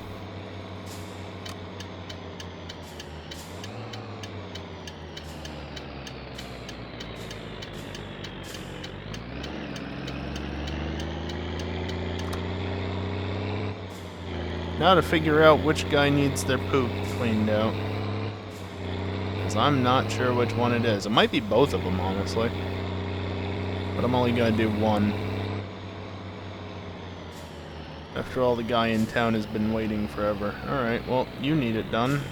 Now to figure out which guy needs their poop cleaned out. Because I'm not sure which one it is. It might be both of them, honestly. But I'm only gonna do one. After all, the guy in town has been waiting forever. Alright, well, you need it done.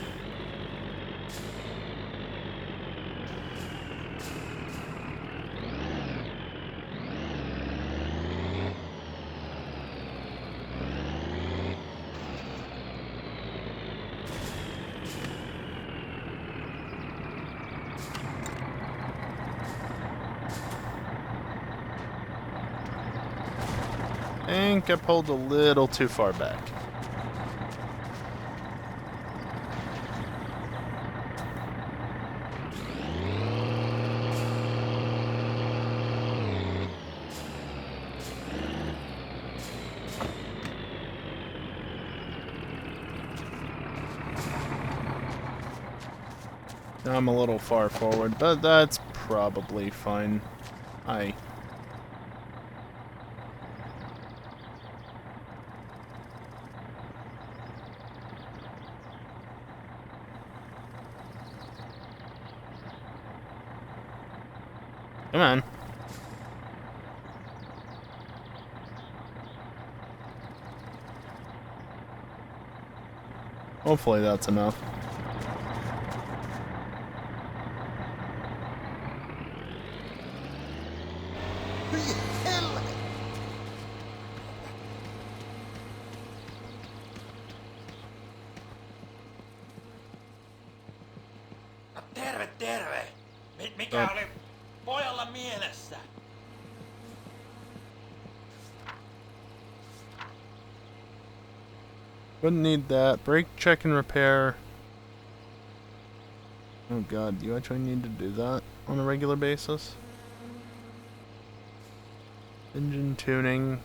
think I pulled a little too far back. I'm a little far forward, but that's probably fine. Come on. Hopefully that's enough. Terve, terve! Mikä oli pojalla mielessä? Wouldn't need that. Brake check and repair. Oh god, do you actually need to do that on a regular basis? Engine tuning.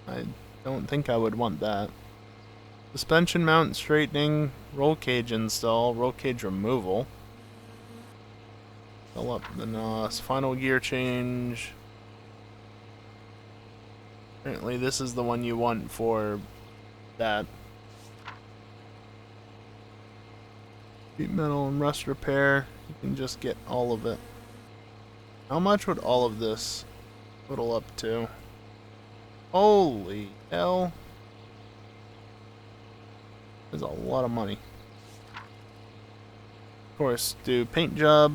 I don't think I would want that. Suspension mount straightening, roll cage install, roll cage removal. Fill up the NOS, final gear change. Apparently this is the one you want for that. Sheet metal and rust repair, you can just get all of it. How much would all of this total up to? Holy hell. There's a lot of money. Of course, do paint job.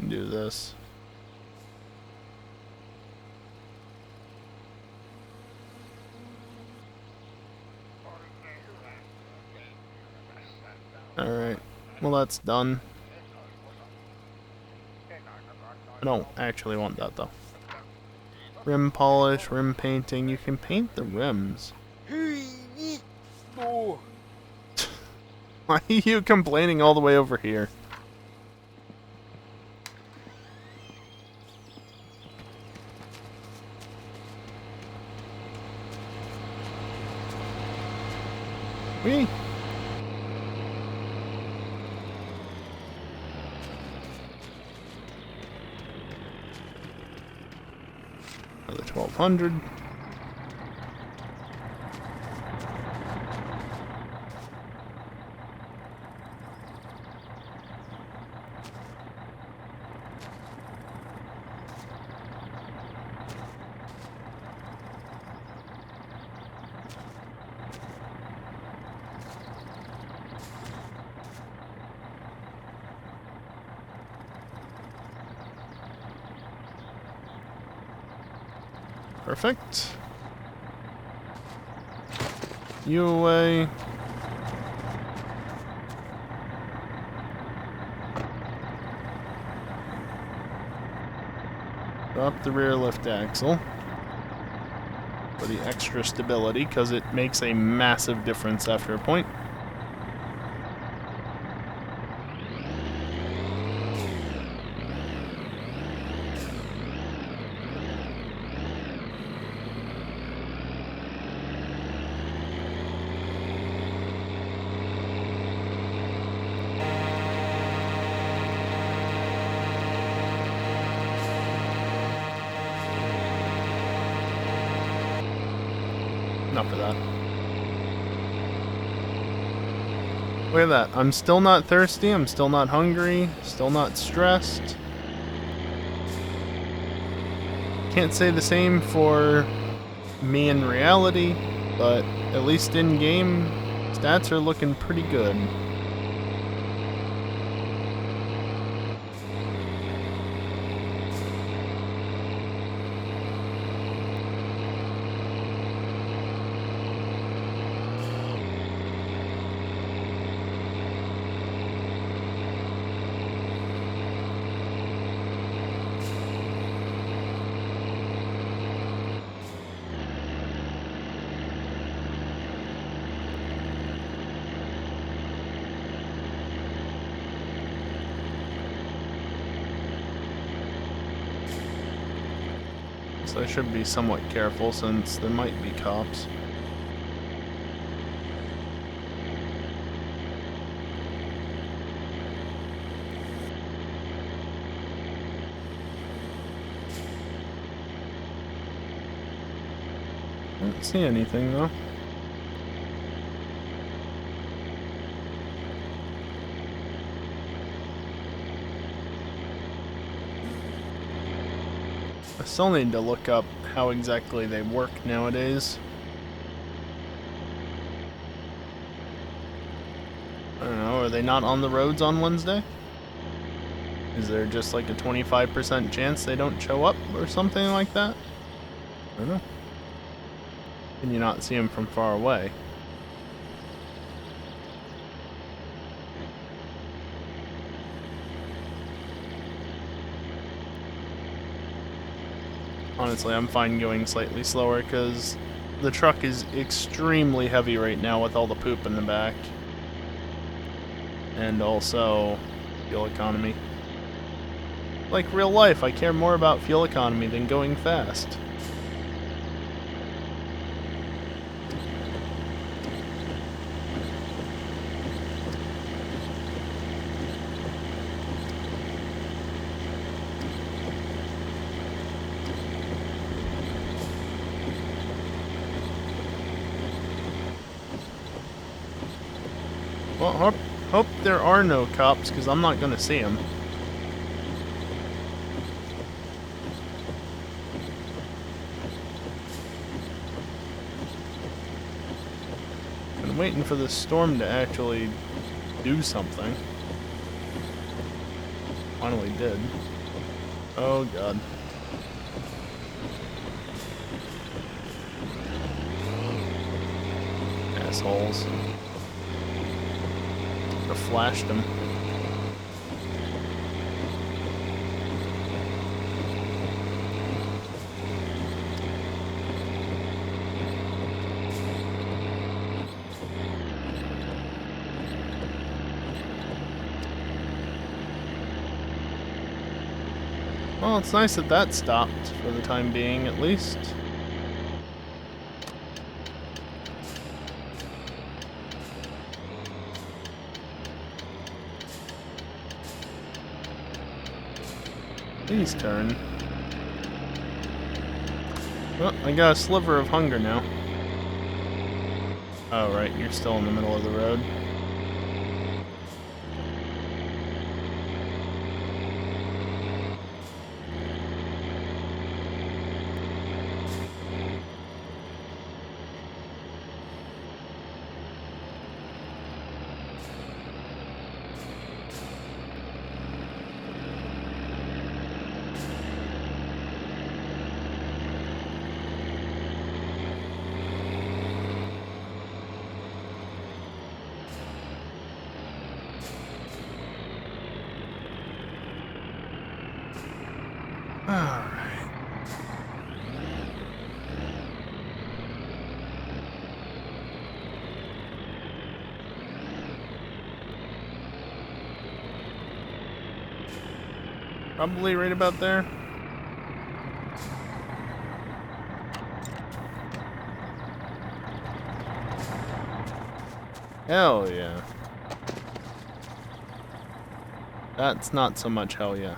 Do this. Alright, well that's done. I don't actually want that though. Rim polish, rim painting, you can paint the rims. Why are you complaining all the way over here? Whee! Another 1200. Perfect. You away. Drop the rear lift axle for the extra stability, because it makes a massive difference after a point. Enough of that. Look at that. I'm still not thirsty. I'm still not hungry. Still not stressed. Can't say the same for me in reality, but at least in game, stats are looking pretty good. So I should be somewhat careful since there might be cops. I don't see anything though. I still need to look up how exactly they work nowadays. I don't know, are they not on the roads on Wednesday? Is there just like a 25% chance they don't show up or something like that? I don't know. Can you not see them from far away? Honestly, I'm fine going slightly slower because the truck is extremely heavy right now with all the poop in the back. And also, fuel economy. Like real life, I care more about fuel economy than going fast. Well, hope there are no cops, because I'm not going to see them. Been waiting for this storm to actually do something. Finally did. Oh god. Assholes. I flashed him. Well, it's nice that that stopped for the time being, at least. Please turn. Well, I got a sliver of hunger now. Oh, right, you're still in the middle of the road. Alright. Probably right about there. Hell yeah. That's not so much hell yeah.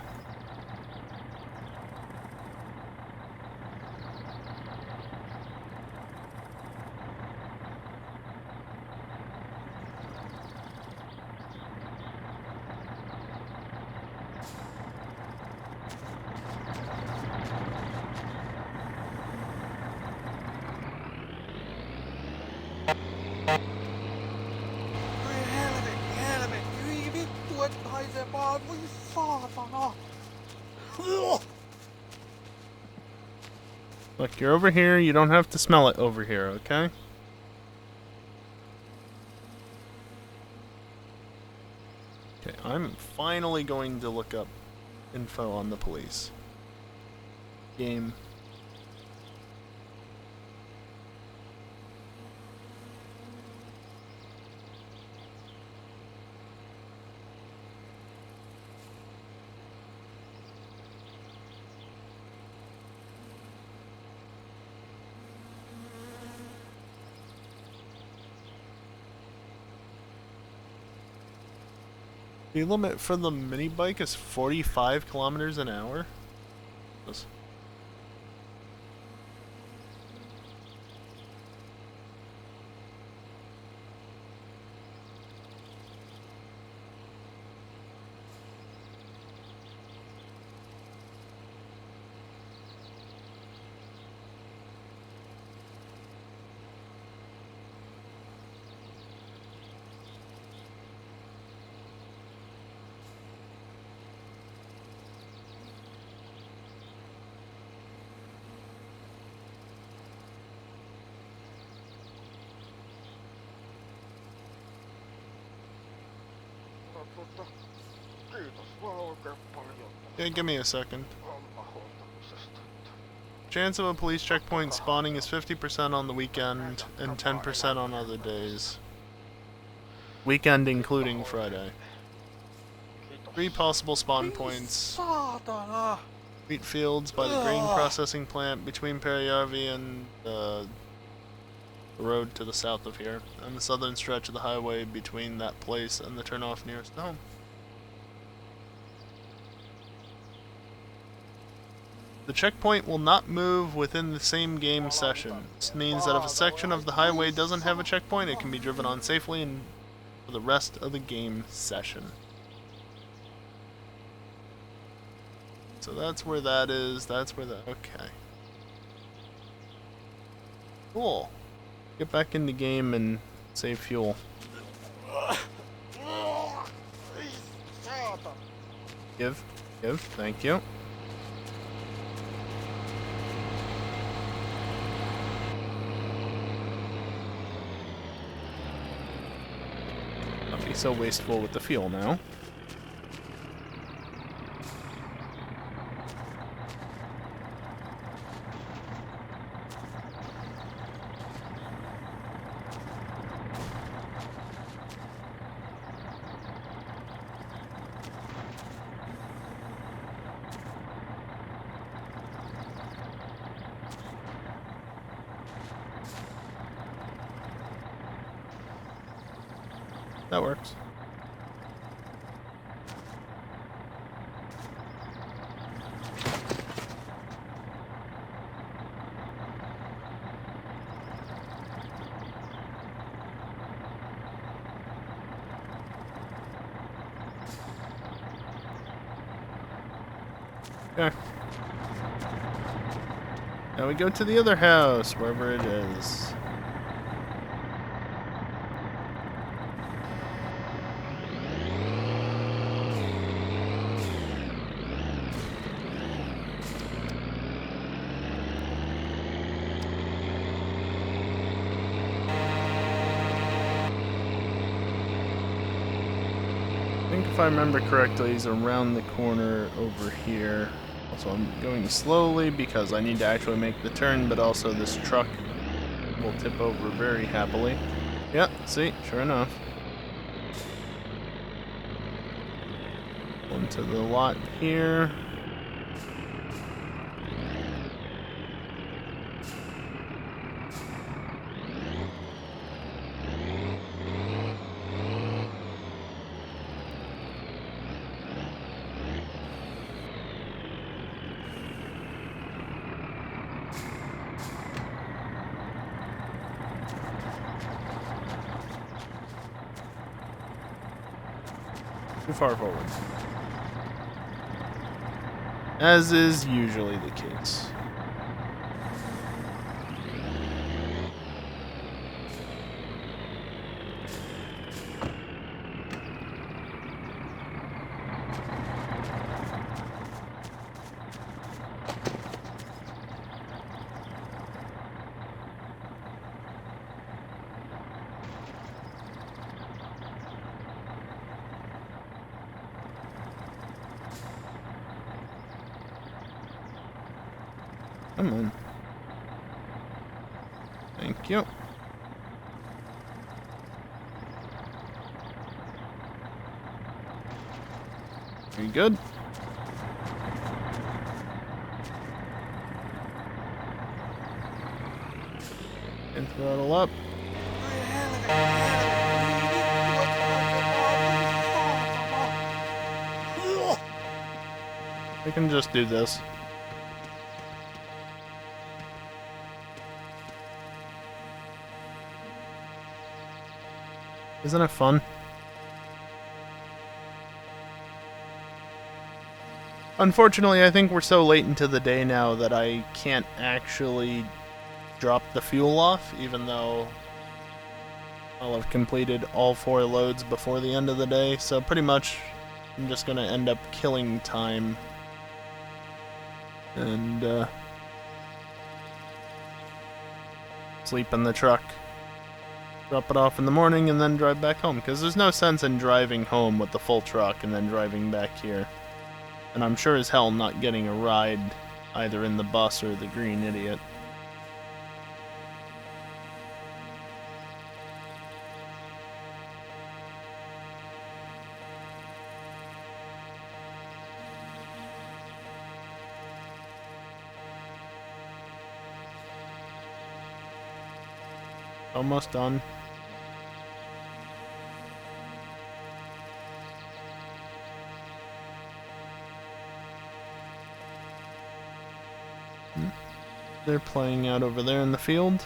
Helmet, hyi vittu, että haisee pahan, voi saatana. Look, you're over here, you don't have to smell it over here, okay? Okay, I'm finally going to look up info on the police. Game. The limit for the mini bike is 45 kilometers an hour. Yes. Kiitos vaan oikein paljon Yeah, give me a second. homman hoitamisesta. Chance of a police checkpoint spawning is 50% on the weekend and 10% on other days. Weekend including Friday. 3 possible spawn points. Saatana! Wheat fields by the grain processing plant between Perjärvi and the road to the south of here, and the southern stretch of the highway between that place and the turnoff nearest home. The checkpoint will not move within the same game session. This means that if a section of the highway doesn't have a checkpoint, it can be driven on safely and for the rest of the game session. So that's where that is, that's where that, okay. Cool. Get back in the game and save fuel. Give, thank you. Not be so wasteful with the fuel now. That works. Okay. Now we go to the other house, wherever it is. I think if I remember correctly, he's around the corner over here. Also, I'm going slowly because I need to actually make the turn, but also this truck will tip over very happily. Yep, see, sure enough. Into the lot here. Too far forward. As is usually the case. Come on. Thank you. Are you good? And throttle up. can just do this. Isn't it fun? Unfortunately, I think we're so late into the day now that I can't actually drop the fuel off, even though I'll have completed all 4 loads before the end of the day, so pretty much I'm just gonna end up killing time and sleep in the truck, drop it off in the morning, and then drive back home, because there's no sense in driving home with the full truck and then driving back here. And I'm sure as hell not getting a ride either in the bus or the Green Idiot. Almost done. They're playing out over there in the field.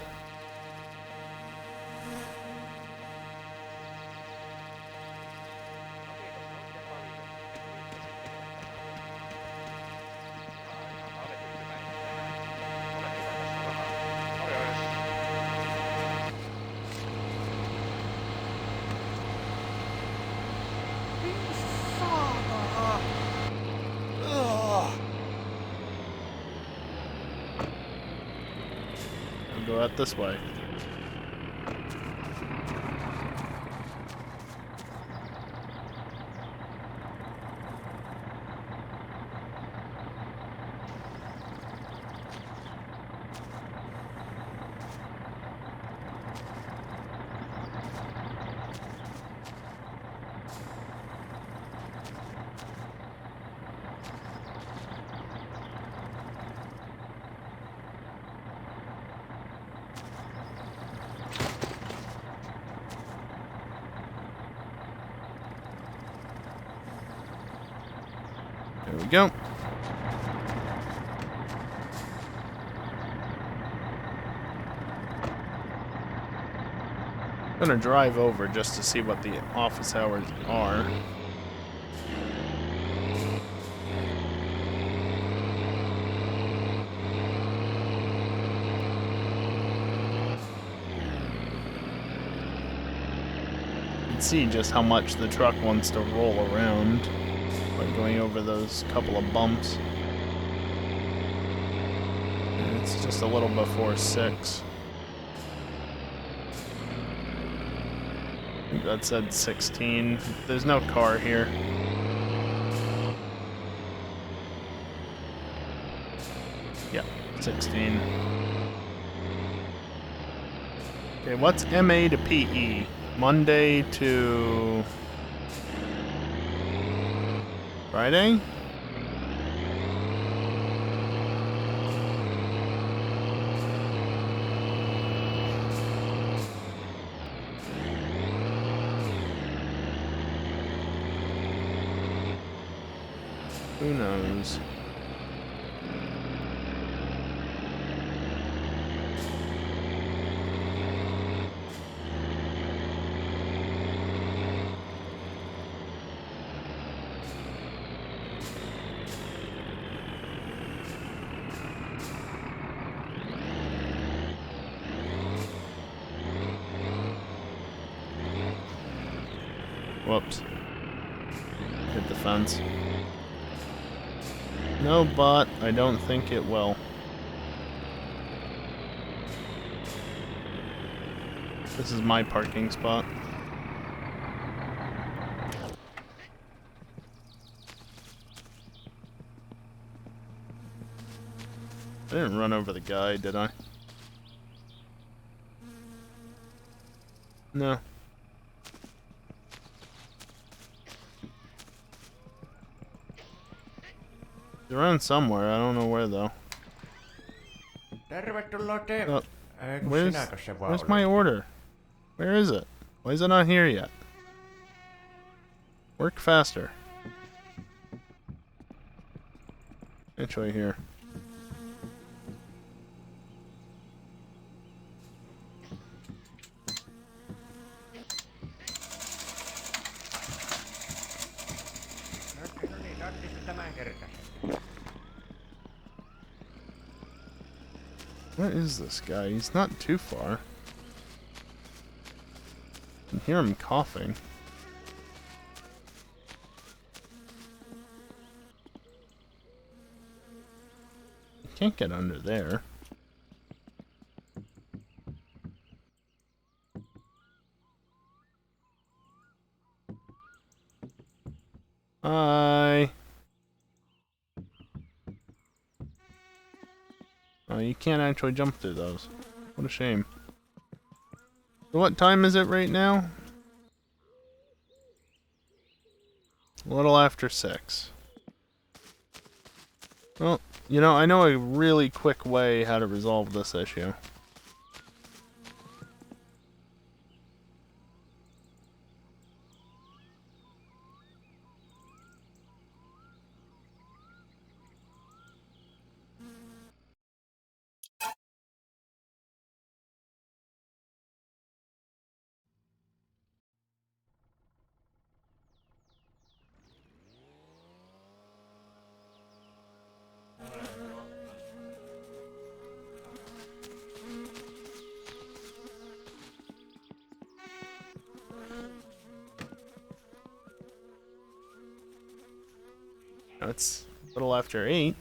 I'll go out this way. There we go. I'm gonna drive over just to see what the office hours are. You can see just how much the truck wants to roll around by going over those couple of bumps. And it's just a little before 6. I think that said 16. There's no car here. Yeah, 16. Okay, what's MA to PE? Monday to Friday? Who knows? Whoops. Hit the fence. No, but I don't think it will. This is my parking spot. I didn't run over the guy, did I? No. They're around somewhere, I don't know where though. Tervetuloa te. Oh, Kun where's sinäkö se vaan my order? Where is it? Why is it not here yet? Work faster. Actually, here. No niin, tarvitsin tämän kertaisesti. Where is this guy? He's not too far. I can hear him coughing. Can't get under there. Hi. Oh, you can't actually jump through those. What a shame. So what time is it right now? A little after 6. Well, you know, I know a really quick way how to resolve this issue. Now it's a little after 8.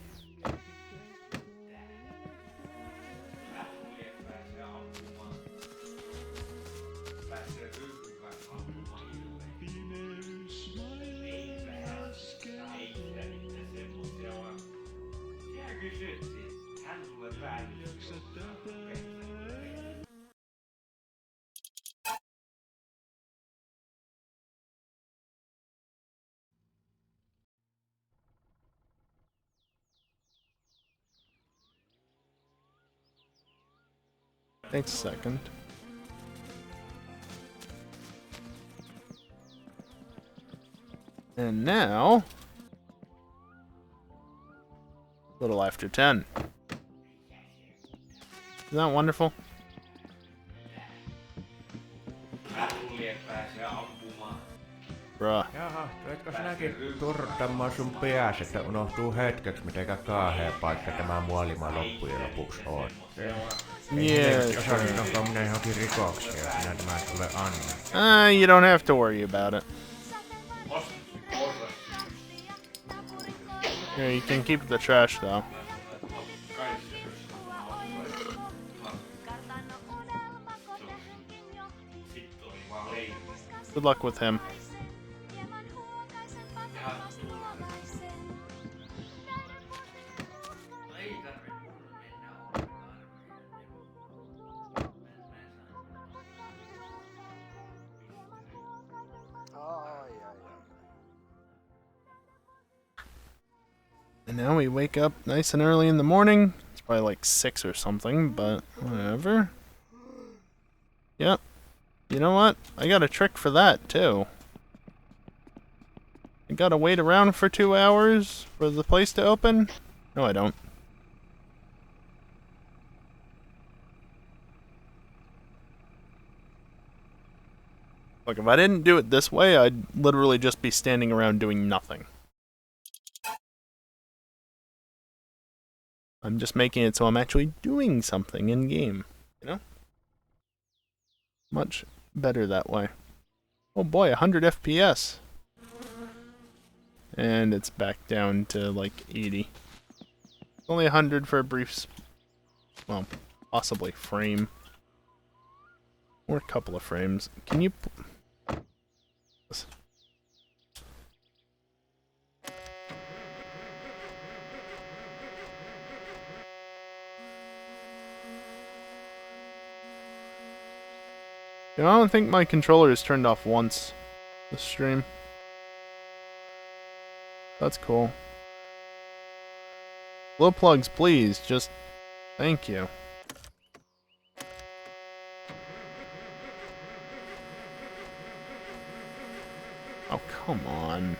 Takes a second. And now, a little after 10. Isn't that wonderful? Bruh. Jaha, tuletko sinäkin turtamaan sun pääs, että unohtuu hetkeksi, mitenkä kaahea paikka tämä muolima loppujen lopuksi on? Yeah, Jos onko minä johonkin rikoksia, jos minä tämä tulee anna. you don't have to worry about it. Here, you can keep the trash though. Good luck with him. And now we wake up nice and early in the morning. It's probably like 6 or something, but whatever. Yep. You know what? I got a trick for that, too. I gotta wait around for 2 hours for the place to open? No, I don't. Look, if I didn't do it this way, I'd literally just be standing around doing nothing. I'm just making it so I'm actually doing something in game, you know? Much better that way. Oh boy, 100 FPS. And it's back down to like 80. Only 100 for a brief, well, possibly frame. Or a couple of frames. Can you... You know, I don't think my controller is turned off once this stream. That's cool. Glow plugs, please. Just thank you. Oh, come on.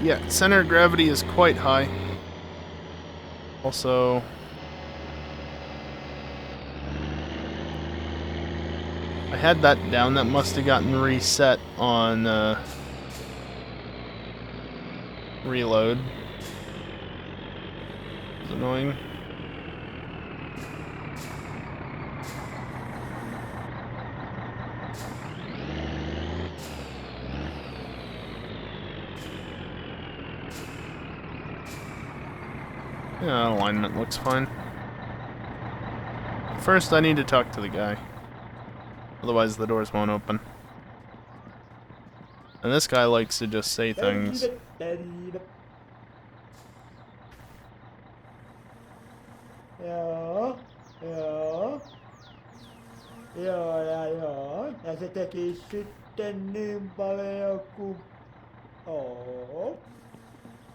Yeah, center of gravity is quite high. Also, I had that down. That must have gotten reset on reload. It's annoying. Yeah, alignment looks fine. First, I need to talk to the guy. Otherwise, the doors won't open. And this guy likes to just say things. Joo. Joo. Joo ja joo. Ja se teki sitten niin paljon kuin... Oo.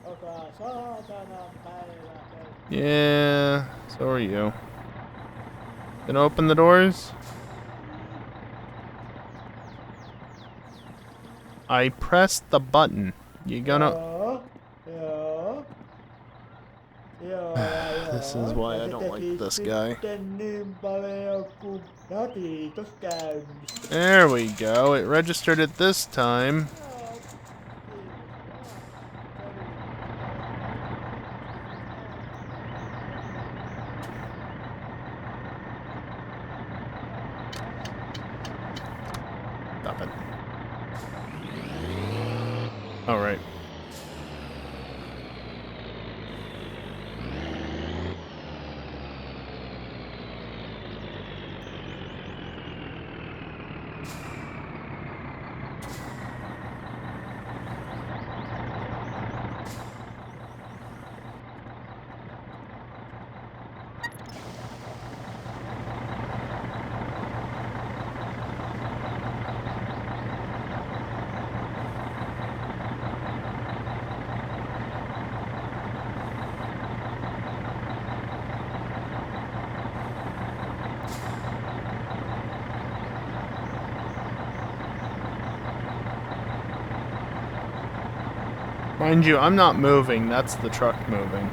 Joka saatanan päivä. Yeah, so are you. Gonna open the doors? I pressed the button. You gonna... Joo. Joo. Joo ja joo. This is why I don't like this guy. Sitten niin paljon kuin... Ja kiitos käynnistä. There we go. It registered it this time. Stop it. All right. Mind you, I'm not moving, that's the truck moving.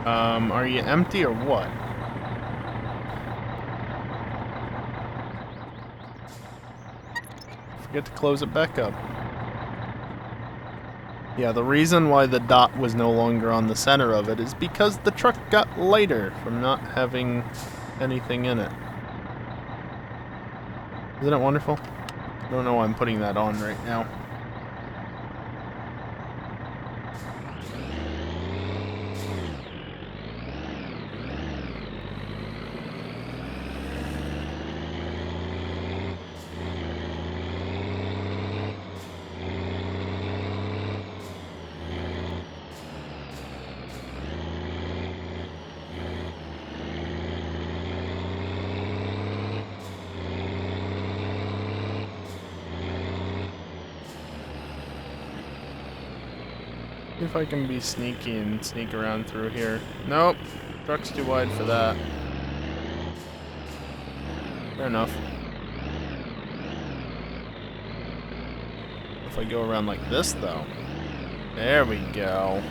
Are you empty or what? Forget to close it back up. Yeah, the reason why the dot was no longer on the center of it is because the truck got lighter from not having anything in it. Isn't it wonderful? I don't know why I'm putting that on right now. See if I can be sneaky and sneak around through here. Nope. Truck's too wide for that. Fair enough. If I go around like this, though. There we go.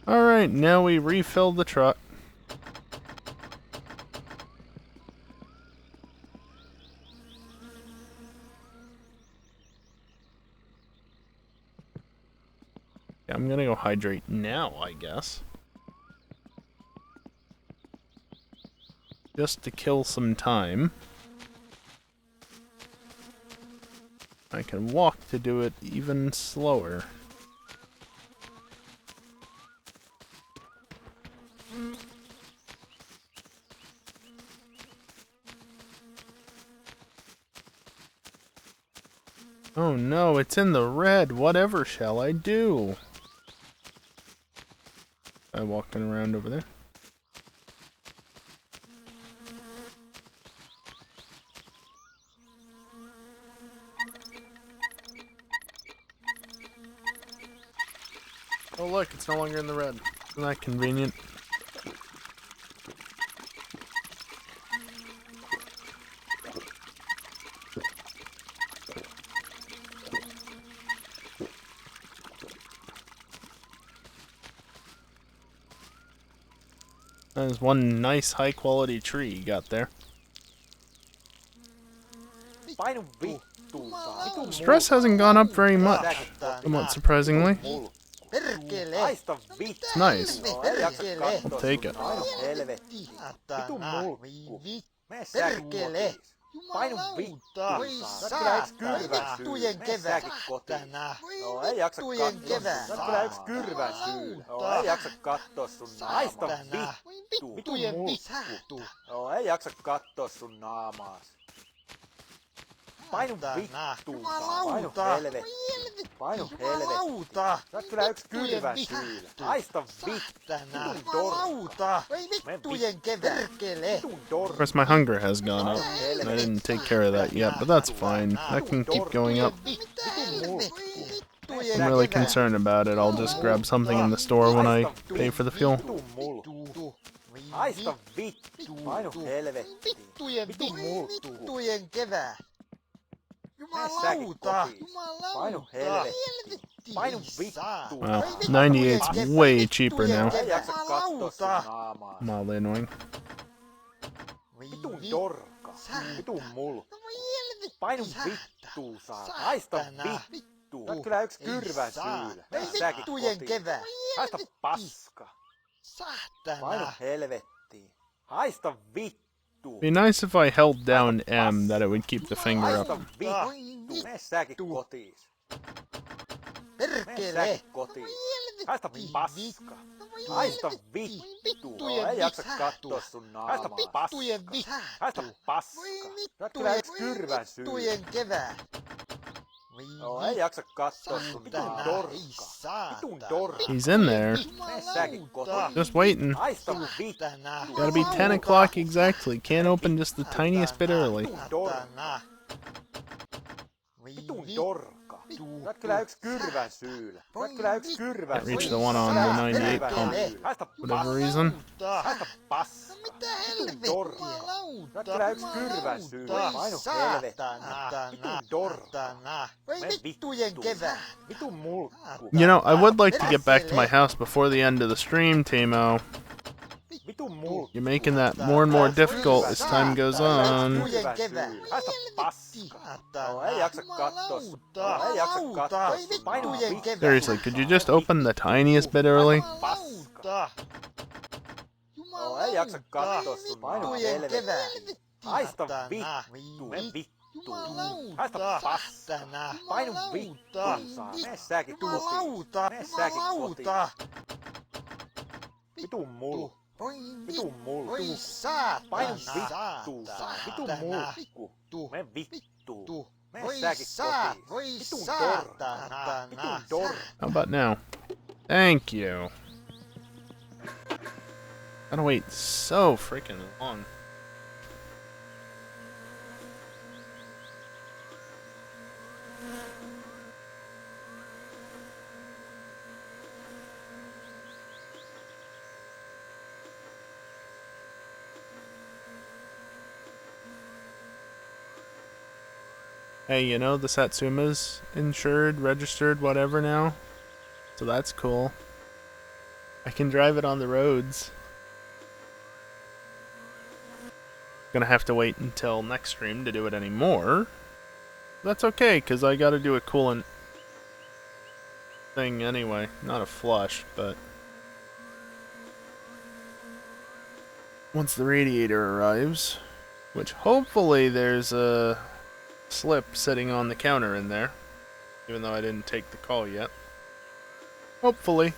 Alright, now we refill the truck. Yeah, I'm gonna go hydrate now, I guess. Just to kill some time. I can walk to do it even slower. Oh no, it's in the red. Whatever shall I do? I'm walking around over there. Oh look, it's no longer in the red. Isn't that convenient? There's one nice high quality tree you got there. Painu vittuun saa. Stress hasn't gone up very much, somewhat surprisingly. Perkele! Haista vittu! It's nice. No, ei jaksa katsoa I'll take it. Painu helvetti. Vitu mulkku. Mene säkin kotiin. Painu vittuun saa. Sä kyllä yks kyrvän syy. Mene säkin kotiin. No, ei jaksa katsoa sun. Sä kyllä yks kyrvän syy. No, ei jaksa katsoa sun. Haista vittu. Vitu mulkku. No, ei jaksa katsoa sun naamaas. Painu vittuun saa. Painu helvetti. Painu helvetti. Sä oot kyllä yks kyrvän syylä. Haista vittu. Vitun dorkka. Mene vittuun dorkka. Of course, my hunger has gone up, and I didn't take care of that yet, but that's fine. That can keep going up. I'm really concerned about it. I'll just grab something in the store when I pay for the fuel. Haista vittu. Painu helvetti. Vitun mulkku. Mene säkin kotiin. Painu helvetti. Painu vittuun. Wow, 98's way cheaper now. Ei jaksa katsoa sun naamaas. Mildly annoying. Vitun dorka. Vitun mulkku. Painu vittuun saa. Haista vittuun. Sä oot kyllä yks kyrvän syylä. Mene säkin kotiin. Haista paska. Painu helvettiin. Haista vittuun. Be nice if I held down M, that it would keep the finger up. Haista vittuun. Mene säkin kotiin. Mene säkin kotiin. Haista paska. Haista vittuun. No, ei jaksa katsoa sun naamaa. Haista paska. Haista paska. Sä oot kyllä yks kyrvän syylä. No, ei jaksa katsoa sun. Vitun dorkka. Vitun dorkka. He's in there. Mene säkin kotiin. Just waiting. Haista vittuun. Gotta be 10 o'clock exactly. Can't open just the tiniest bit early. Vitun dorkka. Vitun dorkka. Sä oot kyllä yks kyrvän syylä. Sä oot kyllä yks kyrvän Can't reach the one on the 98 pump. Haista Whatever reason. Haista paska. Vitun dorkka. Sä oot kyllä yks kyrvän syylä. Painu helvetti. Vitun dorkka. Mene vittuun. Vitun mulkku. You know, I would like to get back to my house before the end of the stream, Timo. Vitun mulkku. You're making that more and more difficult as time goes on. Haista paska. No, ei jaksa katsoa sun. No, ei jaksa katsoa sun. Painu vittu. Seriously, could you just open the tiniest bit early? Paska. No, ei jaksa katsoa sun. Painu helvetti. Haista vittu. Mene vittuun. Haista paska. Painu vittuun saa. Mene säkin kotiin. Mene säkin kotiin. Vitun mulkku. Vitun mulkku. Painu vittuun saa. Vitun mulkku. Mene vittuun. Mene säkin kotiin. Vitun dorkka. Vitun dorkka. How about now? Thank you. Gotta wait so freaking long. Hey, you know, the Satsuma's insured, registered, whatever now. So that's cool. I can drive it on the roads. Gonna have to wait until next stream to do it anymore. That's okay, because I gotta do a coolant thing anyway. Not a flush, but once the radiator arrives, which hopefully there's a slip sitting on the counter in there, even though I didn't take the call yet. Hopefully.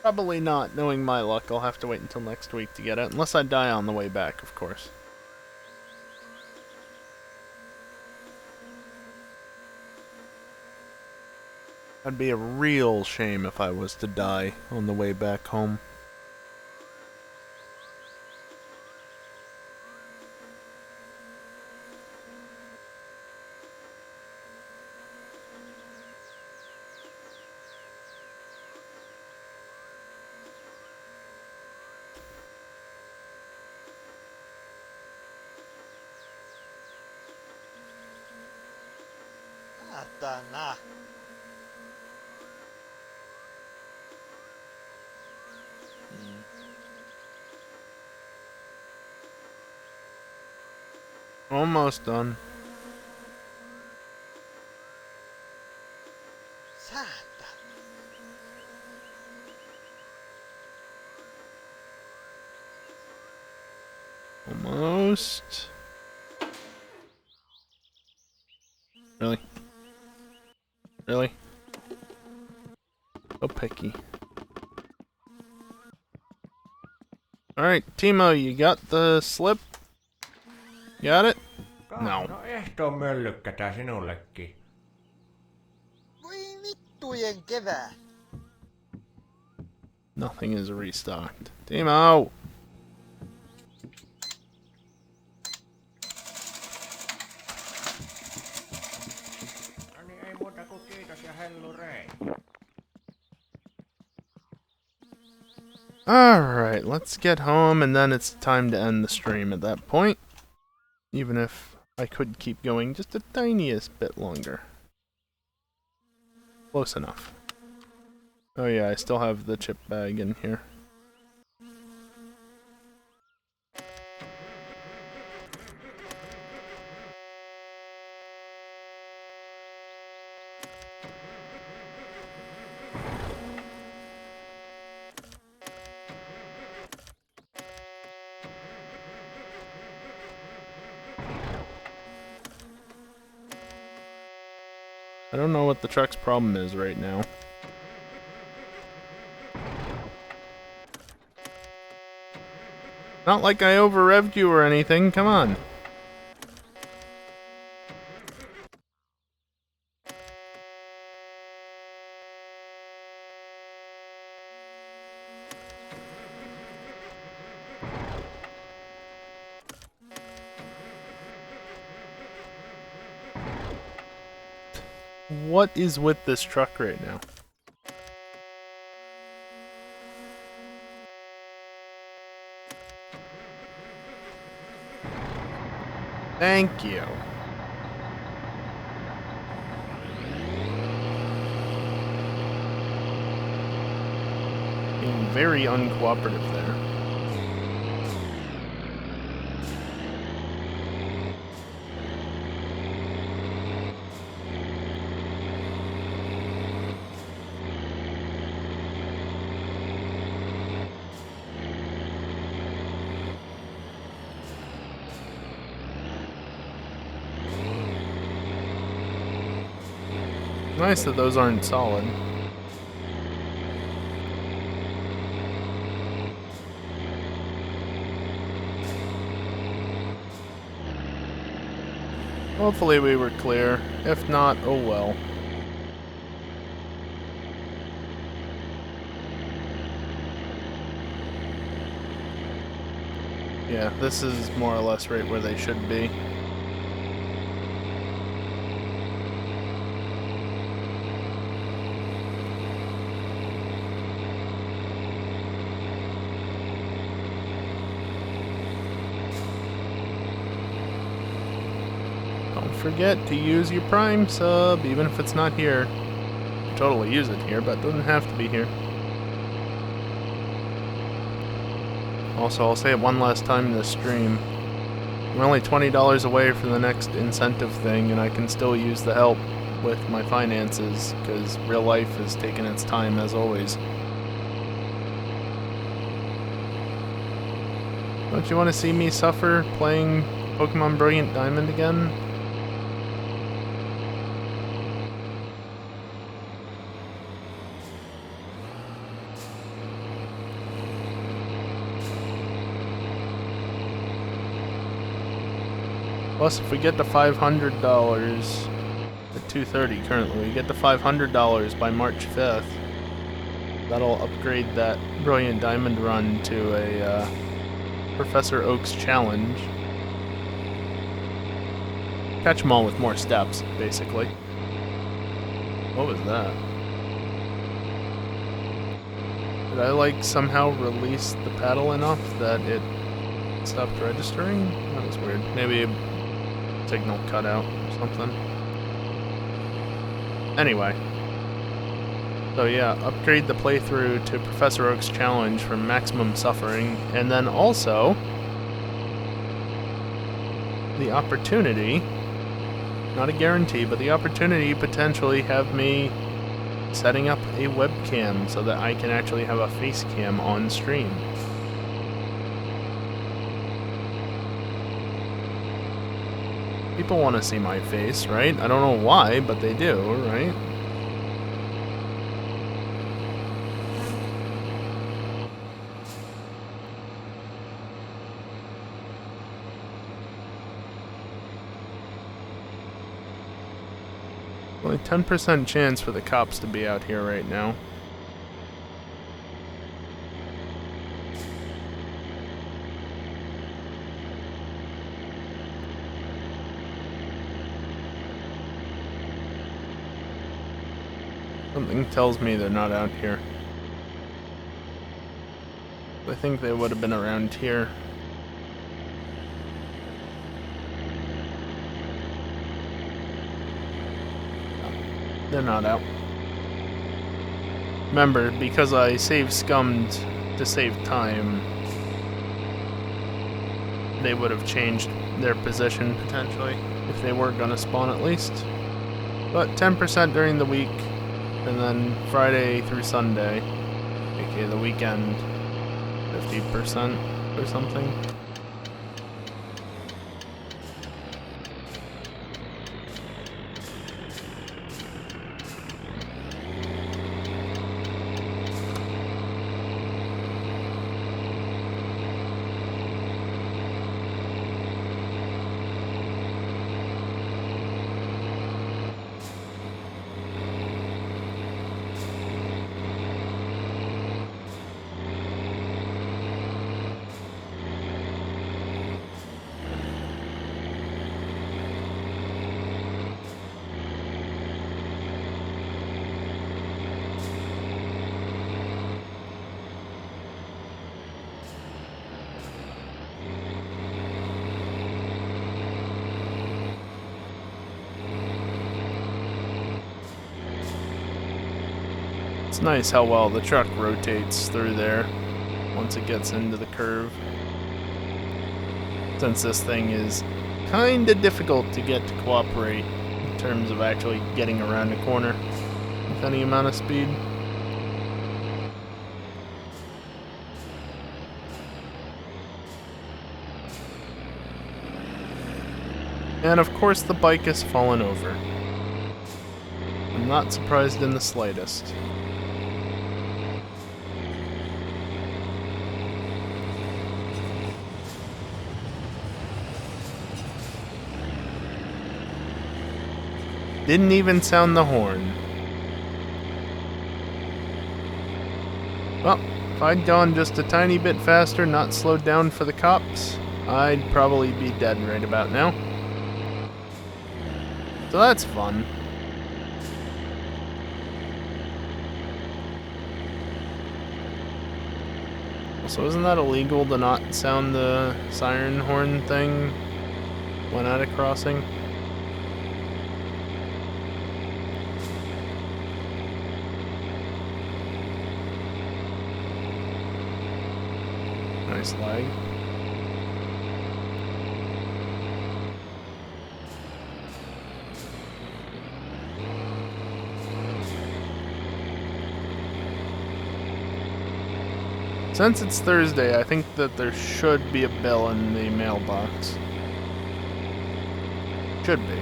Probably not. Knowing my luck, I'll have to wait until next week to get it, unless I die on the way back, of course. That'd be a real shame if I was to die on the way back home. Saatana. Almost done. Saatana. Almost. Really? Really? So picky. Alright, Timo, you got the slip? Got it? No. No ehtoon möllykkätä sinullekin. Voi vittujen kevää. Nothing is restocked. Timo! No niin ei muuta kuin kiitos ja hellurei. Alright, let's get home, and then it's time to end the stream at that point. Even if I could keep going just the tiniest bit longer. Close enough. Oh yeah, I still have the chip bag in here. I don't know what the truck's problem is right now. Not like I over-revved you or anything, come on. What is with this truck right now? Thank you. Being very uncooperative there. Nice that those aren't solid. Hopefully we were clear. If not, oh well. Yeah, this is more or less right where they should be. Forget to use your Prime sub, even if it's not here. You totally use it here, but it doesn't have to be here. Also, I'll say it one last time in this stream. We're only $20 away from the next incentive thing, and I can still use the help with my finances, because real life has taken its time as always. Don't you want to see me suffer playing Pokemon Brilliant Diamond again? Plus, if we get to $500 at 230 currently, we get to $500 by March 5th. That'll upgrade that Brilliant Diamond run to a Professor Oak's challenge. Catch them all with more steps, basically. What was that? Did I like somehow release the paddle enough that it stopped registering? That was weird. Maybe a signal cut out or something. Anyway. So yeah, upgrade the playthrough to Professor Oak's challenge for maximum suffering, and then also the opportunity, not a guarantee, but the opportunity to potentially have me setting up a webcam so that I can actually have a face cam on stream. People want to see my face, right? I don't know why, but they do, right? Only 10% chance for the cops to be out here right now. Something tells me they're not out here. I think they would have been around here. They're not out. Remember, because I save scummed to save time, they would have changed their position potentially, if they were gonna spawn at least. But 10% during the week, and then Friday through Sunday, aka the weekend, 50% or something. It's nice how well the truck rotates through there once it gets into the curve. Since this thing is kinda difficult to get to cooperate in terms of actually getting around a corner with any amount of speed. And of course the bike has fallen over. I'm not surprised in the slightest. Didn't even sound the horn. Well, if I'd gone just a tiny bit faster, not slowed down for the cops, I'd probably be dead right about now. So that's fun. Also, isn't that illegal to not sound the siren horn thing when at a crossing? Nice lag. Since it's Thursday, I think that there should be a bill in the mailbox. Should be.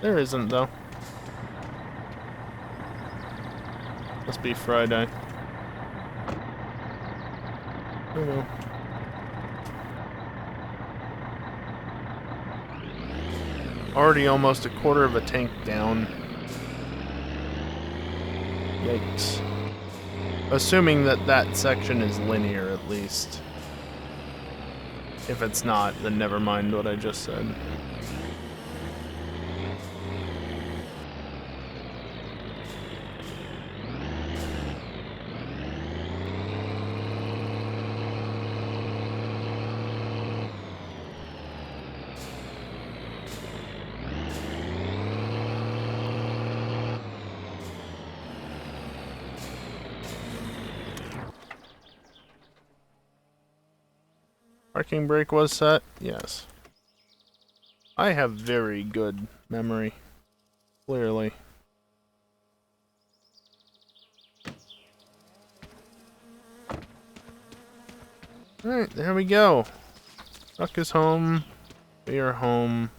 There isn't, though. Must be Friday. Oh well. Already almost a quarter of a tank down. Yikes. Assuming that that section is linear, at least. If it's not, then never mind what I just said. Parking brake was set? Yes. I have very good memory. Clearly. Alright, there we go. Truck is home. We are home.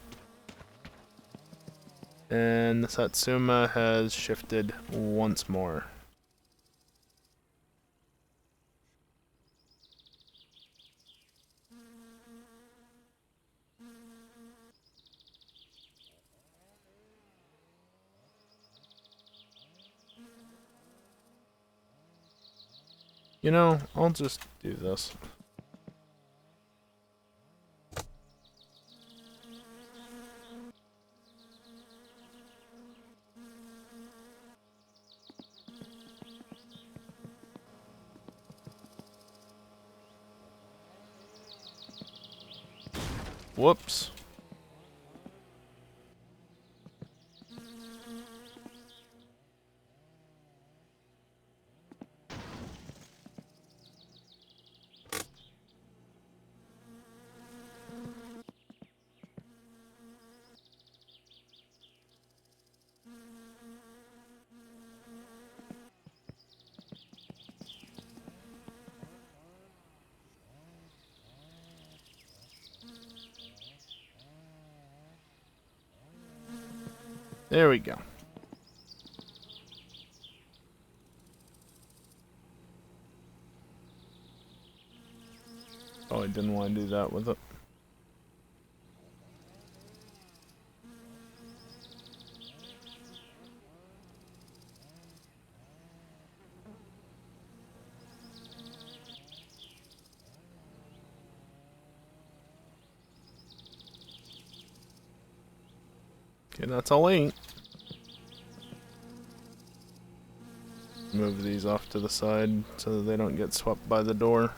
And the Satsuma has shifted once more. You know, I'll just do this. Whoops. There we go. Oh, I didn't want to do that with it. Okay, that's all 8. Move these off to the side so that they don't get swept by the door.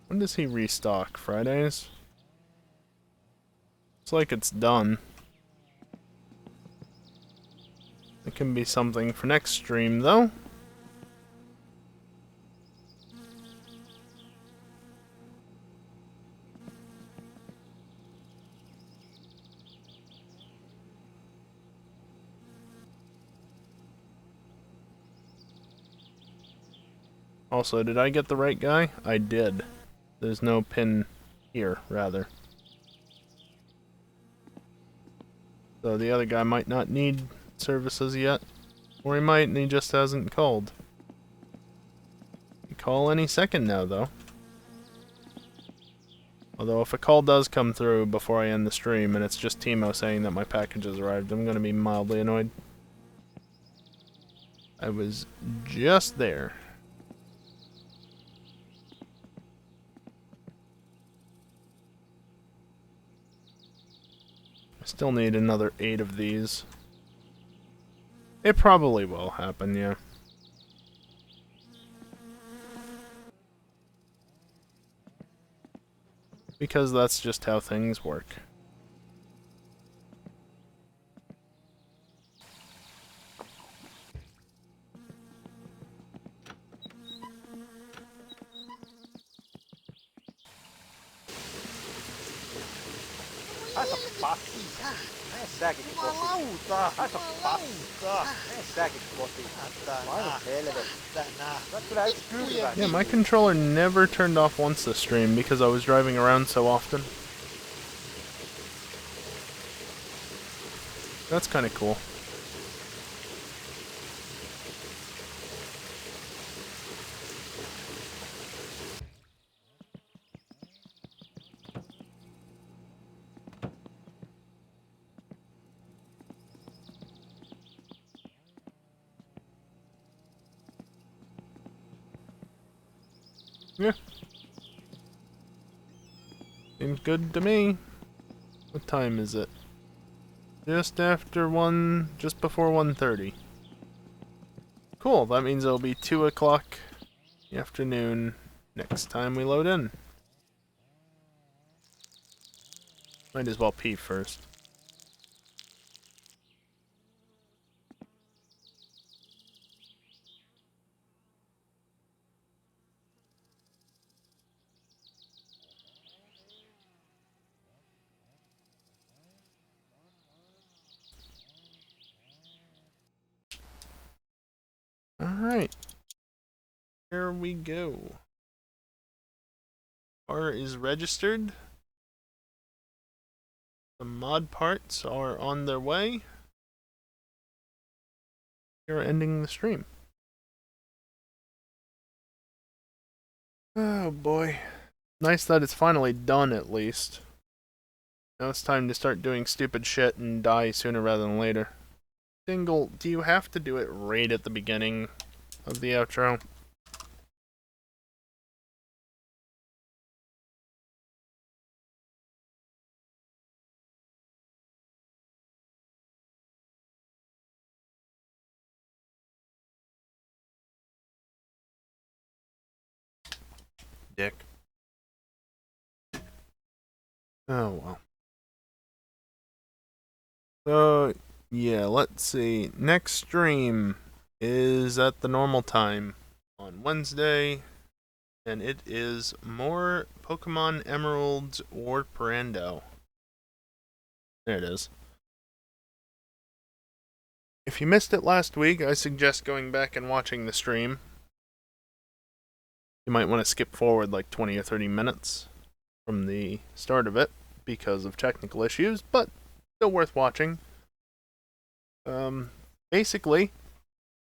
When does he restock? Fridays? It's like it's done. It can be something for next stream, though. Also, did I get the right guy? I did. There's no pin here, rather. So the other guy might not need services yet. Or he might and he just hasn't called. He call any second now, though. Although if a call does come through before I end the stream and it's just Timo saying that my package has arrived, I'm going to be mildly annoyed. I was just there. I still need another 8 of these. It probably will happen, yeah. Because that's just how things work. Haista passi. Mene säkin kotiin. Lauta. Haista passi. Mene säkin kotiin. Painu helvettä. Sä oot kyllä yksi kylvä. Yeah, my controller never turned off once this stream because I was driving around so often. That's kind of cool. Yeah. Seems good to me. What time is it? Just before 1:30. Cool, that means it'll be 2 o'clock in the afternoon next time we load in. Might as well pee first. Alright. Here we go. Car is registered. The mod parts are on their way. We're ending the stream. Oh boy. Nice that it's finally done at least. Now it's time to start doing stupid shit and die sooner rather than later. Dingle, do you have to do it right at the beginning of the outro? Dick. Oh well. So, yeah, let's see. Next stream is at the normal time on Wednesday, and it is more Pokemon Emeralds or Parando. There it is. If you missed it last week, I suggest going back and watching the stream. You might want to skip forward like 20 or 30 minutes from the start of it because of technical issues, but still worth watching. Basically,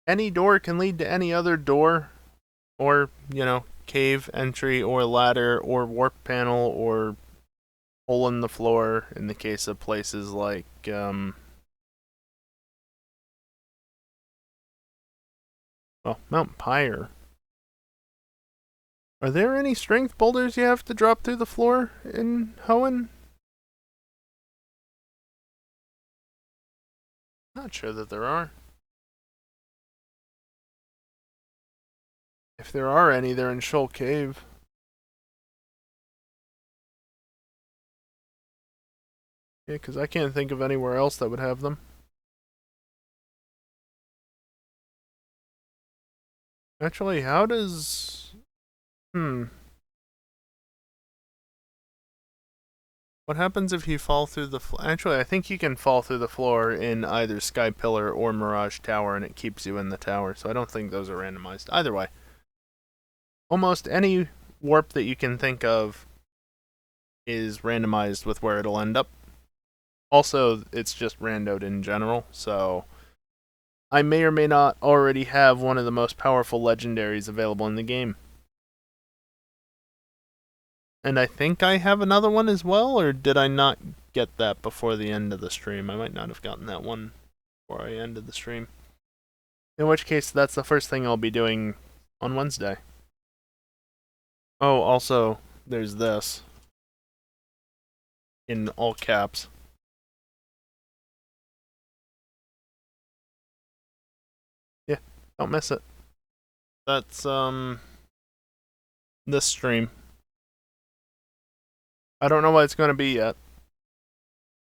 any door can lead to any other door, or, cave entry, or ladder, or warp panel, or hole in the floor in the case of places like, Mount Pyre. Are there any strength boulders you have to drop through the floor in Hoenn? Not sure that there are. If there are any, they're in Shoal Cave. Yeah, because I can't think of anywhere else that would have them. Actually, how does... What happens if you fall through the floor? Actually, I think you can fall through the floor in either Sky Pillar or Mirage Tower, and it keeps you in the tower, so I don't think those are randomized. Either way. Almost any warp that you can think of is randomized with where it'll end up. Also, it's just randoed in general, so I may or may not already have one of the most powerful legendaries available in the game. And I think I have another one as well, or did I not get that before the end of the stream? I might not have gotten that one before I ended the stream. In which case, that's the first thing I'll be doing on Wednesday. Oh, also, there's this. In all caps. Yeah, don't miss it. That's, this stream. I don't know what it's going to be yet.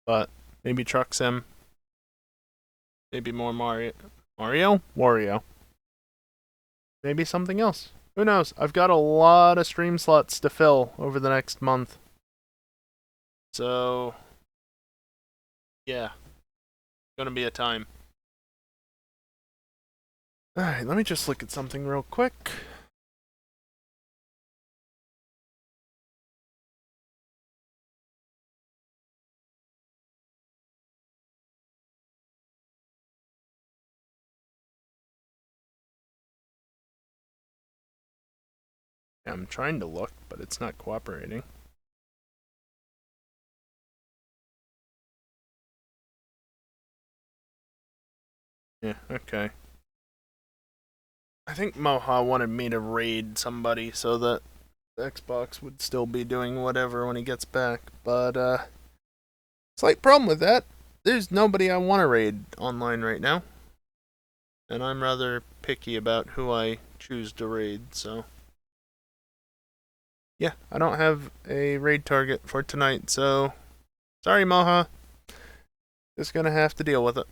But maybe Truck Sim. Maybe more Mario? Wario. Maybe something else. Who knows? I've got a lot of stream slots to fill over the next month. So, yeah. Gonna be a time. Alright, let me just look at something real quick. I'm trying to look, but it's not cooperating. Yeah, okay. I think Moha wanted me to raid somebody so that Xbox would still be doing whatever when he gets back, but slight problem with that. There's nobody I want to raid online right now. And I'm rather picky about who I choose to raid, so yeah, I don't have a raid target for tonight, so sorry, Moha. Just gonna have to deal with it.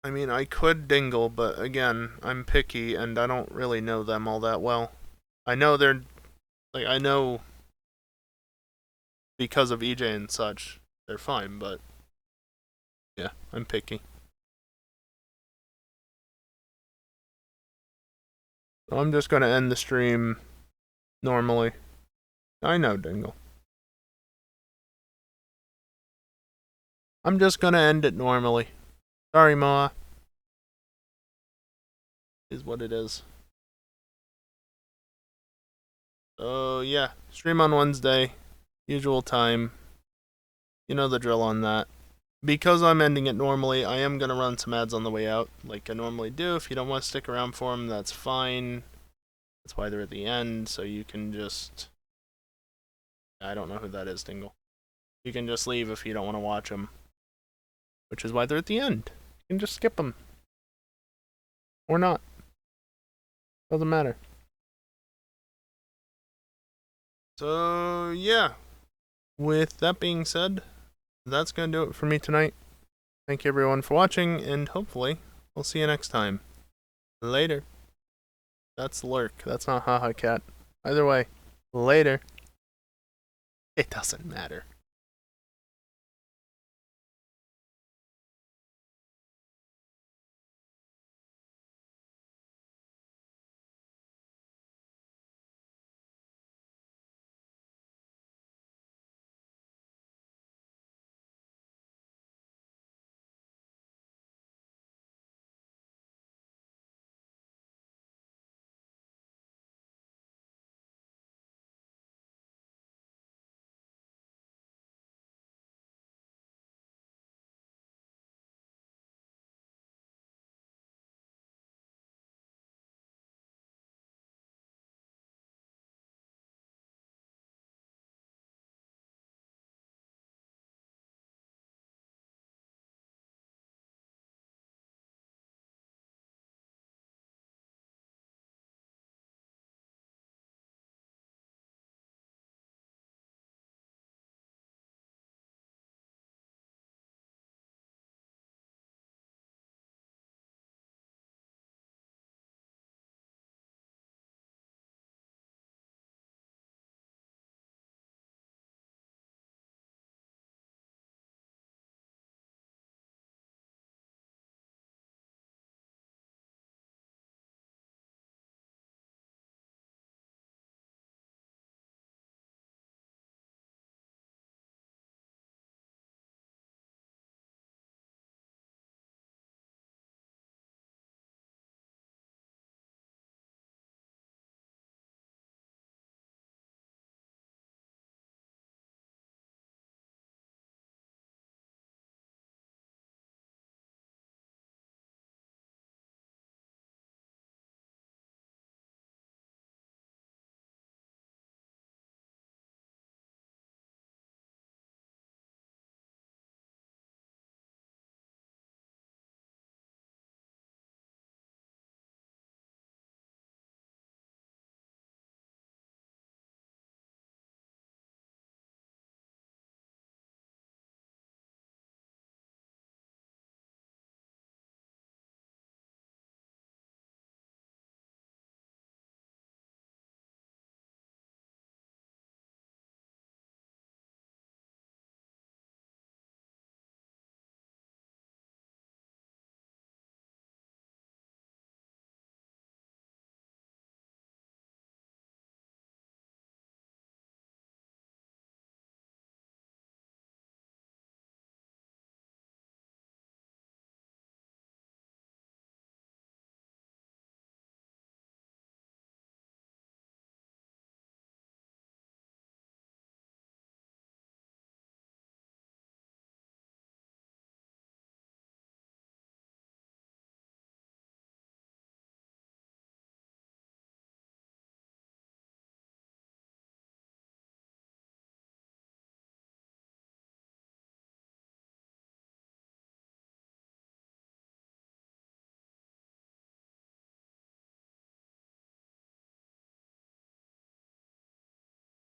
I mean, I could dingle, but again, I'm picky and I don't really know them all that well. I know they're I know because of EJ and such, they're fine, but yeah, I'm picky. So I'm just gonna end the stream normally. I know, Dingle. I'm just gonna end it normally. Sorry, Ma. Is what it is. So yeah, stream on Wednesday, usual time. You know the drill on that. Because I'm ending it normally, I am gonna run some ads on the way out, like I normally do. If you don't want to stick around for them, that's fine. That's why they're at the end, so you can just... I don't know who that is, Dingle. You can just leave if you don't want to watch them. Which is why they're at the end. You can just skip them. Or not. Doesn't matter. So, yeah. With that being said, that's going to do it for me tonight. Thank you everyone for watching, and hopefully, we'll see you next time. Later. That's Lurk. That's not Haha Cat. Either way, later. It doesn't matter.